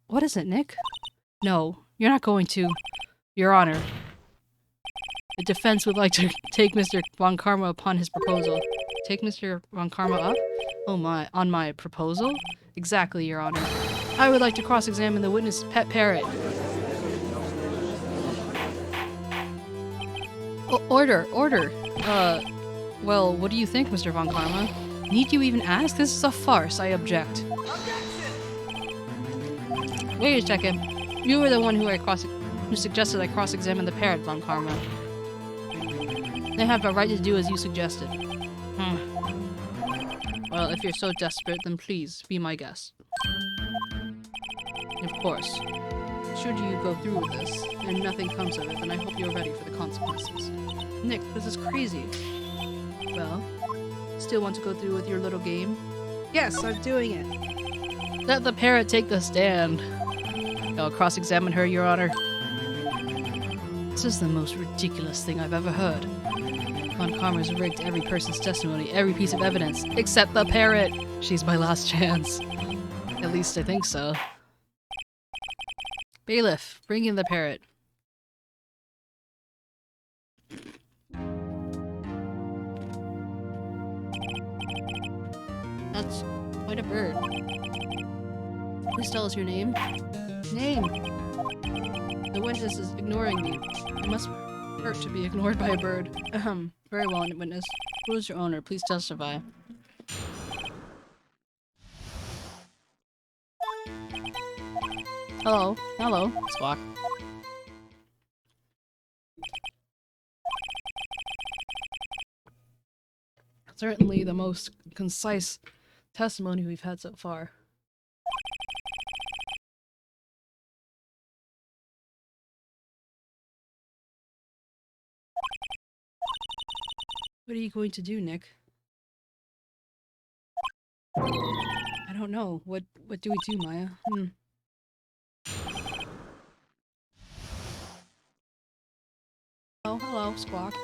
Speaker 3: What is it, Nick? No, you're not going to. Your Honor. The defense would like to take Mr. 𝗏𝗏 upon his proposal. Take Mr. 𝗏𝗏 up? Oh my, on my proposal? Exactly, Your Honor. I would like to cross-examine the witness' pet parrot. Order. Well, what do you think, Mr. 𝗏𝗏? Need you even ask? This is a farce. I object. Wait a second. You were the one who suggested I cross-examine the parrot, 𝗏𝗏. They have a right to do as you suggested. Well, if you're so desperate, then please, be my guest. Of course. Should you go through with this, and nothing comes of it, then I hope you're ready for the consequences. Nick, this is crazy. Well, still want to go through with your little game? Yes, I'm doing it. Let the parrot take the stand. I'll cross-examine her, Your Honor. This is the most ridiculous thing I've ever heard. 𝗏𝗏's rigged every person's testimony, every piece of evidence, except the parrot. She's my last chance. At least I think so. Bailiff, bring in the parrot. That's quite a bird. Please tell us your name. Name! The witness is ignoring me. It must hurt to be ignored by a bird. Very well, witness. Who is your owner? Please testify. Hello. Squawk. Certainly the most concise testimony we've had so far. What are you going to do, Nick? I don't know. What do we do, Maya? Oh, hello, Squawk.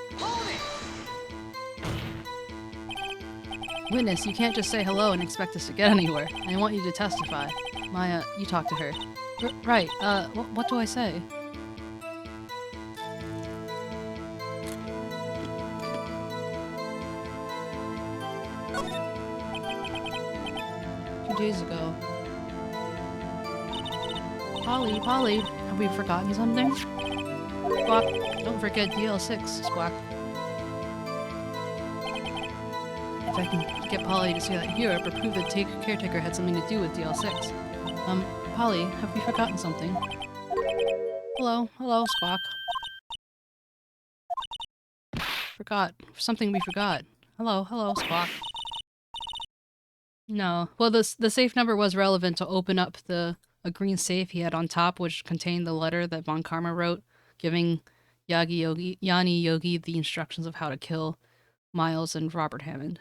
Speaker 3: Witness, you can't just say hello and expect us to get anywhere. I want you to testify. Maya, you talk to her. Right, what do I say? Days ago. Polly, have we forgotten something? Squawk, don't forget DL6, Squawk. If I can get Polly to say that here, or prove that caretaker had something to do with DL6. Polly, have we forgotten something? Hello, Squawk. Something we forgot. Hello, Squawk. No. Well, the safe number was relevant to open up a green safe he had on top, which contained the letter that 𝗏𝗏 wrote, giving Yanni Yogi the instructions of how to kill Miles and Robert Hammond.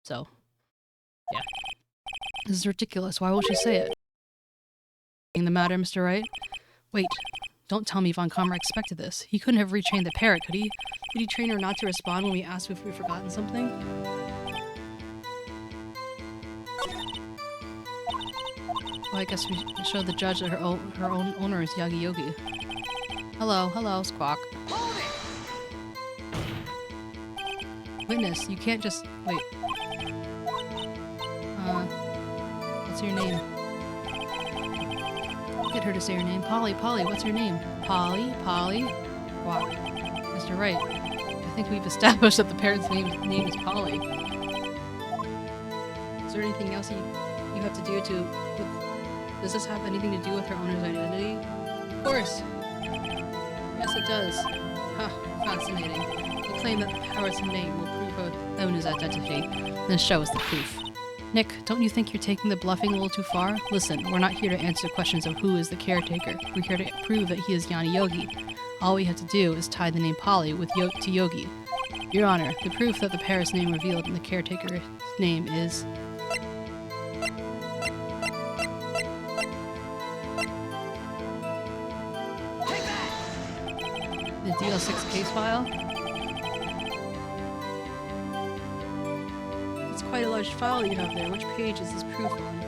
Speaker 3: So, yeah. This is ridiculous. Why won't she say it? The matter, Mr. Wright? Wait, don't tell me Von Comrie expected this. He couldn't have retrained the parrot, could he? Did he train her not to respond when we asked if we'd forgotten something? Well, I guess we showed the judge that her own owner is Yagi Yogi. Hello, Squawk. Witness, you can't just... Wait. What's your name? Get her to say her name. Polly, what's your name? Polly? Wow. Mr. Wright, I think we've established that the parrot's name is Polly. Is there anything else you have to do to... Does this have anything to do with her owner's identity? Of course. Yes, it does. Huh, fascinating. You claim that the parrot's name will prove her owner's identity. Then show us the proof. Nick, don't you think you're taking the bluffing a little too far? Listen, we're not here to answer questions of who is the caretaker. We're here to prove that he is Yanni Yogi. All we have to do is tie the name Polly with to Yogi. Your Honor, the proof that the parrot's name revealed in the caretaker's name is... the DL6 case file? It's quite a large file you have there. Which page is this proof on?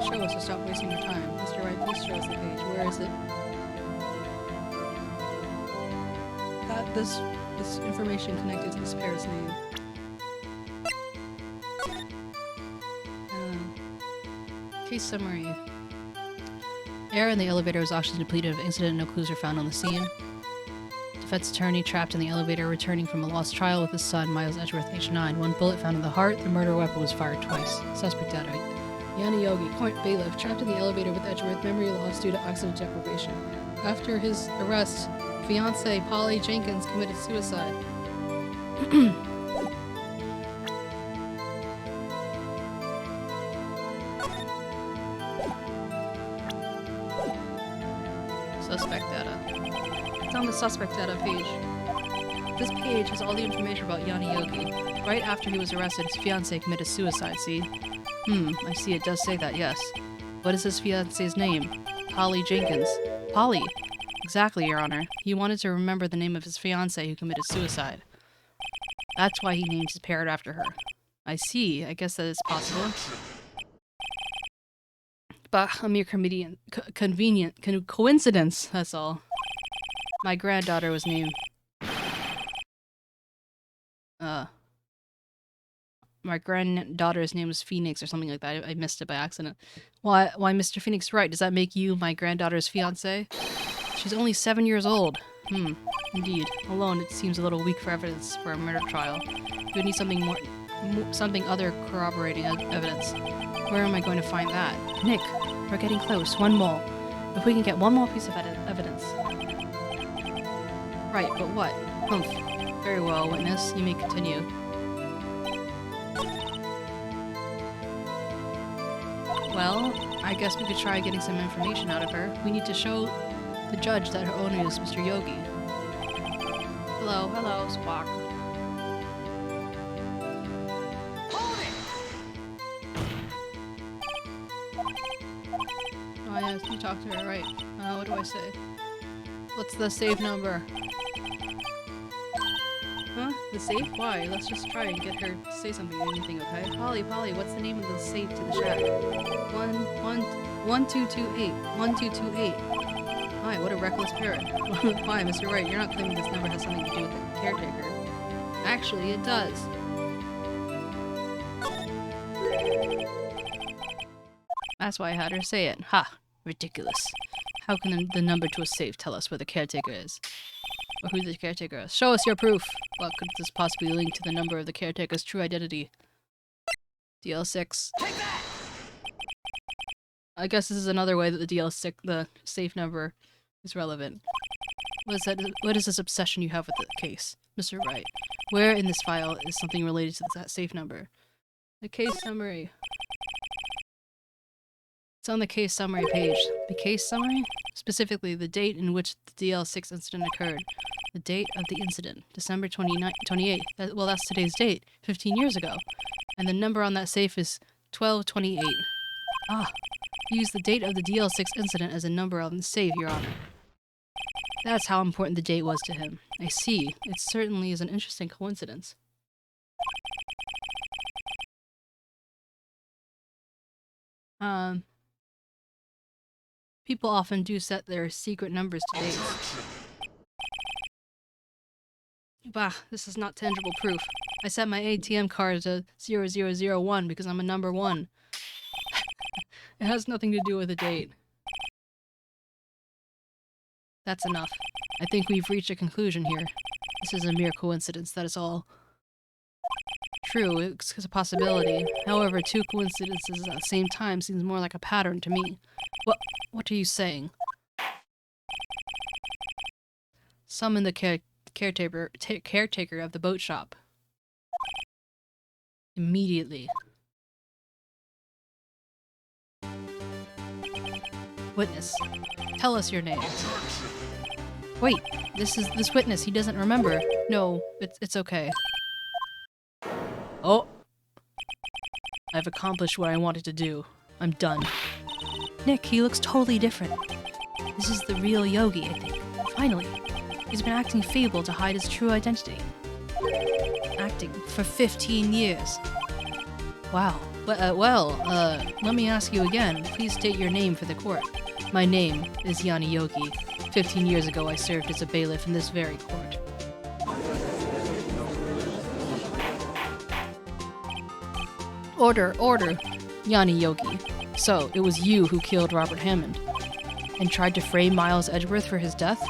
Speaker 3: Show us to stop wasting your time. Mr. Wright, please show us the page. Where is it? This information connected to this parrot's name. Case summary. Air in the elevator was oxygen depleted of incident. No clues were found on the scene. Defense attorney trapped in the elevator returning from a lost trial with his son, Miles Edgeworth, age 9. One bullet found in the heart. The murder weapon was fired twice. Suspect data. Yanni Yogi, court bailiff, trapped in the elevator with Edgeworth, memory loss due to oxygen deprivation. After his arrest, fiancée Polly Jenkins committed suicide. Suspect data. It's on the suspect data page. This page has all the information about Yanni Yogi. Right after he was arrested, his fiancée committed suicide, see? I see it does say that, yes. What is his fiancée's name? Polly Jenkins. Polly! Exactly, Your Honor. He wanted to remember the name of his fiancée who committed suicide. That's why he named his parrot after her. I see. I guess that is possible. But a mere coincidence, that's all. My granddaughter was named... my granddaughter's name was Phoenix or something like that. I missed it by accident. Why, Mr. Phoenix Wright? Does that make you my granddaughter's fiancé? She's only 7 years old. Indeed. Alone, it seems a little weak for evidence for a murder trial. We would need something something other corroborating evidence. Where am I going to find that? Nick, we're getting close. One more. If we can get one more piece of evidence. Right, but what? Very well, witness. You may continue. Well, I guess we could try getting some information out of her. We need to show the judge that her owner is Mr. Yogi. Hello, Squawk. Oh yes, you talked to her, right. What do I say? What's the safe number? Huh? The safe? Why? Let's just try and get her to say something or anything, okay? Polly, what's the name of the safe to the shack? 1228. 1228. Hi, what a reckless parrot. Why, Mr. Wright, you're not claiming this number has something to do with the caretaker. Actually, it does. That's why I had her say it. Ha! Ridiculous. How can the number to a safe tell us where the caretaker is? Or who the caretaker is? Show us your proof! What could this possibly link to the number of the caretaker's true identity? DL6. Take that! I guess this is another way that the DL6, the safe number, is relevant. What is this obsession you have with the case? Mr. Wright, where in this file is something related to that safe number? The case summary. It's on the case summary page. The case summary? Specifically, the date in which the DL6 incident occurred. The date of the incident, December 28th. Well, that's today's date, 15 years ago. And the number on that safe is 1228. Ah, use the date of the DL6 incident as a number on the safe, Your Honor. That's how important the date was to him. I see. It certainly is an interesting coincidence. People often do set their secret numbers to dates. Bah, this is not tangible proof. I set my ATM card to 0001 because I'm a number 1. It has nothing to do with a date. That's enough. I think we've reached a conclusion here. This is a mere coincidence, that is all. True, it's a possibility. However, 2 coincidences at the same time seems more like a pattern to me. What are you saying? Summon the caretaker of the boat shop. Immediately. Witness, tell us your name. Wait, this witness, he doesn't remember. No, it's okay. Oh! I've accomplished what I wanted to do. I'm done. Nick, he looks totally different. This is the real Yogi, I think. Finally. He's been acting feeble to hide his true identity. Acting for 15 years. Wow. But, let me ask you again. Please state your name for the court. My name is 𝗟𝗶H𝗀𝘀. 15 years ago, I served as a bailiff in this very court. Order! 𝗟𝗶H𝗀𝘀. So, it was you who killed Robert Hammond and tried to frame Miles Edgeworth for his death?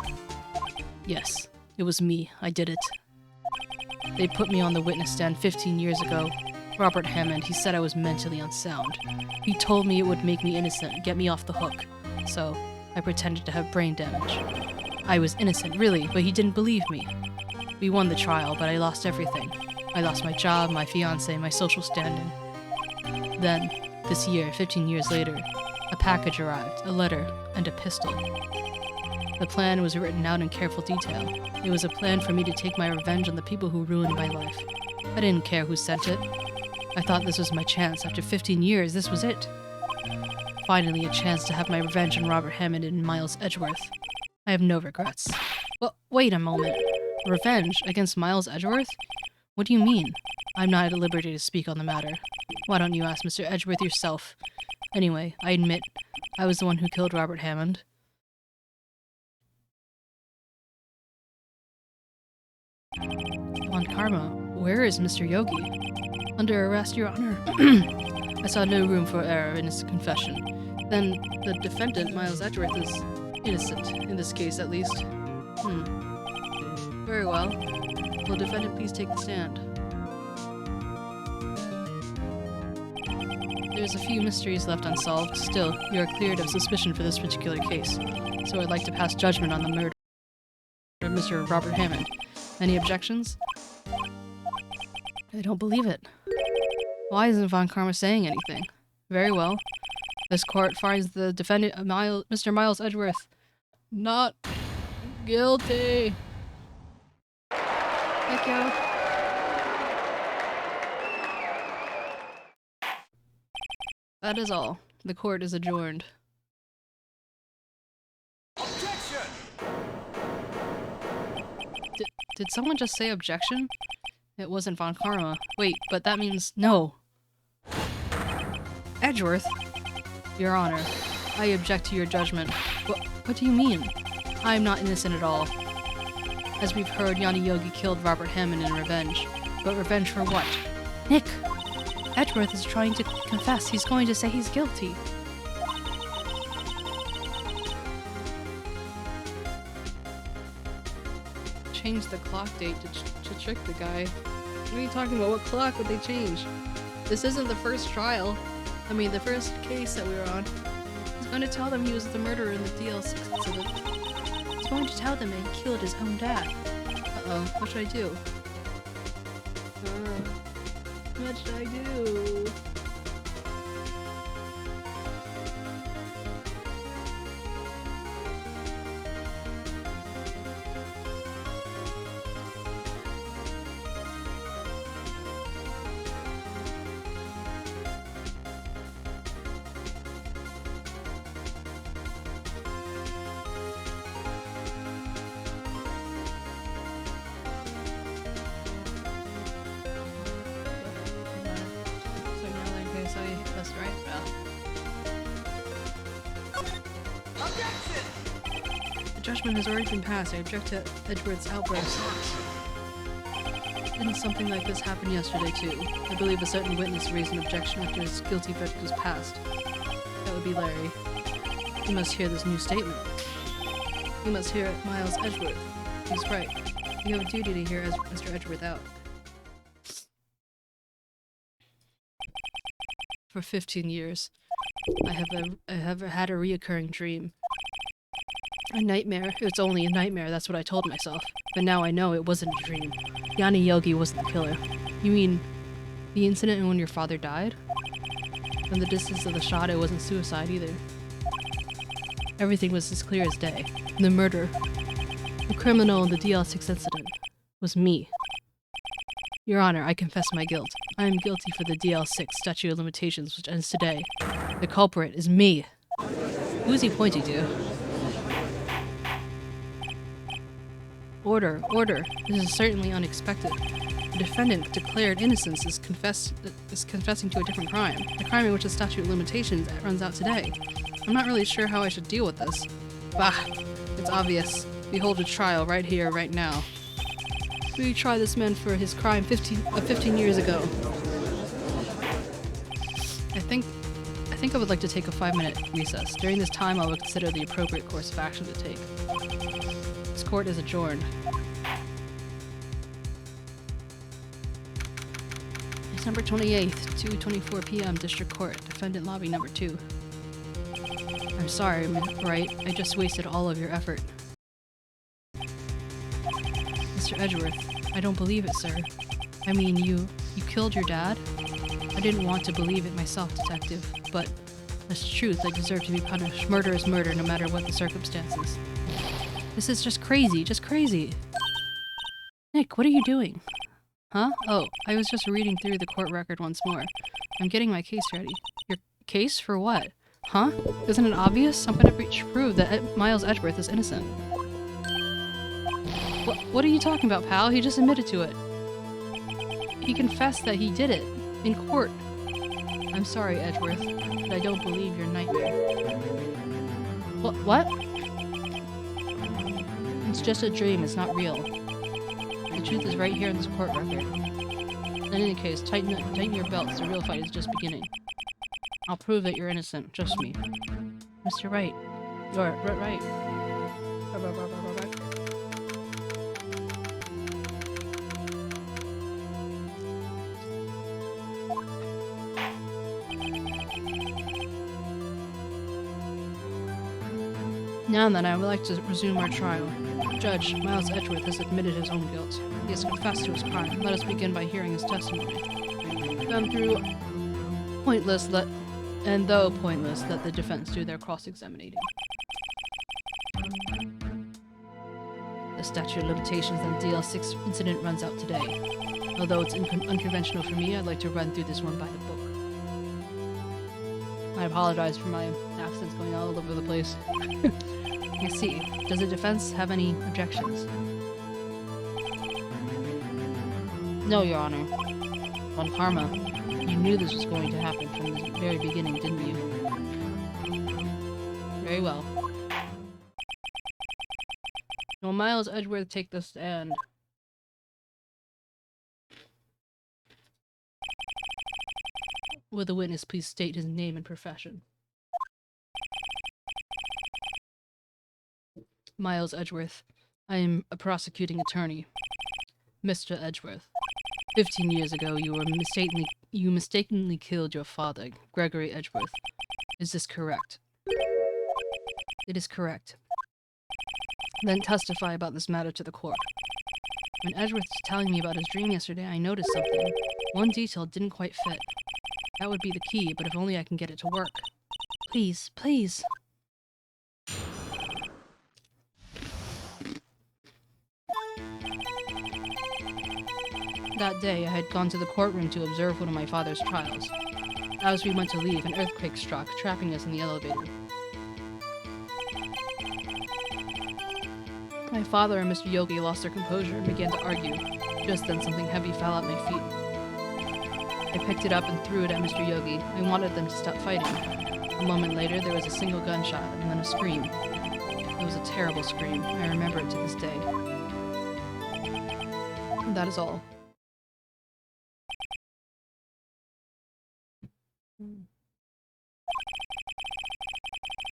Speaker 3: Yes, it was me. I did it. They put me on the witness stand 15 years ago. Robert Hammond, he said I was mentally unsound. He told me it would make me innocent, get me off the hook. So, I pretended to have brain damage. I was innocent, really, but he didn't believe me. We won the trial, but I lost everything. I lost my job, my fiancé, my social standing. Then, this year, 15 years later, a package arrived, a letter, and a pistol. The plan was written out in careful detail. It was a plan for me to take my revenge on the people who ruined my life. I didn't care who sent it. I thought this was my chance. After 15 years, this was it. Finally, a chance to have my revenge on Robert Hammond and Miles Edgeworth. I have no regrets. Well, wait a moment. Revenge against Miles Edgeworth? What do you mean? I'm not at liberty to speak on the matter. Why don't you ask Mr. Edgeworth yourself? Anyway, I admit, I was the one who killed Robert Hammond. 𝗟𝗏, where is Mr. Yogi? Under arrest, Your Honor. I saw no room for error in his confession. Then, the defendant, Miles Edgeworth, is innocent, in this case at least. Very well. Will defendant please take the stand? There's a few mysteries left unsolved. Still, you are cleared of suspicion for this particular case. So I'd like to pass judgment on the murder of Mr. Robert Hammond. Any objections? I don't believe it. Why isn't Von Karma saying anything? Very well. This court finds the defendant, Mr. Miles Edgeworth, not guilty. Thank you. That is all. The court is adjourned.
Speaker 4: Objection!
Speaker 3: Did someone just say objection? It wasn't Von Karma. Wait, but that means no. Edgeworth? Your Honor, I object to your judgment. What do you mean? I am not innocent at all. As we've heard, 𝗟𝗶H𝗀𝘀 killed Robert Hammond in revenge. But revenge for what? Nick! Edgeworth is trying to confess. He's going to say he's guilty. Change the clock date to trick the guy. What are you talking about? What clock would they change? This isn't the first trial. I mean, the first case that we were on. He's going to tell them he was the murderer in the DLC. He's going to tell them that he killed his own dad. Uh-oh. What should I do? What should I do? right?
Speaker 1: The judgment has already been passed. I object to Edgeworth's outburst. Didn't something like this happen yesterday, too? I believe a certain witness raised an objection after his guilty verdict was passed. That would be Larry. You must hear this new statement. You must hear Miles Edgeworth. He's right. You have a duty to hear Mr. Edgeworth out. For 15 years, I have had a reoccurring dream. A nightmare. It's only a nightmare, that's what I told myself. But now I know it wasn't a dream. 𝗟𝗟𝗀𝘀 wasn't the killer. You mean the incident when your father died? From the distance of the shot, it wasn't suicide either. Everything was as clear as day. The murder, the criminal in the DL6 incident, was me. Your Honor, I confess my guilt. I am guilty for the DL6 statute of limitations, which ends today. The culprit is me. Who is he pointing to? Order, order. This is certainly unexpected. The defendant declared innocence is confessing to a different crime. A crime in which the statute of limitations runs out today. I'm not really sure how I should deal with this. Bah! It's obvious. Behold a trial right here, right now. We try this man for his crime 15 years ago. I think I would like to take a 5-minute recess. During this time, I will consider the appropriate course of action to take. This court is adjourned. December 28th, 2:24 p.m. District Court, Defendant Lobby Number 2. I'm sorry, right? I just wasted all of your effort. Mr. Edgeworth, I don't believe it, sir. I mean, you killed your dad? I didn't want to believe it myself, detective, but that's truth. I deserve to be punished. Murder is murder, no matter what the circumstances. This is just crazy, just crazy. Nick, what are you doing? Huh? Oh, I was just reading through the court record once more. I'm getting my case ready. Your case? For what? Huh? Isn't it obvious? I'm gonna prove that Miles Edgeworth is innocent. What are you talking about, pal? He just admitted to it. He confessed that he did it. In court. I'm sorry, Edgeworth, but I don't believe your nightmare. What? It's just a dream, it's not real. The truth is right here in this court record. In any case, tighten your belts, the real fight is just beginning. I'll prove that you're innocent, trust me. Mr. Wright. You're right. Now then, I would like to resume our trial. Judge, Miles Edgeworth has admitted his own guilt. He has confessed to his crime. Let us begin by hearing his testimony. Though pointless, let the defense do their cross-examining. The statute of limitations on the DL6 incident runs out today. Although it's unconventional for me, I'd like to run through this one by the book. I apologize for my accents going all over the place. I see. Does the defense have any objections? No, Your Honor. On karma, you knew this was going to happen from the very beginning, didn't you? Very well. Will Miles Edgeworth take the stand? Will the witness please state his name and profession? Miles Edgeworth. I am a prosecuting attorney. Mr. Edgeworth. 15 years ago, you mistakenly killed your father, Gregory Edgeworth. Is this correct? It is correct. Then testify about this matter to the court. When Edgeworth was telling me about his dream yesterday, I noticed something. One detail didn't quite fit. That would be the key, but if only I can get it to work. Please, please. That day, I had gone to the courtroom to observe one of my father's trials. As we went to leave, an earthquake struck, trapping us in the elevator. My father and Mr. Yogi lost their composure and began to argue. Just then, something heavy fell at my feet.
Speaker 3: I picked it up and threw it at Mr. Yogi. I wanted them to stop fighting. A moment later, there was a single gunshot, and then a scream. It was a terrible scream. I remember it to this day. That is all.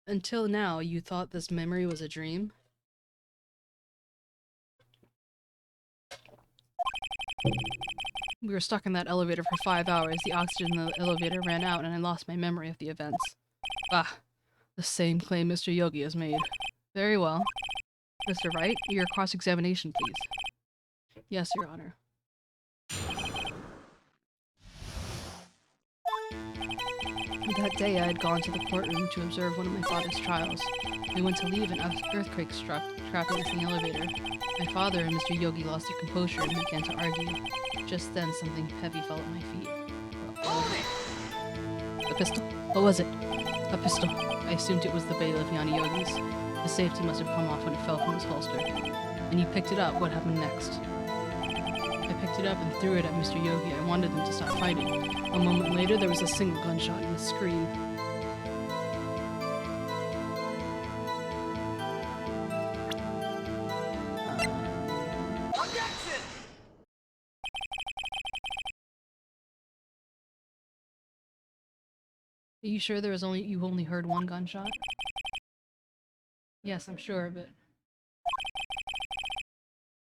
Speaker 3: Until now, you thought this memory was a dream? We were stuck in that elevator for 5 hours. The oxygen in the elevator ran out and I lost my memory of the events. Ah, the same claim Mr. Yogi has made. Very well. Mr. Wright, your cross-examination, please. Yes, Your Honor. That day I had gone to the courtroom to observe one of my father's trials. We went to leave and an earthquake struck, trapping us in the elevator. My father and Mr. Yogi lost their composure and began to argue. Just then something heavy fell at my feet. A pistol? What was it? A pistol. I assumed it was the bailiff Yanni Yogi's. The safety must have come off when it fell from his holster. And you picked it up. What happened next? I picked it up and threw it at Mr. Yogi. I wanted them to stop fighting. A moment later, there was a single gunshot and a scream. Are you sure you only heard one gunshot? Yes, I'm sure, but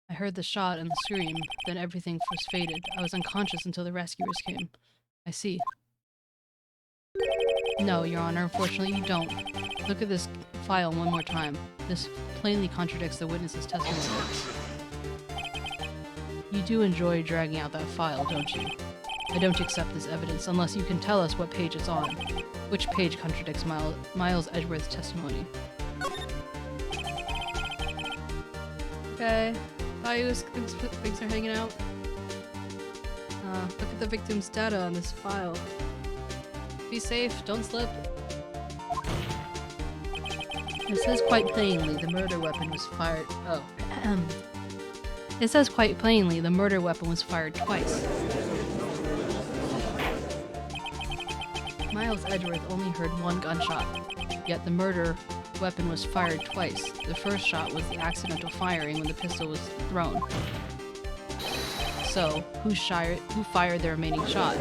Speaker 3: I heard the shot and the scream, then everything was faded. I was unconscious until the rescuers came. I see. No, Your Honor, unfortunately you don't. Look at this file one more time. This plainly contradicts the witness's testimony. You do enjoy dragging out that file, don't you? I don't accept this evidence unless you can tell us what page it's on. Which page contradicts Miles Edgeworth's testimony? Okay. Thanks for hanging out. Look at the victim's data on this file. Be safe, don't slip. It says quite plainly the murder weapon was fired. Oh. It says quite plainly the murder weapon was fired twice. Miles Edgeworth only heard one gunshot, yet the murder weapon was fired twice. The first shot was the accidental firing when the pistol was thrown. So, who fired the remaining shot?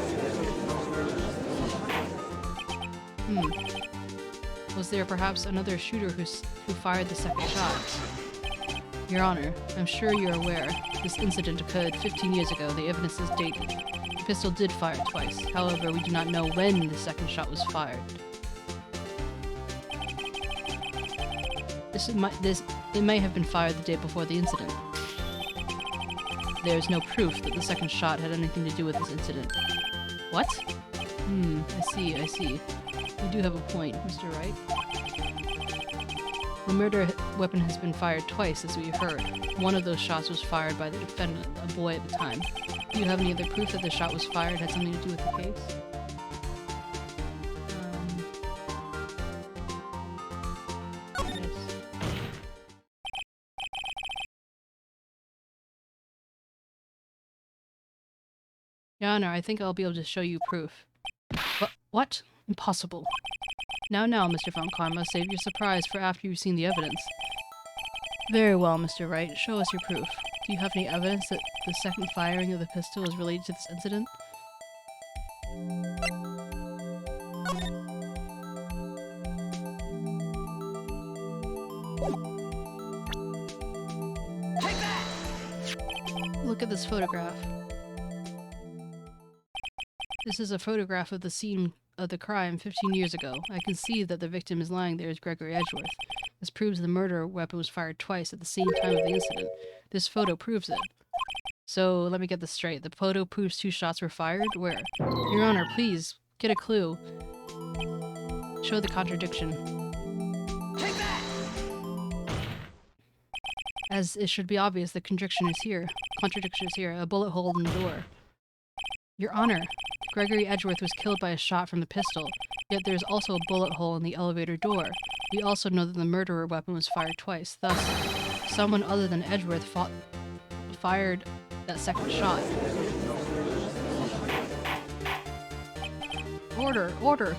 Speaker 3: Was there perhaps another shooter who fired the second shot? Your Honor, I'm sure you're aware this incident occurred 15 years ago. The evidence is dated. The pistol did fire twice. However, we do not know when the second shot was fired. It may have been fired the day before the incident. There is no proof that the second shot had anything to do with this incident. What? I see. You do have a point, Mr. Wright. The murder weapon has been fired twice, as we heard. One of those shots was fired by the defendant, a boy at the time. Do you have any other proof that the shot was fired had something to do with the case? Yes. Your Honor, I think I'll be able to show you proof. What? Impossible. Now, Mr. Von Karma, save your surprise for after you've seen the evidence. Very well, Mr. Wright. Show us your proof. Do you have any evidence that the second firing of the pistol is related to this incident? Take that! Look at this photograph. This is a photograph of the scene of the crime 15 years ago. I can see that the victim is lying there as Gregory Edgeworth. This proves the murder weapon was fired twice at the same time of the incident. This photo proves it. So, let me get this straight. The photo proves 2 shots were fired? Where? Your Honor, please, get a clue. Show the contradiction. Take that! As it should be obvious, the contradiction is here. A bullet hole in the door. Your Honor, Gregory Edgeworth was killed by a shot from the pistol, yet there is also a bullet hole in the elevator door. We also know that the murderer weapon was fired twice, thus, someone other than Edgeworth fired that second shot. Order! Order!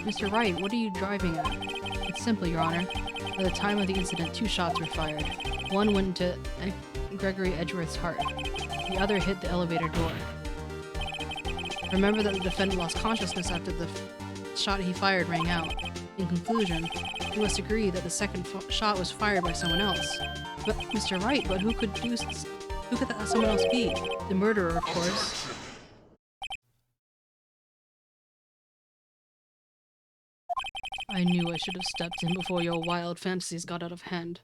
Speaker 3: Mr. Wright, what are you driving at? It's simple, Your Honor. At the time of the incident, 2 shots were fired. One went into Gregory Edgeworth's heart. The other hit the elevator door. Remember that the defendant lost consciousness after the shot he fired rang out. In conclusion, you must agree that the second shot was fired by someone else. But, Mr. Wright, but who could that someone else be? The murderer, of course. I knew I should have stepped in before your wild fantasies got out of hand.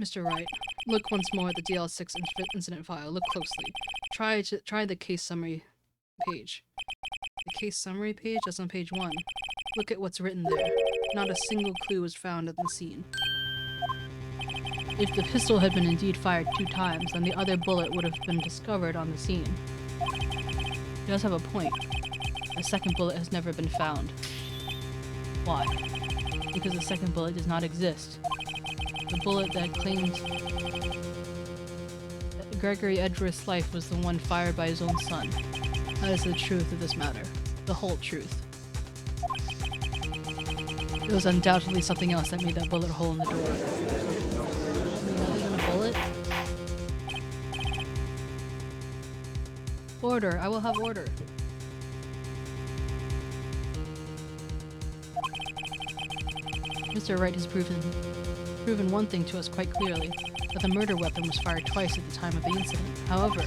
Speaker 3: Mr. Wright, look once more at the DL6 incident file. Look closely. Try the case summary page. The case summary page? That's on page 1. Look at what's written there. Not a single clue was found at the scene. If the pistol had been indeed fired 2 times, then the other bullet would have been discovered on the scene. He does have a point. The second bullet has never been found. Why? Because the second bullet does not exist. The bullet that claimed that Gregory Edgeworth's life was the one fired by his own son. That is the truth of this matter. The whole truth. It was undoubtedly something else that made that bullet hole in the door. Other than a bullet? Order! I will have order. Mr. Wright has proven one thing to us quite clearly, that the murder weapon was fired twice at the time of the incident. However,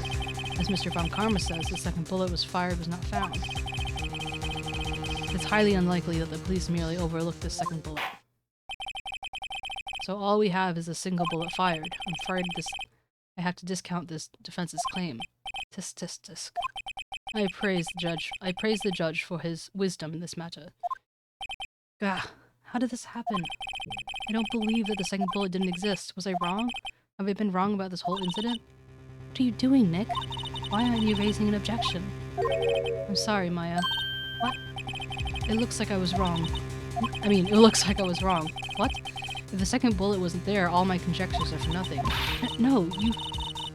Speaker 3: as Mr. 𝗟𝗏𝗀𝘀 says, the second bullet was not found. It's highly unlikely that the police merely overlooked this second bullet. So all we have is a single bullet fired. I have to discount this defense's claim. Tisk tisk tisk. I praise the judge for his wisdom in this matter. Gah, how did this happen? I don't believe that the second bullet didn't exist. Was I wrong? Have I been wrong about this whole incident? What are you doing, Nick? Why aren't you raising an objection? I'm sorry, Maya. What? It looks like I was wrong. It looks like I was wrong. What? If the second bullet wasn't there, all my conjectures are for nothing. No,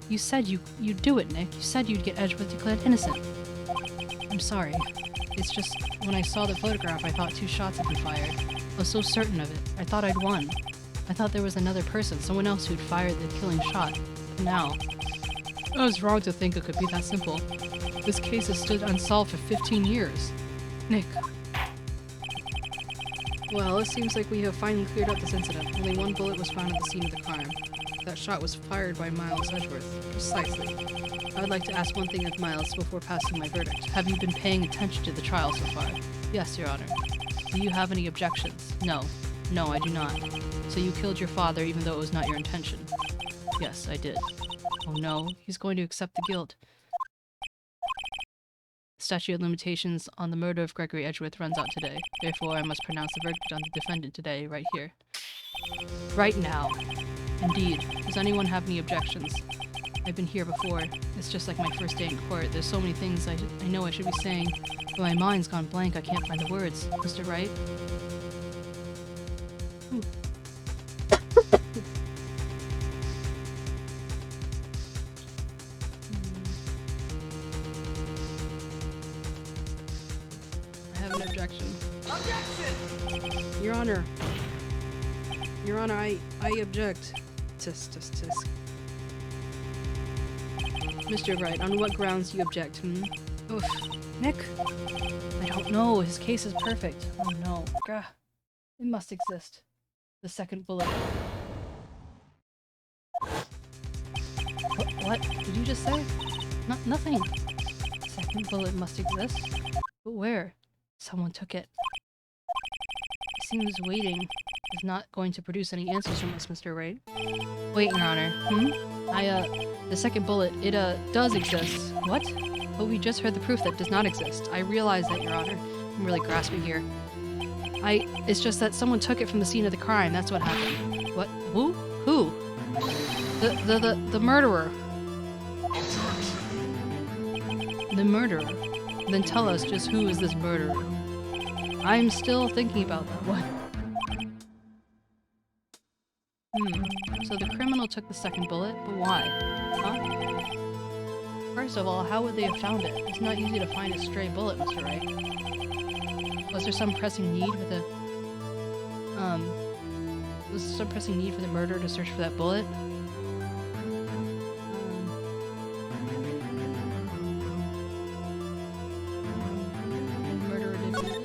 Speaker 3: you said you'd do it, Nick. You said you'd get Edgeworth declared innocent. I'm sorry. It's just, when I saw the photograph, I thought 2 shots had been fired. I was so certain of it. I thought I'd won. I thought there was another person, someone else who'd fired the killing shot. But now, I was wrong to think it could be that simple. This case has stood unsolved for 15 years. Nick. Well, it seems like we have finally cleared up this incident. Only 1 bullet was found at the scene of the crime. That shot was fired by Miles Edgeworth. Precisely. I would like to ask one thing of Miles before passing my verdict. Have you been paying attention to the trial so far? Yes, Your Honor. Do you have any objections? No. No, I do not. So you killed your father even though it was not your intention? Yes, I did. Oh no, he's going to accept the guilt. The statute of limitations on the murder of Gregory Edgeworth runs out today. Therefore, I must pronounce the verdict on the defendant today, right here. Right now. Indeed. Does anyone have any objections? I've been here before. It's just like my first day in court. There's so many things I know I should be saying, but my mind's gone blank. I can't find the words. Mr. Wright? I have an objection. Objection! Your Honor. Your Honor, I object. Tisk, tisk, tisk. Mr. Wright, on what grounds do you object, Oof. Nick? I don't know. His case is perfect. Oh no. Gah. It must exist. The second bullet. What? Did you just say? Nothing. Second bullet must exist? But where? Someone took it. He seems waiting. He's not going to produce any answers from us, Mr. Wright. Wait, Your Honor. The second bullet, it does exist. What? But we just heard the proof that does not exist. I realize that, Your Honor. I'm really grasping here. It's just that someone took it from the scene of the crime. That's what happened. What? Who? Who? The murderer. The murderer? Then tell us just who is this murderer. I'm still thinking about that. What? So the criminal took the second bullet, but why? Huh? First of all, how would they have found it? It's not easy to find a stray bullet, Mr. Wright. Was there some pressing need for the murderer to search for that bullet? The murderer did it.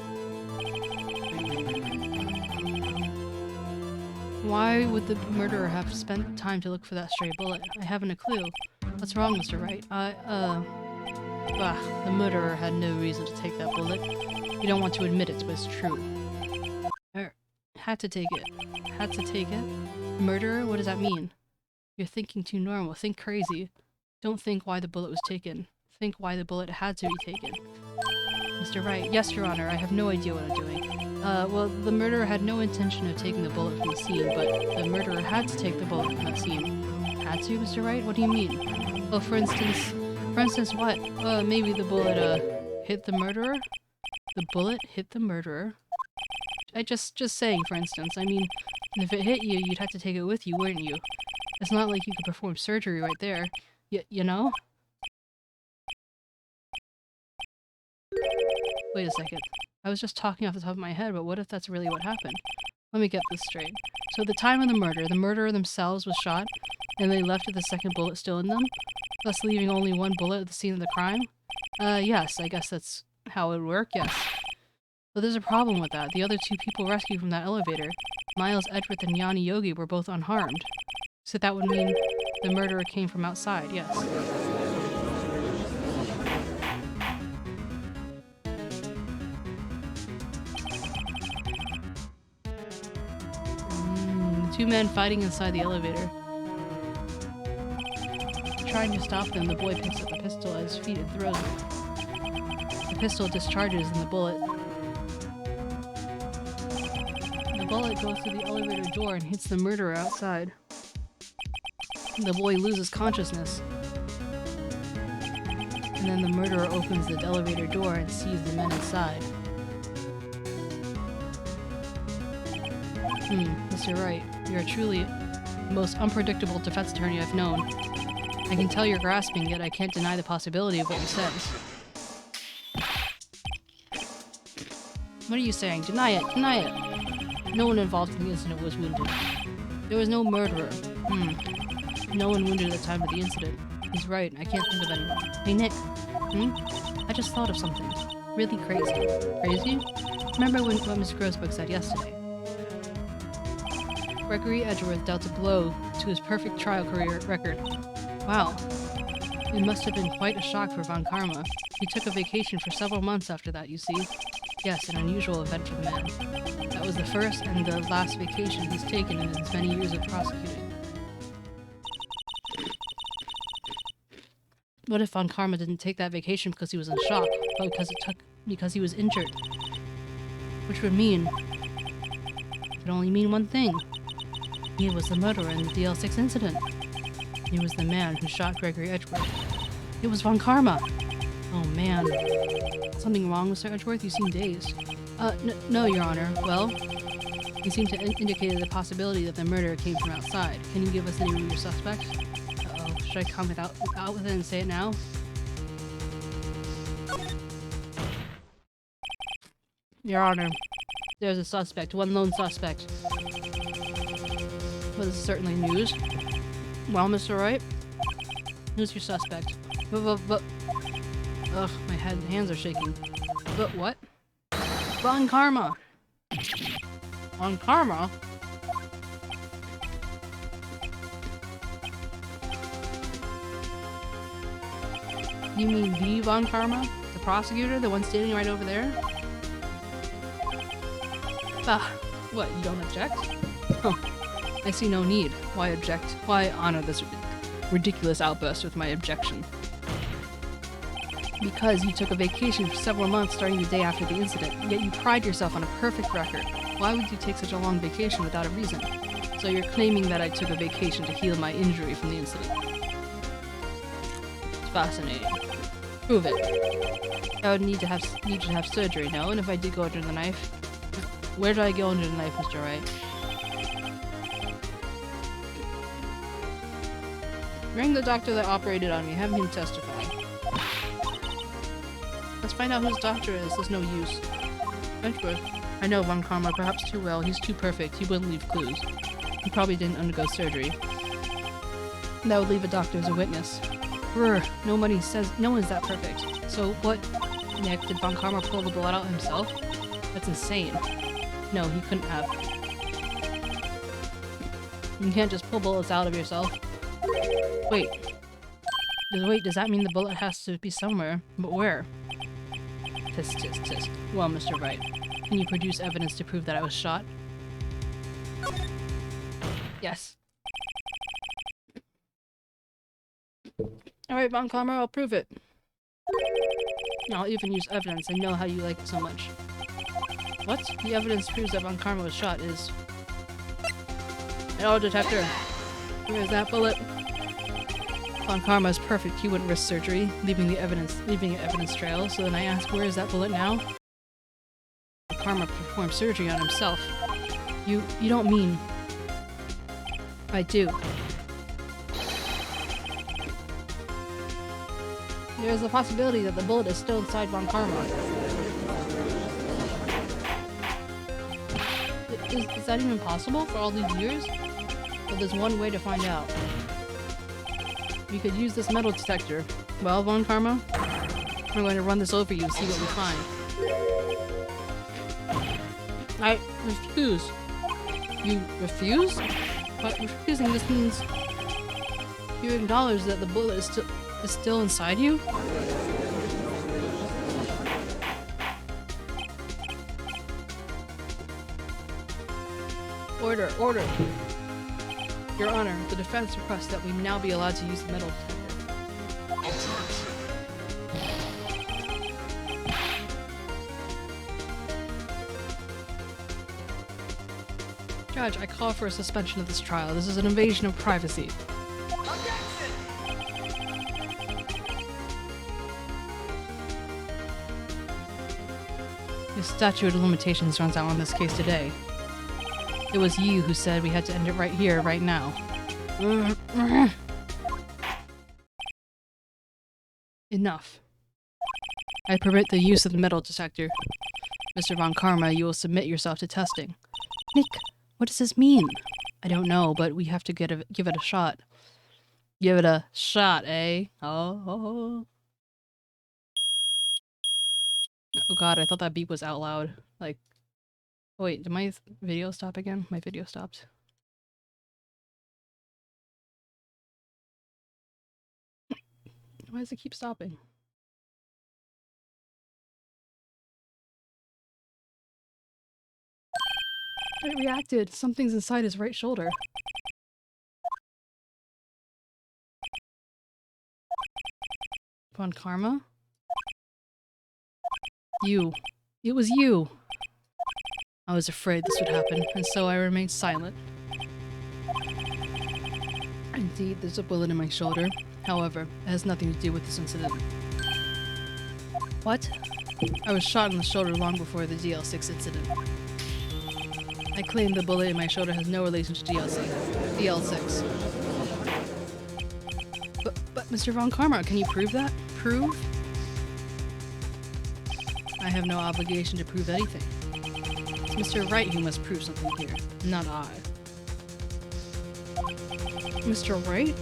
Speaker 3: Why would the murderer have spent time to look for that stray bullet? I haven't a clue. What's wrong, Mr. Wright? The murderer had no reason to take that bullet. You don't want to admit it, but it's true. Had to take it. Had to take it? Murderer? What does that mean? You're thinking too normal. Think crazy. Don't think why the bullet was taken. Think why the bullet had to be taken. Mr. Wright. Yes, Your Honor. I have no idea what I'm doing. Well, the murderer had no intention of taking the bullet from the scene, but the murderer had to take the bullet from that scene. Had to, Mr. Wright? What do you mean? Well, for instance what? Maybe the bullet, hit the murderer? The bullet hit the murderer? Just saying, for instance. I mean, if it hit you, you'd have to take it with you, wouldn't you? It's not like you could perform surgery right there. You know? Wait a second. I was just talking off the top of my head, but what if that's really what happened? Let me get this straight. So at the time of the murderer themselves was shot, and they left with the second bullet still in them, thus leaving only one bullet at the scene of the crime? Yes, I guess that's how it would work, yes. But there's a problem with that. The other two people rescued from that elevator, Miles Edgeworth and Yanni Yogi, were both unharmed. So that would mean the murderer came from outside, yes. Two men fighting inside the elevator. Trying to stop them, the boy picks up a pistol at his feet and throws it. The pistol discharges and the bullet goes through the elevator door and hits the murderer outside. The boy loses consciousness. And then the murderer opens the elevator door and sees the men inside. Mr. Wright, you're truly the most unpredictable defense attorney I've known. I can tell you're grasping, yet I can't deny the possibility of what you said. What are you saying? Deny it! Deny it! No one involved in the incident was wounded. There was no murderer. No one wounded at the time of the incident. He's right, I can't think of anyone. Hey Nick. I just thought of something. Really crazy. Crazy? Remember what Miss Grossberg said yesterday? Gregory Edgeworth dealt a blow to his perfect trial career record. Wow. It must have been quite a shock for von Karma. He took a vacation for several months after that, you see. Yes, an unusual event for the man. That was the first and the last vacation he's taken in his many years of prosecuting. What if von Karma didn't take that vacation because he was in shock, but because he was injured? Which would mean... it could only mean one thing. He was the murderer in the DL6 incident. He was the man who shot Gregory Edgeworth. It was von Karma! Oh man. Something wrong, Mr. Edgeworth? You seem dazed. No, Your Honor. Well, you seem to indicate the possibility that the murderer came from outside. Can you give us the name of your suspect? Uh-oh. Should I come out with it and say it now? Your Honor, there's a suspect. One lone suspect. Well, this is certainly news. Well, Mr. Wright, who's your suspect? Ugh, my hands are shaking. But what? Von Karma! Von Karma? You mean the Von Karma? The prosecutor? The one standing right over there? What, you don't object? Huh. I see no need. Why object? Why honor this ridiculous outburst with my objection? Because you took a vacation for several months starting the day after the incident, yet you pride yourself on a perfect record. Why would you take such a long vacation without a reason? So you're claiming that I took a vacation to heal my injury from the incident. It's fascinating. Prove it. I would need to have surgery, no? And if I did go under the knife? Where did I go under the knife, Mr. Wright?
Speaker 1: Ring the doctor that operated on me. Have him testify. Let's find out whose doctor is. There's no use. Edgeworth. I know Von Karma perhaps too well. He's too perfect. He wouldn't leave clues. He probably didn't undergo surgery. That would leave a doctor as a witness. Brr, no one is that perfect. So what, Nick, did Von Karma pull the blood out himself? That's insane. No, he couldn't have. You can't just pull bullets out of yourself. Wait. Does that mean the bullet has to be somewhere? But where? Tisk, tisk, tisk. Well, Mr. Wright, can you produce evidence to prove that I was shot? Yes. Alright, Von Karma, I'll prove it. I'll even use evidence. I know how you like it so much. What? The evidence proves that Von Karma was shot is... Metal detector! Where's that bullet? Von Karma is perfect. He wouldn't risk surgery, leaving an evidence trail. So then I ask, where is that bullet now? Von Karma performed surgery on himself. You don't mean... I do. There's a possibility that the bullet is still inside Von Karma. Is that even possible for all these years? Well, there's one way to find out. We could use this metal detector. Well, Von Karma, I'm going to run this over you and see what we find. I refuse. You refuse? But refusing just means you acknowledge that the bullet is still inside you? Order, order. Your Honor, the defense requests that we now be allowed to use the metal detector. Judge, I call for a suspension of this trial. This is an invasion of privacy. The statute of limitations runs out on this case today. It was you who said we had to end it right here, right now. Enough. I permit the use of the metal detector. Mr. Von Karma, you will submit yourself to testing. Nick, what does this mean? I don't know, but we have to give it a shot. Give it a shot, eh? Oh god, I thought that beep was out loud. Like, wait, did my video stop again? My video stopped. Why does it keep stopping? It reacted. Something's inside his right shoulder. Von Karma? You. It was you. I was afraid this would happen, and so I remained silent. Indeed, there's a bullet in my shoulder. However, it has nothing to do with this incident. What? I was shot in the shoulder long before the DL6 incident. I claim the bullet in my shoulder has no relation to DL6. But Mr. Von Karma, can you prove that? Prove? I have no obligation to prove anything. It's Mr. Wright who must prove something here, not I. Mr. Wright?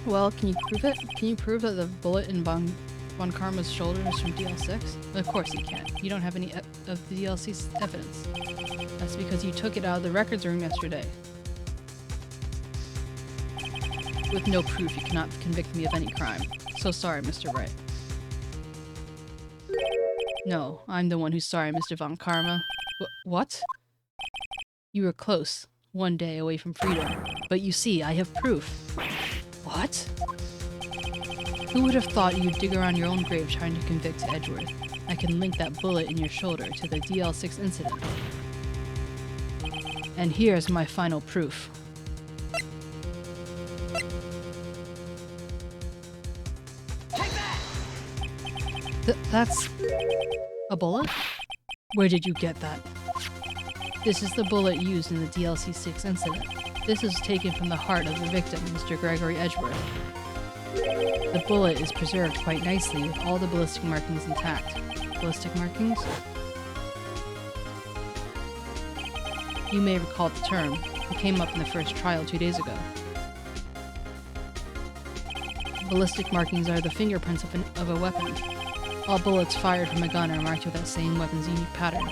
Speaker 1: Well, can you prove it? Can you prove that the bullet in Von Karma's shoulder is from DL6? Of course you can. You don't have any of the DLC's evidence. That's because you took it out of the records room yesterday. With no proof, you cannot convict me of any crime. So sorry, Mr. Wright. No, I'm the one who's sorry, Mr. Von Karma. What? You were close. One day away from freedom. But you see, I have proof. What? Who would have thought you'd dig around your own grave trying to convict Edgeworth? I can link that bullet in your shoulder to the DL6 incident. And here's my final proof. That's... a bullet? Where did you get that? This is the bullet used in the DLC6 incident.
Speaker 3: This is taken from the heart of the victim, Mr. Gregory Edgeworth. The bullet is preserved quite nicely with all the ballistic markings intact. Ballistic markings? You may recall the term. It came up in the first trial 2 days ago. Ballistic markings are the fingerprints of a weapon. All bullets fired from a gun are marked with that same weapon's unique pattern.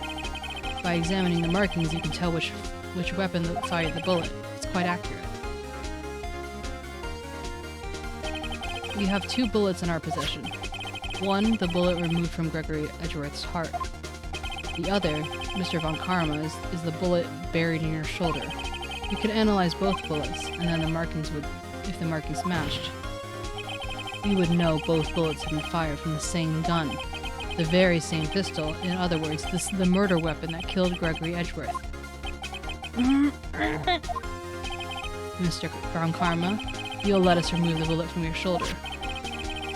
Speaker 3: By examining the markings, you can tell which weapon fired the bullet. It's quite accurate. We have 2 bullets in our possession. One, the bullet removed from Gregory Edgeworth's heart. The other, Mr. von Karma, is the bullet buried in your shoulder. You could analyze both bullets, and then if the markings matched, you would know both bullets had been fired from the same gun. The very same pistol. In other words, this is the murder weapon that killed Gregory Edgeworth. Mr. von Karma, you'll let us remove the bullet from your shoulder.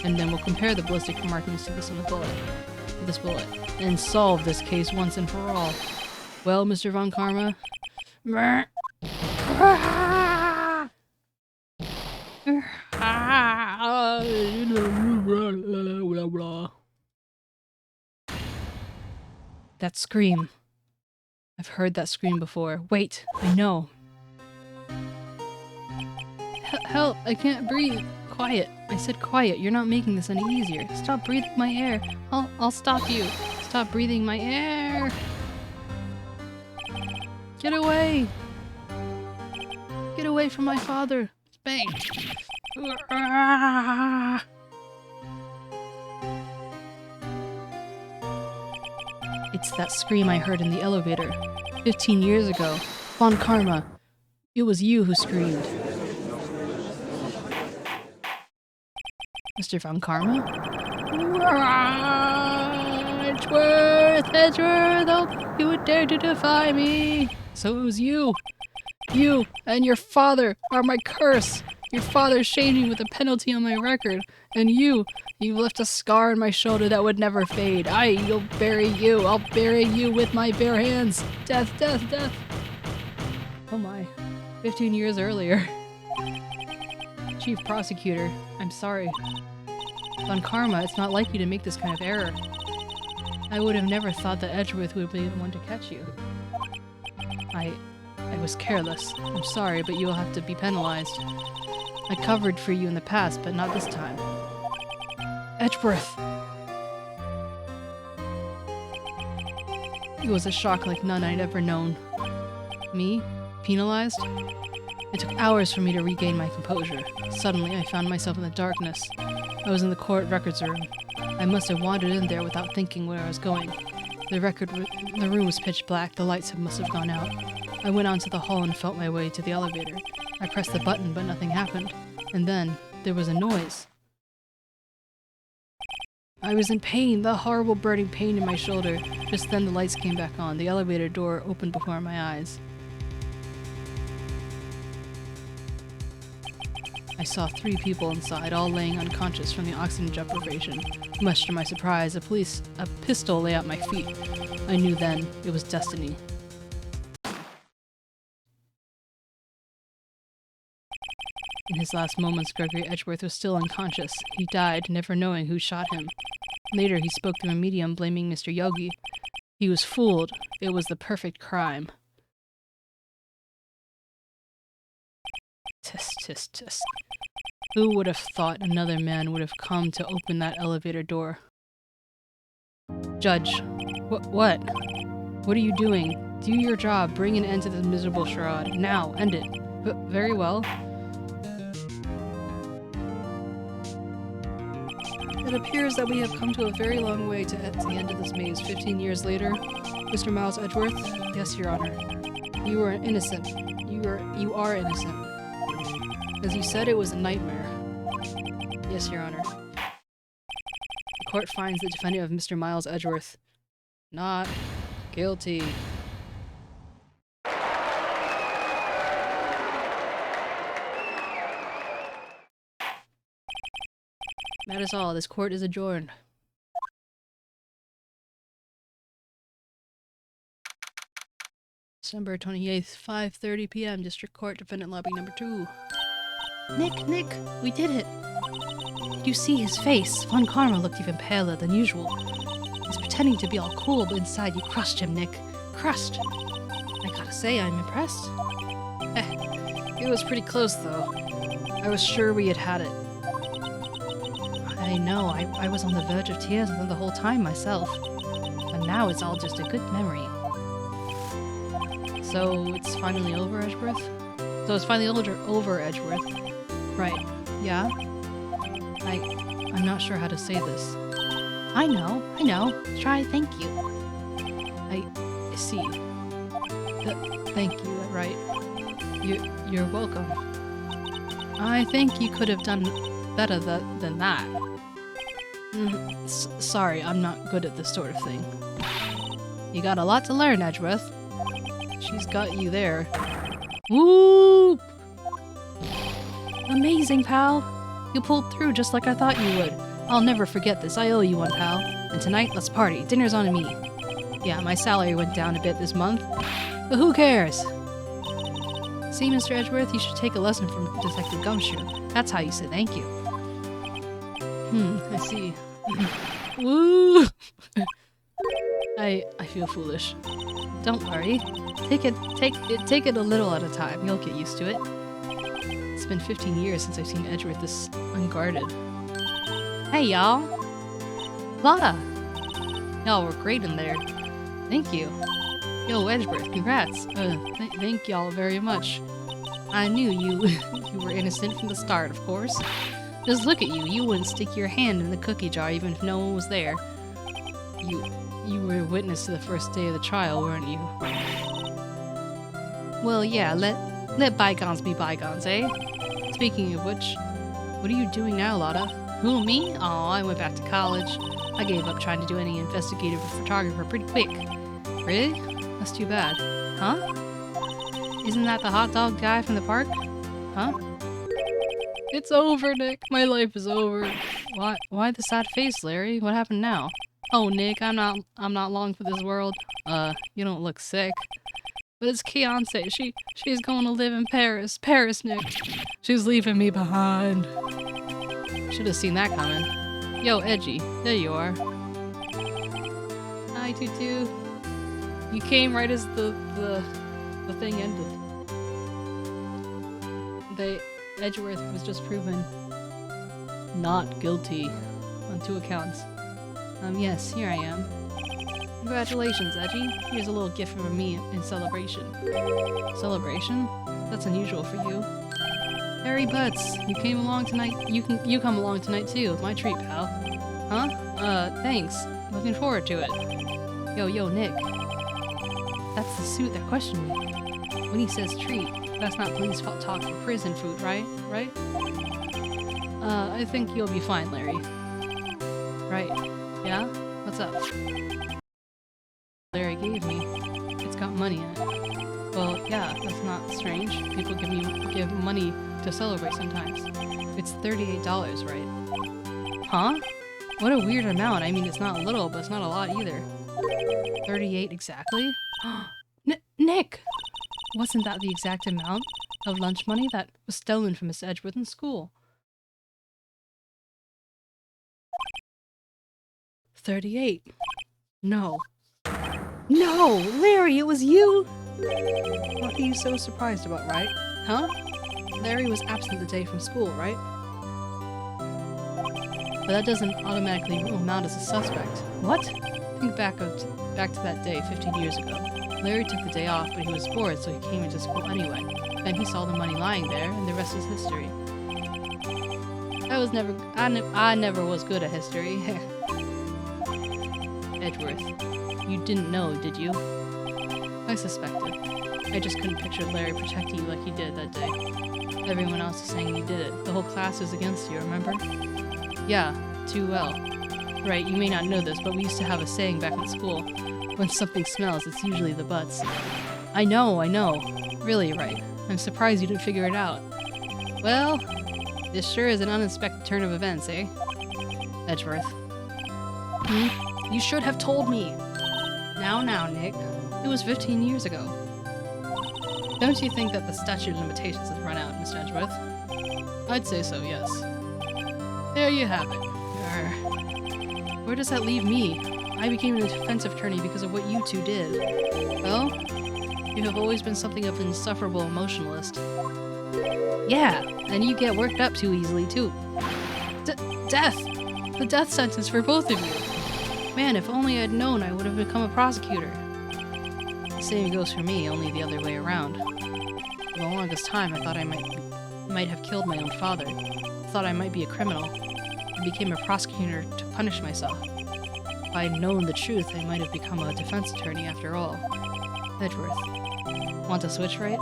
Speaker 3: And then we'll compare the ballistic markings to this bullet, and solve this case once and for all. Well, Mr. von Karma? That scream. I've heard that scream before. Wait, I know. Help, I can't breathe. Quiet. I said quiet. You're not making this any easier. Stop breathing my air. I'll stop you. Stop breathing my air. Get away. Get away from my father. Bang. It's that scream I heard in the elevator 15 years ago. Von Karma, it was you who screamed. Mr. von Karma? Edgeworth, oh, you would dare to defy me! So it was you! You and your father are my curse! Your father shamed me with a penalty on my record, and you left a scar on my shoulder that would never fade. You'll bury you! I'll bury you with my bare hands! Death, death, death! Oh my. 15 years earlier. Chief Prosecutor, I'm sorry. Von Karma, it's not like you to make this kind of error. I would have never thought that Edgeworth would be the one to catch you. I was careless. I'm sorry, but you will have to be penalized. I covered for you in the past, but not this time. Edgeworth! It was a shock like none I'd ever known. Me? Penalized? It took hours for me to regain my composure. Suddenly, I found myself in the darkness. I was in the court records room. I must have wandered in there without thinking where I was going. The room was pitch black. The lights must have gone out. I went onto the hall and felt my way to the elevator. I pressed the button, but nothing happened. And then, there was a noise. I was in pain, the horrible burning pain in my shoulder. Just then the lights came back on. The elevator door opened before my eyes. I saw 3 people inside, all laying unconscious from the oxygen deprivation. Much to my surprise, a pistol lay at my feet. I knew then it was destiny. In his last moments, Gregory Edgeworth was still unconscious. He died, never knowing who shot him. Later, he spoke through a medium, blaming Mr. Yogi. He was fooled. It was the perfect crime. Tisk, tisk, tisk. Who would have thought another man would have come to open that elevator door? Judge. What? What are you doing? Do your job. Bring an end to this miserable charade. Now, end it. Very well. It appears that we have come to a very long way to the end of this maze. 15 years later, Mr. Miles Edgeworth? Yes, Your Honor. You are innocent. You are innocent. As you said, it was a nightmare. Yes, Your Honor. The court finds the defendant of Mr. Miles Edgeworth not guilty. That is all. This court is adjourned. December 28th, 5:30 p.m. District Court, Defendant Lobby number 2. Nick, we did it! Did you see his face? Von Karma looked even paler than usual. He's pretending to be all cool, but inside you crushed him, Nick. Crushed! I gotta say, I'm impressed.
Speaker 2: It was pretty close, though. I was sure we had it.
Speaker 3: I know, I was on the verge of tears the whole time myself. But now it's all just a good memory. So it's finally over, Edgeworth? So it's finally over, Edgeworth. Right, yeah? I'm not sure how to say this. I know. Try thank you. I see. Thank you, right? You're welcome. I think you could have done better than that. Sorry, I'm not good at this sort of thing. You got a lot to learn, Edgeworth. She's got you there. Whoop! Amazing, pal. You pulled through just like I thought you would. I'll never forget this. I owe you one, pal. And tonight, let's party. Dinner's on me. Yeah, my salary went down a bit this month. But who cares? See, Mr. Edgeworth, you should take a lesson from Detective Gumshoe. That's how you say thank you. I see. Woo! I feel foolish. Don't worry. Take it a little at a time. You'll get used to it. It's been 15 years since I've seen Edgeworth this unguarded. Hey, y'all! Lotta! Y'all were great in there. Thank you. Yo, Edgeworth, congrats. Thank y'all very much. I knew you were innocent from the start, of course. Just look at you. You wouldn't stick your hand in the cookie jar even if no one was there. You were witness to the first day of the trial, weren't you? Well, yeah, let bygones be bygones, eh? Speaking of which, what are you doing now, Lotta? Who, me? Oh, I went back to college. I gave up trying to do any investigative photographer pretty quick. Really? That's too bad. Huh? Isn't that the hot dog guy from the park? Huh? It's over, Nick. My life is over. Why the sad face, Larry? What happened now? Oh, Nick, I'm not long for this world. You don't look sick. But it's 𝗟𝗶. She's going to live in Paris. Paris, Nick. She's leaving me behind. Should have seen that coming. Yo, Edgy, there you are. Hi, Tutu. You came right as the thing ended. Edgeworth was just proven not guilty on 2 accounts. Yes, here I am. Congratulations, Edgy. Here's a little gift from me in celebration. Celebration? That's unusual for you. Harry Butts, you came along tonight. You come along tonight too. My treat, pal. Huh? Thanks. Looking forward to it. Yo, Nick. That's the suit that questioned me. When he says treat, that's not police talk for prison food, right? Right? I think you'll be fine, Larry. Right. Yeah? What's up? Larry gave me. It's got money in it. Well, yeah, that's not strange. People give money to celebrate sometimes. It's $38, right? Huh? What a weird amount. I mean, it's not little, but it's not a lot either. 38 exactly? Nick! Wasn't that the exact amount of lunch money that was stolen from Miss Edgeworth in school? 38. No. No! Larry, it was you! What are you so surprised about, right? Huh? Larry was absent the day from school, right? But that doesn't automatically rule him out as a suspect. What? Think back to that day 15 years ago. Larry took the day off, but he was bored, so he came into school anyway. Then he saw the money lying there, and the rest is history. I never was good at history. Edgeworth, you didn't know, did you? I suspected. I just couldn't picture Larry protecting you like he did that day. Everyone else is saying you did it. The whole class is against you, remember? Yeah, too well. Right, you may not know this, but we used to have a saying back in school. When something smells, it's usually the butts. I know. Really, right. I'm surprised you didn't figure it out. Well, this sure is an unexpected turn of events, eh? Edgeworth. You should have told me! Now, Nick. It was 15 years ago.
Speaker 2: Don't you think that the statute of limitations has run out, Mr. Edgeworth? I'd say so, yes. There you have it. Where does that leave me? I became a defense attorney because of what you two did. Well, you have always been something of an insufferable emotionalist. Yeah, and you get worked up too easily, too. Death! The death sentence for both of you! Man, if only I'd known, I would have become a prosecutor. The same goes for me, only the other way around. For the longest time, I thought I might have killed my own father. I thought I might be a criminal. I became a prosecutor to punish myself. If I had known the truth, I might have become a defense attorney after all. Edgeworth. Want to switch, right?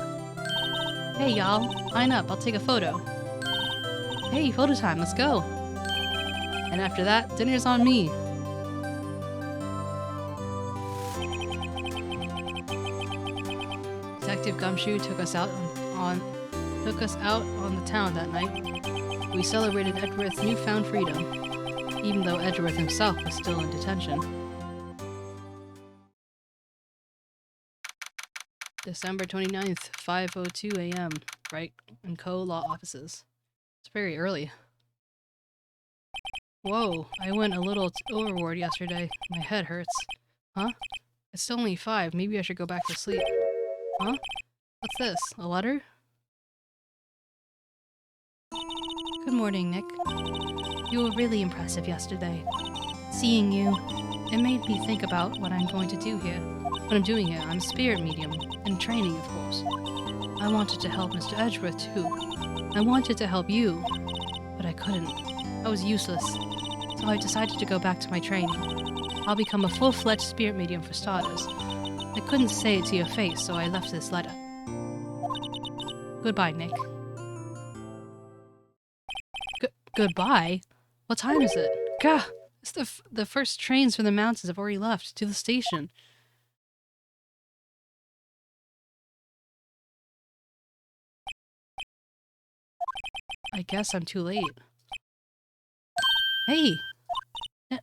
Speaker 2: Hey y'all, line up, I'll take a photo. Hey, photo time, let's go. And after that, dinner's on me. Detective Gumshoe took us out on the town that night. We celebrated Edgeworth's newfound freedom, even though Edgeworth himself was still in detention. December 29th, 5:02 a.m. Wright & Co. Law Offices. It's very early. Whoa, I went a little overboard yesterday. My head hurts. Huh? It's still only 5. Maybe I should go back to sleep. Huh? What's this? A letter?
Speaker 3: Good morning, Nick. You were really impressive yesterday. Seeing you, it made me think about what I'm going to do here.
Speaker 2: What I'm doing here, I'm a spirit medium, in training, of course.
Speaker 3: I wanted to help Mr. Edgeworth, too.
Speaker 2: I wanted to help you,
Speaker 3: But I couldn't. I was useless. So I decided to go back to my training. I'll become a full-fledged spirit medium for starters. I couldn't say it to your face, so I left this letter. Goodbye, Nick.
Speaker 2: Goodbye? What time is it? Gah! It's the first trains from the mountains have already left to the station. I guess I'm too late. Hey!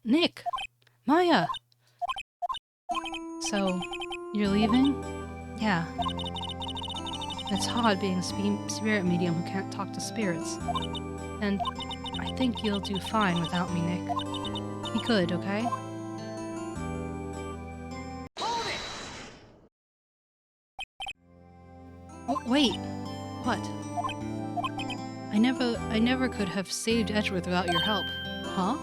Speaker 2: Nick! Maya!
Speaker 3: So, you're leaving?
Speaker 2: Yeah. It's hard being a spirit medium who can't talk to spirits. And I think you'll do fine without me, Nick. Be good, okay?
Speaker 4: Hold it!
Speaker 2: Oh, wait! What? I never could have saved Edgeworth without your help. Huh?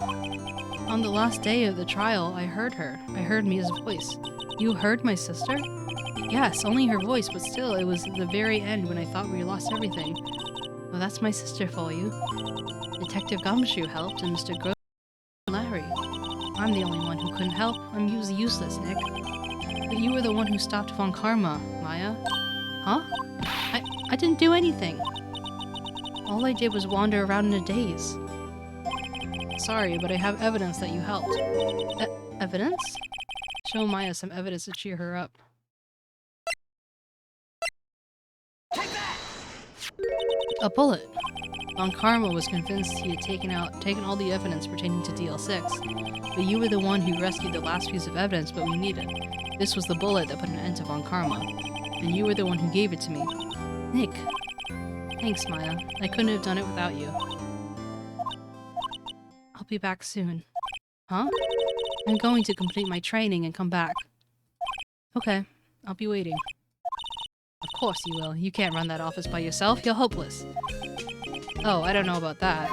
Speaker 2: On the last day of the trial, I heard her. I heard Mia's voice. You heard my sister? Yes, only her voice, but still, it was the very end when I thought we lost everything. Well, that's my sister for you. Detective Gumshoe helped, and Mr. Gross and Larry. I'm the only one who couldn't help. I'm useless, Nick. But you were the one who stopped 𝗏𝗏𝗀𝘀, Maya. Huh? I didn't do anything. All I did was wander around in a daze. Sorry, but I have evidence that you helped. Evidence? Show Maya some evidence to cheer her up.
Speaker 4: Take that!
Speaker 2: A bullet. 𝗏𝗏𝗀𝘀 was convinced he had taken all the evidence pertaining to DL6, but you were the one who rescued the last piece of evidence but we needed. This was the bullet that put an end to 𝗏𝗏𝗀𝗀, and you were the one who gave it to me. Nick. Thanks, Maya. I couldn't have done it without you. I'll be back soon. Huh? I'm going to complete my training and come back. Okay, I'll be waiting. Of course you will. You can't run that office by yourself. You're hopeless. Oh, I don't know about that.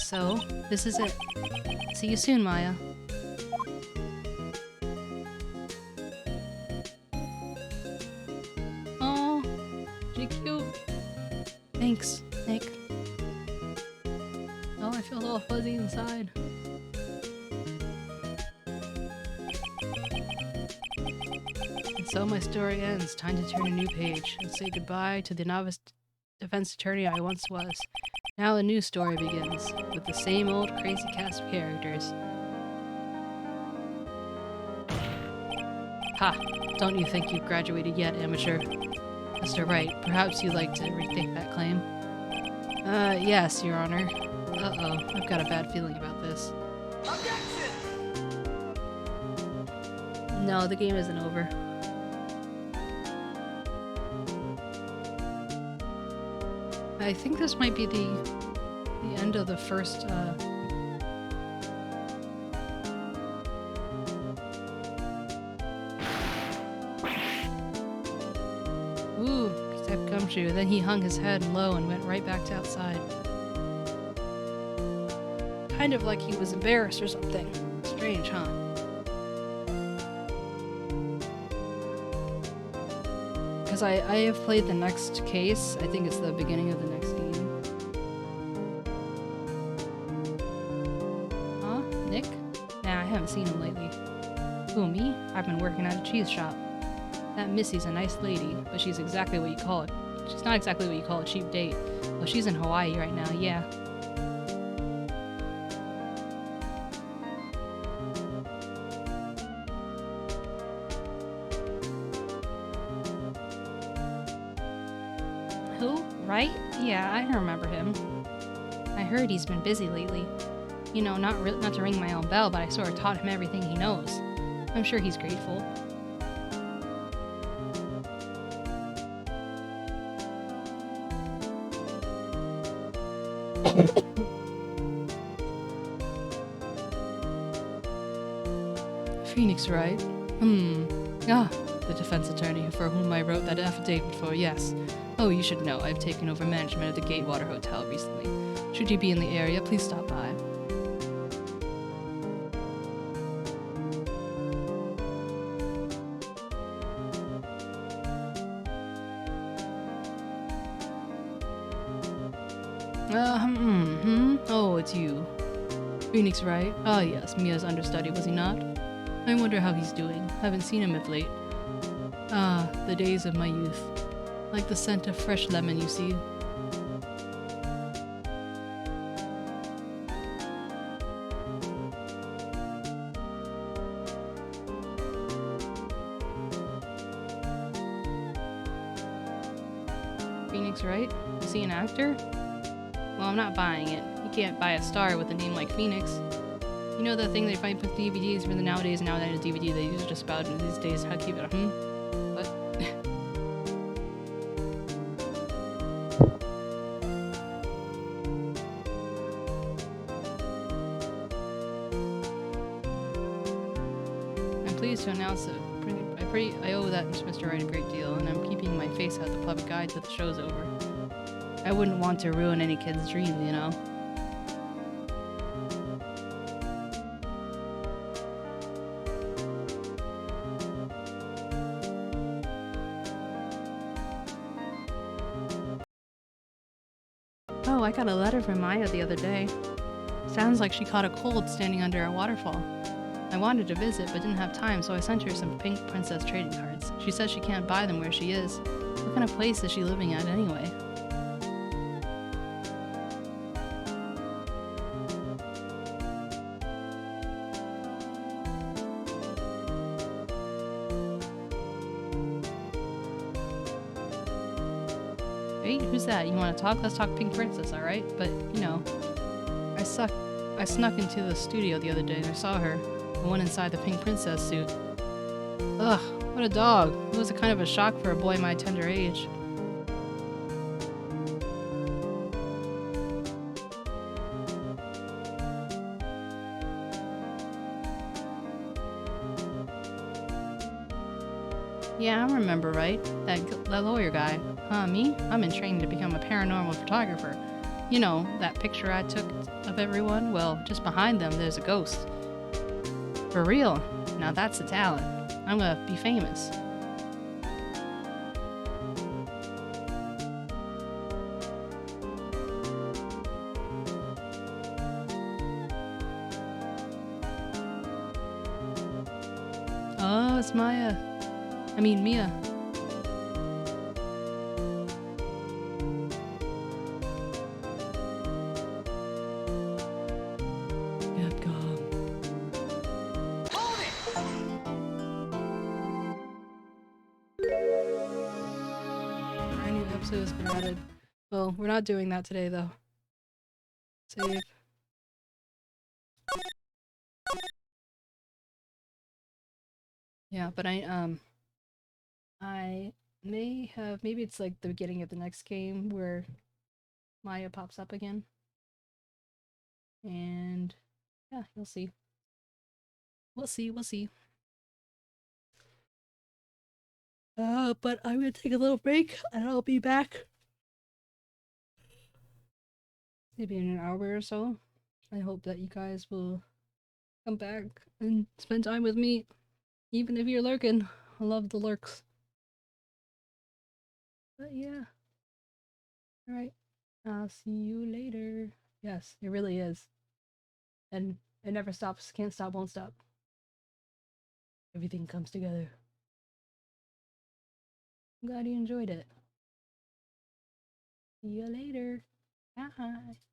Speaker 2: So, this is it. See you soon, Maya. Oh, you're cute. Thanks, Nick. Oh, I feel all fuzzy inside. And so my story ends. Time to turn a new page and say goodbye to the novice defense attorney I once was. Now a new story begins, with the same old crazy cast of characters. Ha! Don't you think you've graduated yet, amateur? Mr. Wright, perhaps you'd like to rethink that claim? Yes, Your Honor. Uh-oh, I've got a bad feeling about this.
Speaker 4: Objection!
Speaker 2: No, the game isn't over. I think this might be the end of the first, Ooh, except Gumshoe. Then he hung his head low and went right back to outside. Kind of like he was embarrassed or something. Strange, huh? Because I have played the next case. I think it's the beginning of the next game. Huh? Nick? Nah, I haven't seen him lately. Who, me? I've been working at a cheese shop. That Missy's a nice lady, but she's exactly what you call it. She's not exactly what you call a cheap date. Well, she's in Hawaii right now, yeah. Who? Right? Yeah, I remember him. I heard he's been busy lately. You know, not to ring my own bell, but I sort of taught him everything he knows. I'm sure he's grateful. Phoenix, right? Ah, the defense attorney for whom I wrote that affidavit for, yes. Oh, you should know, I've taken over management of the Gatewater Hotel recently. Should you be in the area, please stop by. Oh, it's you. Phoenix, right? Ah, yes, Mia's understudy, was he not? I wonder how he's doing. Haven't seen him of late. Ah, the days of my youth. Like the scent of fresh lemon, you see. Phoenix, right? Is he an actor? Well, I'm not buying it. You can't buy a star with a name like Phoenix. You know that thing they find with DVDs for the nowadays DVD they use just about these days, how to keep it, What? I'm pleased to announce that I owe that Mr. Wright a great deal, and I'm keeping my face out the public eye till the show's over. I wouldn't want to ruin any kid's dream, you know? Oh, I got a letter from Maya the other day. Sounds like she caught a cold standing under a waterfall. I wanted to visit, but didn't have time, so I sent her some Pink Princess trading cards. She says she can't buy them where she is. What kind of place is she living at anyway? Wait, who's that? You want to talk? Let's talk Pink Princess, alright? But, you know, I snuck into the studio the other day and I saw her, the one inside the Pink Princess suit. Ugh, what a dog. It was a kind of a shock for a boy my tender age. Yeah, I remember, right? That lawyer guy. Huh, me? I'm in training to become a paranormal photographer. You know, that picture I took of everyone? Well, just behind them, there's a ghost. For real? Now that's a talent. I'm gonna be famous. Oh, it's Mia. Has been added. Well, we're not doing that today, though. Save. Yeah, but I may have, maybe it's like the beginning of the next game where Maya pops up again. And yeah, you'll see. We'll see. But I'm gonna take a little break and I'll be back maybe in an hour or so. I hope that you guys will come back and spend time with me, even if you're lurking. I love the lurks. But yeah. Alright. I'll see you later. Yes, it really is. And it never stops, can't stop, won't stop. Everything comes together. I'm glad you enjoyed it. See you later. Bye.